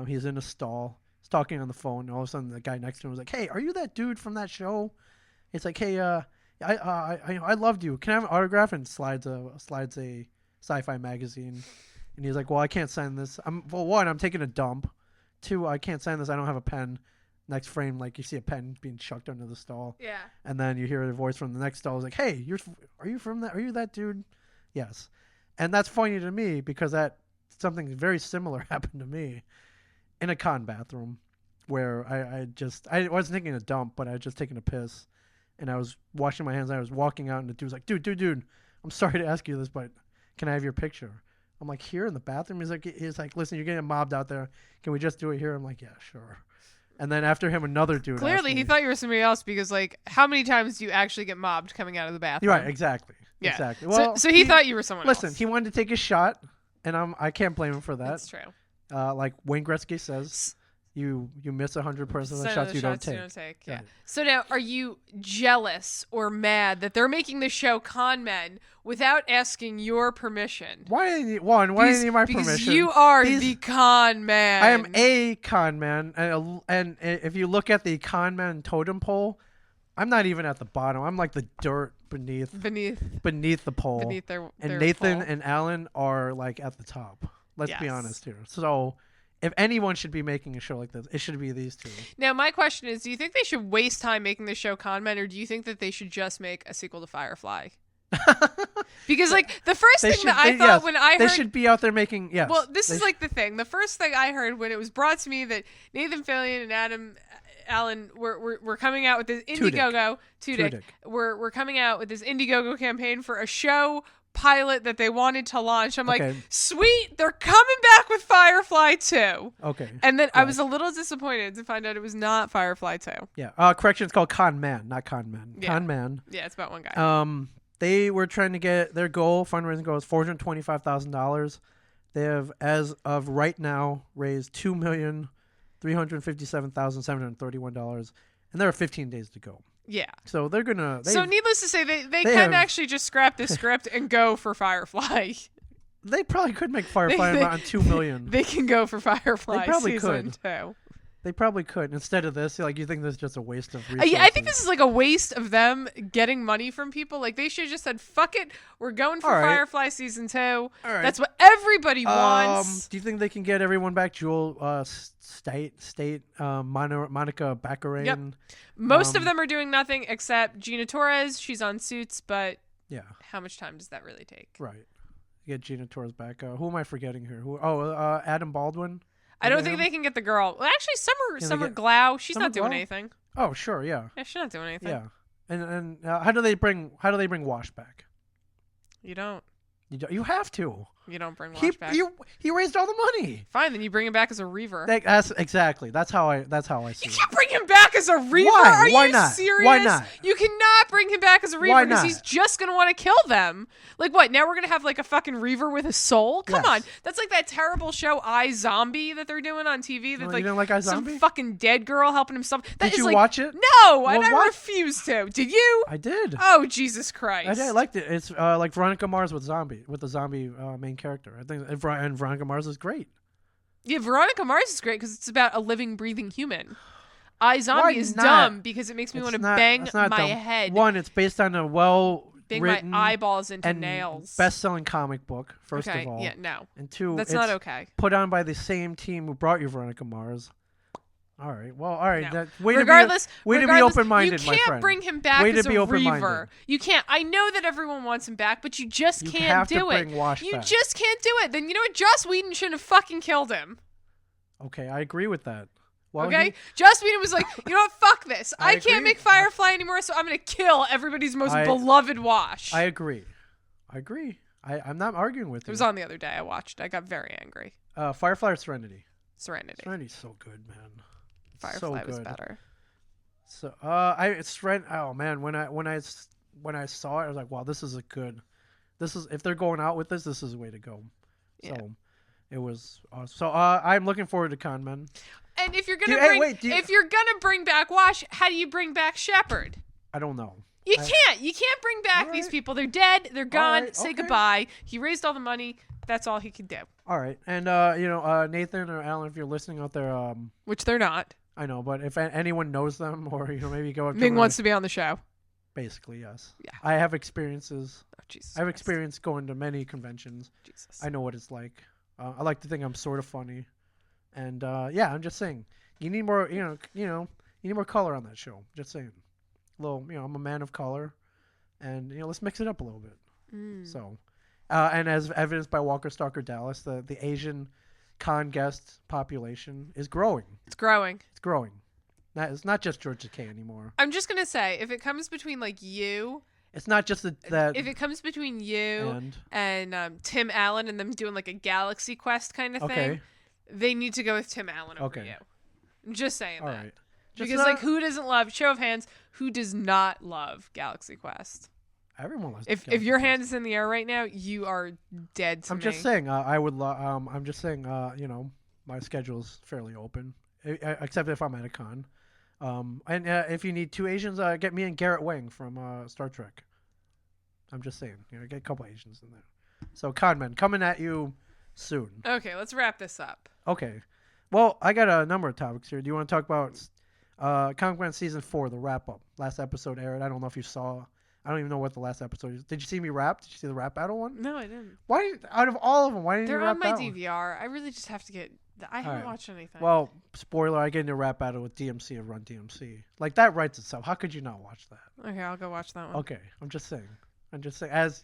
He's in a stall. He's talking on the phone. And all of a sudden, the guy next to him was like, "Hey, are you that dude from that show?" It's like, "Hey, I loved you. Can I have an autograph?" And slides a sci-fi magazine. And he's like, "Well, I can't sign this. One, I'm taking a dump. Two, I can't sign this. I don't have a pen." Next frame, like you see a pen being chucked under the stall. Yeah. And then you hear a voice from the next stall. It's like, "Hey, are you from that? Are you that dude?" Yes. And that's funny to me because something very similar happened to me in a con bathroom where I wasn't taking a dump, but I had just taken a piss. And I was washing my hands. And I was walking out, and the dude was like, dude, I'm sorry to ask you this, but can I have your picture? I'm like, here in the bathroom? He's like, listen, you're getting mobbed out there. Can we just do it here? I'm like, yeah, sure. And then after him, another dude. Clearly, he thought you were somebody else because, how many times do you actually get mobbed coming out of the bathroom? Right, exactly. Yeah. Exactly. Well, so he thought you were someone else. Listen, he wanted to take a shot, and I can't blame him for that. That's true. Like Wayne Gretzky says, you miss 100% of the shots you don't take. Yeah. So now, are you jealous or mad that they're making the show Con Men without asking your permission? Why do you need my permission? Because you are the con man. I am a con man, and if you look at the con man totem pole, I'm not even at the bottom. I'm like the dirt beneath the pole. Beneath their and Nathan pole. and Alan are like at the top. Let's be Yes. honest here. So, if anyone should be making a show like this, it should be these two. Now, my question is, do you think they should waste time making the show Con Men, or do you think that they should just make a sequel to Firefly? Because, the first thing that I thought when I heard... They should be out there making... Yes. Well, this is the thing. The first thing I heard when it was brought to me that Nathan Fillion and Alan were coming out with this Indiegogo... Tudyk. We're coming out with this Indiegogo campaign for a show... pilot that they wanted to launch. I'm like, sweet, they're coming back with Firefly 2. Okay. And then I was a little disappointed to find out it was not Firefly 2. Yeah. Correction, it's called Con Man, not Con Men. Yeah. Con Man. Yeah, it's about one guy. They were trying to get their fundraising goal is $425,000. They have, as of right now, raised $2,357,731, and there are 15 days to go. Yeah. So they're gonna. So needless to say, they can actually just scrap this script and go for Firefly. They probably could make Firefly around $2 million. They can go for Firefly They probably season could. 2. They probably could. Instead of this, you think this is just a waste of resources? Yeah, I think this is a waste of them getting money from people. They should have just said, fuck it, we're going for Firefly season 2. All right. That's what everybody wants. Do you think they can get everyone back? Jewel State, Monica Baccarin? Yep. Most of them are doing nothing except Gina Torres. She's on Suits, but how much time does that really take? Right. Get Gina Torres back. Who am I forgetting here? Adam Baldwin? I don't think they can get the girl. Well, actually, Summer Glau, she's not doing anything. Oh, sure, yeah. Yeah, she's not doing anything. Yeah. And how do they bring Wash back? You don't. You have to. You don't bring Wash back. He raised all the money. Fine, then you bring him back as a Reaver. That's exactly. That's how I see You it. can't bring him back as a Reaver. Why? Are Why you not? serious? Why not? You cannot bring him back as a Reaver Why because not? he's just gonna want to kill them. What? Now we're gonna have a fucking Reaver with a soul? Come on, that's like that terrible show I Zombie that they're doing on TV. That's you didn't like I Zombie? Some fucking dead girl helping himself. Did you watch it? No, and I what? refuse to. Did you? I did. Oh Jesus Christ! I liked it. It's like Veronica Mars with the zombie main character. I think and Veronica Mars is great. Yeah, Veronica Mars is great because it's about a living, breathing human. I Zombie is dumb because it makes me want to bang my head. One, it's based on a bang written, my eyeballs into and nails. best-selling comic book, first okay. of all. Yeah, no. And two, That's it's not okay. put on by the same team who brought you Veronica Mars. All right. Well, all right. No. Way regardless, to be open-minded, you my can't friend. bring him back Way to as be a open-minded. reaver. You can't. I know that everyone wants him back, but you just You can't have to do it. bring Wash You back. just can't do it. Then you know what? Joss Whedon shouldn't have fucking killed him. Okay, I agree with that. Well, Okay? Joss Whedon was like, you know what? Fuck this. I can't agree. make Firefly anymore, so I'm going to kill everybody's most beloved Wash. I agree. I'm not arguing with you. It was on the other day. I watched. I got very angry. Firefly or Serenity? Serenity. Serenity's so good, man. Firefly so good. was better. So oh man, when I saw it, I was like, wow, this is if they're going out with this is the way to go. Yeah. So it was awesome. So I'm looking forward to Con Men. And if you're gonna bring back Wash, how do you bring back Shepard? I don't know. You can't bring back these people. They're dead. They're gone. right, Say okay. goodbye. He raised all the money. That's all he could do. All right, and Nathan or Alan, if you're listening out there, Which they're not. I know, but if anyone knows them, or maybe go. Ming wants to be on the show. Basically, yes. Yeah. I have experiences. Oh, Jesus I have Christ. experience going to many conventions. Jesus. I know what it's like. I like to think I'm sort of funny, and I'm just saying, you need more. You need more color on that show. Just saying, I'm a man of color, and let's mix it up a little bit. So, and as evidenced by Walker Stalker Dallas, the Asian con guest population is growing. It's growing. It's growing. It's not just George Takei anymore. I'm just gonna say, if it comes between you. It's not just that. If it comes between you and Tim Allen and them doing like a Galaxy Quest kind of thing, they need to go with Tim Allen over you. I'm just saying All that. right. Because who doesn't love, show of hands, who does not love Galaxy Quest? Everyone loves. If your hand is in the air right now, you are dead to me. I'm just saying. I would. I'm just saying. My schedule is fairly open, except if I'm at a con. And if you need two Asians, get me and Garrett Wang from Star Trek. I'm just saying, get a couple Asians in there. So Con Men coming at you soon. Okay, let's wrap this up. Okay, well, I got a number of topics here. Do you want to talk about Comic Con Season 4, the wrap up? Last episode aired. I don't know if you saw. I don't even know what the last episode is. Did you see me rap? Did you see the rap battle one? No, I didn't. Why? Out of all of them, why didn't They're you rap on my that one? DVR. I really just have to get. I haven't right. watched anything. Well, spoiler, I get into a rap battle with DMC of Run DMC. Like, that writes itself. How could you not watch that? Okay, I'll go watch that one. Okay, I'm just saying. As,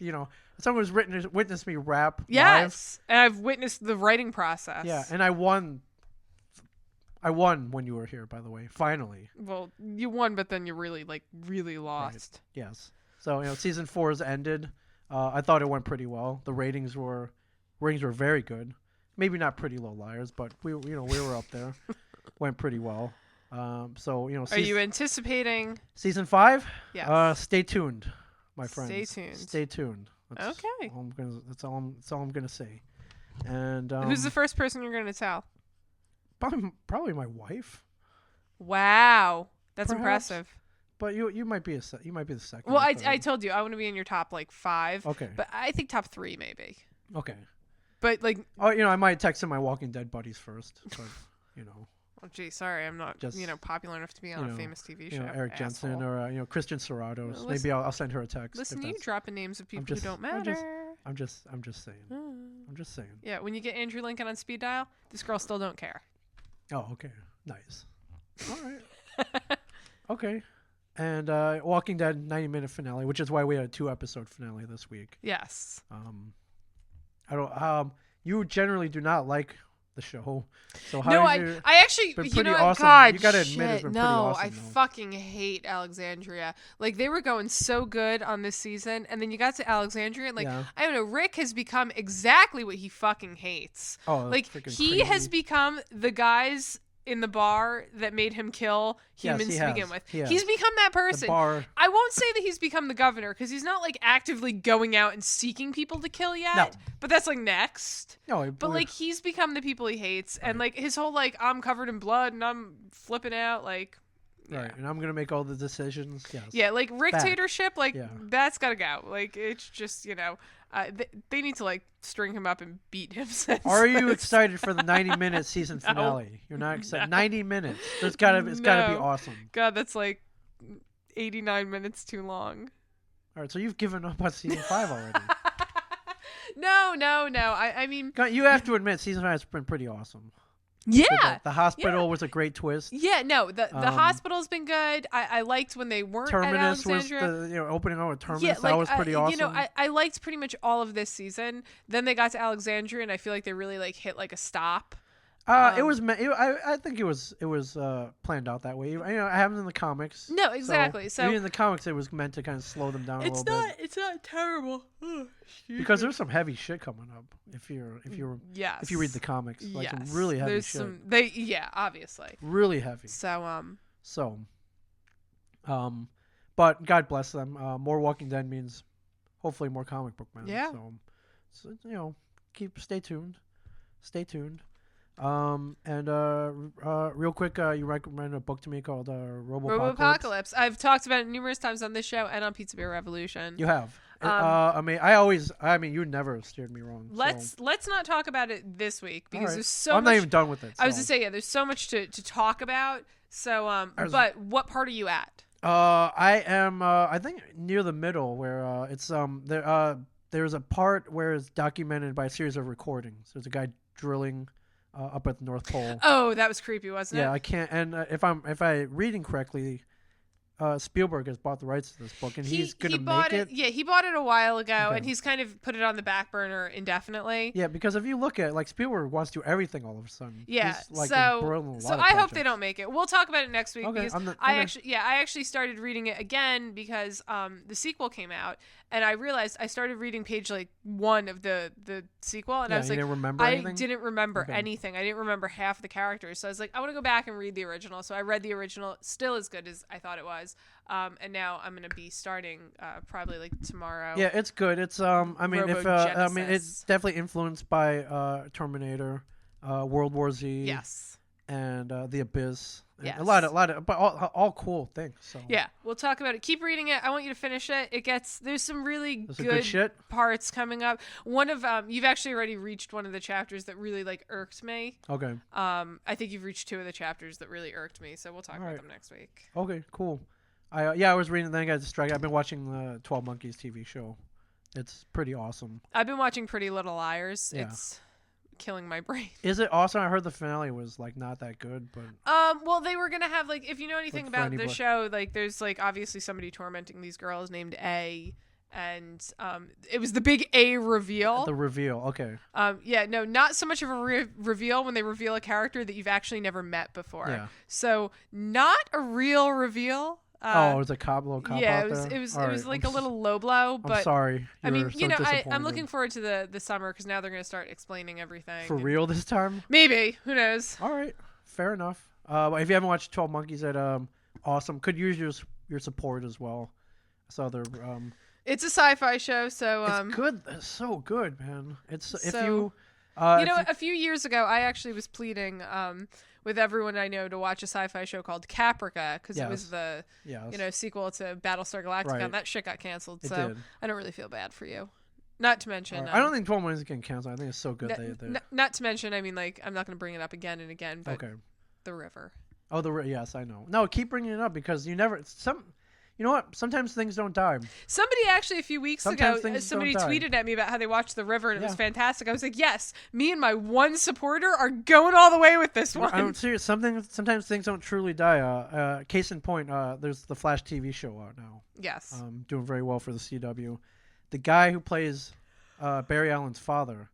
someone who's witnessed me rap Yes, and I've witnessed the writing process. Yeah, and I won when you were here, by the way, finally. Well, you won, but then you really lost. Right. Yes. So, Season 4 has ended. I thought it went pretty well. The ratings were very good. Maybe not Pretty Little Liars, but we were up there. Went pretty well. Are you anticipating Season 5? Yes. Stay tuned, my friends. Stay tuned. That's okay. That's all I'm gonna say. And who's the first person you're gonna tell? Probably my wife. Wow, that's Perhaps. impressive. But you might be the second. Well, I told you I want to be in your top 5. Okay. But I think top 3 maybe. Okay. But I might text some of my Walking Dead buddies first. But Oh, gee, sorry, I'm not just popular enough to be on a famous TV show. Eric Jensen or Christian Serratos. Well, Maybe I'll send her a text. Listen, you dropping names of people who don't matter. I'm just saying. I'm just saying. Yeah, when you get Andrew Lincoln on speed dial, this girl still don't care. Oh, okay, nice. All right. Okay. And Walking Dead 90-minute finale, which is why we had a 2-episode finale this week. Yes. You generally do not like the show, so how? No, I actually, been pretty awesome. God, God, you gotta admit it's been pretty awesome. I fucking hate Alexandria. Like, they were going so good on this season, and then you got to Alexandria, and I don't know, Rick has become exactly what he fucking hates. Oh, like he has become the guys in the bar that made him kill humans to begin with. He's become that person. I won't say that he's become the governor because he's not actively going out and seeking people to kill yet. No. But that's next. No, but he's become the people he hates, and his whole I'm covered in blood and I'm flipping out Right, and I'm gonna make all the decisions. Yes. Yeah, Rick-tatorship, that's gotta go. It's just they need to string him up and beat him. Are you excited for the 90-minute season finale? You're not excited. 90 minutes. It's gotta be awesome. God, that's 89 minutes too long. All right, so you've given up on season 5 already. No. I mean, You have to admit, season 5 has been pretty awesome. yeah. The hospital was a great twist. Yeah, no, the hospital's been good. I liked when they weren't Terminus at was Alexandria. opening on with Terminus. Yeah, That was pretty awesome. You know, I liked pretty much all of this season. Then they got to Alexandria, and I feel like they really like hit like a stop. It was. I think it was planned out that way. You know, it happened in the comics. No, exactly. So even in the comics, it was meant to kind of slow them down a little bit. It's not terrible. Because there's some heavy shit coming up. If you read the comics, like some really heavy there's shit. Obviously. Really heavy. So but God bless them. More Walking Dead means hopefully more comic book man. Yeah. So you know, stay tuned. Real quick, you recommended a book to me called Robopocalypse. I've talked about it numerous times on this show and on Pizza Beer Revolution. You have. I mean, you never steered me wrong. Let's not talk about it this week because there's so I'm much. not even done with it. I was to say, there's so much to talk about. So, but what part are you at? I am. I think near the middle where it's there's a part where it's documented by a series of recordings. There's a guy drilling up at the North Pole. Oh, that was creepy, wasn't it? Yeah, I can't. And if I reading correctly, Spielberg has bought the rights to this book, and he's gonna make it. Yeah, he bought it a while ago, and he's kind of put it on the back burner indefinitely. Yeah, because if you look at Spielberg wants to do everything all of a sudden. Yeah, he's, so I hope they don't make it. We'll talk about it next week because I actually started reading it again because the sequel came out, and I realized I started reading page 1 of the sequel, and I was like, didn't remember anything? I didn't remember anything. I didn't remember half the characters, so I was like, I want to go back and read the original. So I read the original, still as good as I thought it was. And now I'm gonna be starting probably tomorrow. Yeah, it's good. It's it's definitely influenced by Terminator, World War Z. Yes. And The Abyss. Yes. A lot of, but all cool things. So yeah, we'll talk about it. Keep reading it. I want you to finish it. There's some really good parts coming up. One of you've actually already reached one of the chapters that really irked me. Okay. I think you've reached 2 of the chapters that really irked me. So we'll talk about them next week. Okay, cool. I was reading, then I got distracted. I've been watching the 12 Monkeys TV show. It's pretty awesome. I've been watching Pretty Little Liars. Yeah. It's killing my brain. Is it awesome? I heard the finale was not that good, but well, they were gonna have if you know anything about the show, there's obviously somebody tormenting these girls named A, and it was the big A reveal. The reveal, okay. Not so much of a reveal when they reveal a character that you've actually never met before. Yeah. So not a real reveal. It was a little cop yeah, out it there? was All it was right. a little low blow, but I'm sorry. I mean, so disappointed. I'm looking forward to the summer because now they're going to start explaining everything. For real this time? Maybe. Who knows? All right. Fair enough. If you haven't watched 12 Monkeys, awesome. Could use your support as well. So they're it's a sci-fi show, so it's good. It's so good, man. It's if so, you a few years ago, I actually was pleading with everyone I know to watch a sci-fi show called Caprica because it was the sequel to Battlestar Galactica, and that shit got canceled. It so did. I don't really feel bad for you. Not to mention, I don't think 12 Monkeys is getting canceled. I think it's so good. Not to mention, I mean, I'm not going to bring it up again and again, but the river. Oh, yes, I know. No, keep bringing it up because you never You know what? Sometimes things don't die. Somebody actually a few weeks ago, somebody don't die. tweeted at me about how they watched The River and it was fantastic. I was like, yes, me and my one supporter are going all the way with this one. I'm serious. Sometimes things don't truly die. Case in point, there's the Flash TV show out now. Yes. Doing very well for the CW. The guy who plays Barry Allen's father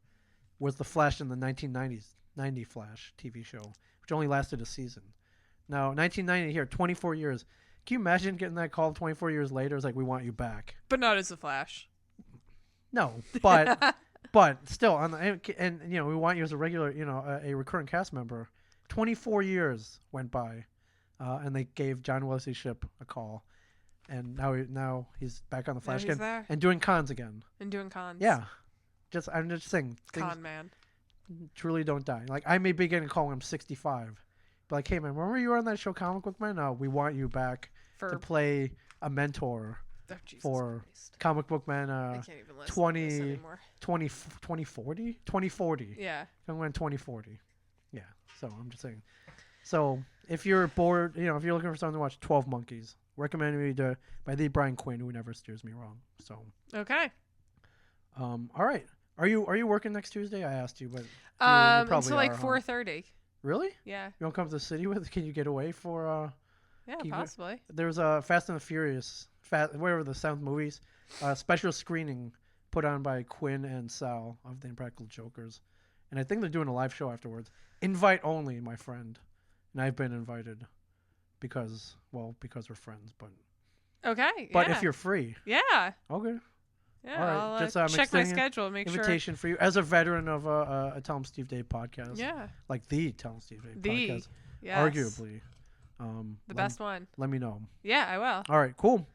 was the Flash in the 1990 Flash TV show, which only lasted a season. Now, 1990 here, 24 years. Can you imagine getting that call 24 years later? It's like, we want you back. But not as the Flash. No, but but still, and we want you as a regular, a recurring cast member. 24 years went by, and they gave John Wesley Shipp a call, and now he's back on the Flash again there. and doing cons again. Yeah. I'm just saying. Con man. Truly don't die. I may be getting a call when I'm 65. But hey man, remember you were on that show Comic Book Man? No, we want you back to play a mentor for Christ. Comic Book Man I can't even listen to this anymore. 2040? 2040. Yeah. I'm going 2040. Yeah. So I'm just saying. So if you're bored, if you're looking for something to watch, 12 Monkeys. recommended me by the Brian Quinn, who never steers me wrong. So, Okay. all right. Are you working next Tuesday? I asked you, but you probably until like are, huh? 4:30. Really? Yeah. You don't come to the city with? Can you get away for? Yeah, Can you possibly. There's a Fast and the Furious, whatever the 7th movies, special screening put on by Quinn and Sal of the Impractical Jokers, and I think they're doing a live show afterwards. Invite only, my friend, and I've been invited because we're friends, but Okay. but yeah. if you're free, Yeah. okay. Yeah. All right, I'll just, check my extending schedule and make sure. Invitation for you as a veteran of a Tell 'em Steve Dave podcast. Yeah. Like the Tell 'em Steve Dave The. podcast, Yes. arguably. The best one. Let me know. Yeah, I will. All right, cool.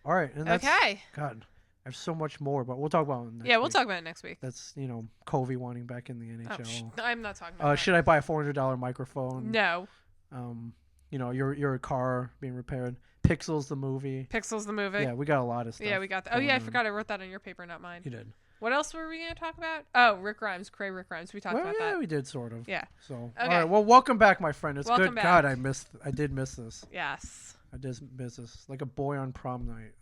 All right, and that's Okay. God. I have so much more, but we'll talk about it next Yeah, we'll week. talk about it next week. That's Covey wanting back in the Oh, NHL. I'm not talking about that. Should I buy a $400 microphone? No. Your car being repaired. Pixels the movie. Pixels the movie. Yeah, we got a lot of stuff. Yeah, we got that. Oh, going yeah, I on. forgot I wrote that on your paper, not mine. You did. What else were we going to talk about? Oh, Rick Grimes. Cray Rick Grimes. We talked Well, about yeah, that. we did sort of. Yeah. So, all Okay. right. Well, welcome back, my friend. It's Welcome good. back. God, I did miss this. Yes. I did miss this. Like a boy on prom night,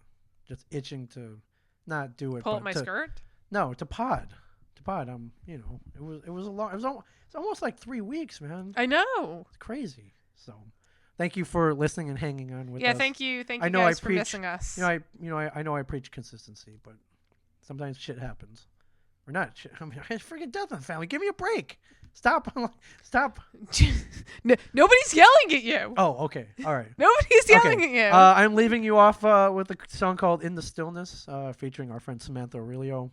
just itching to not do it. Pull but up my to, skirt? No, to pod. It was a long. It's almost like 3 weeks, man. I know. It's crazy. So, thank you for listening and hanging on with us. Yeah, thank you. Thank I you know guys I for preach- missing us. I know I preach consistency, but sometimes shit happens. Or not shit. I mean, I freaking death in the family. Give me a break. Stop. Nobody's yelling at you. Oh, okay. All right. Nobody's yelling Okay. at you. I'm leaving you off with a song called "In the Stillness," featuring our friend Samantha Aurelio.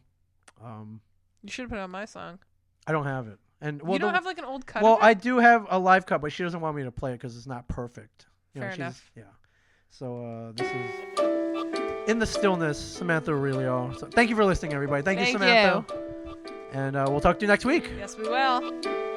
You should have put on my song. I don't have it, and You don't have like an old cut Well, of it? I do have a live cut, but she doesn't want me to play it because it's not perfect. Fair enough. Yeah. So this is "In the Stillness," Samantha Aurelio. So thank you for listening, everybody. Thank you, Samantha. And we'll talk to you next week. Yes, we will.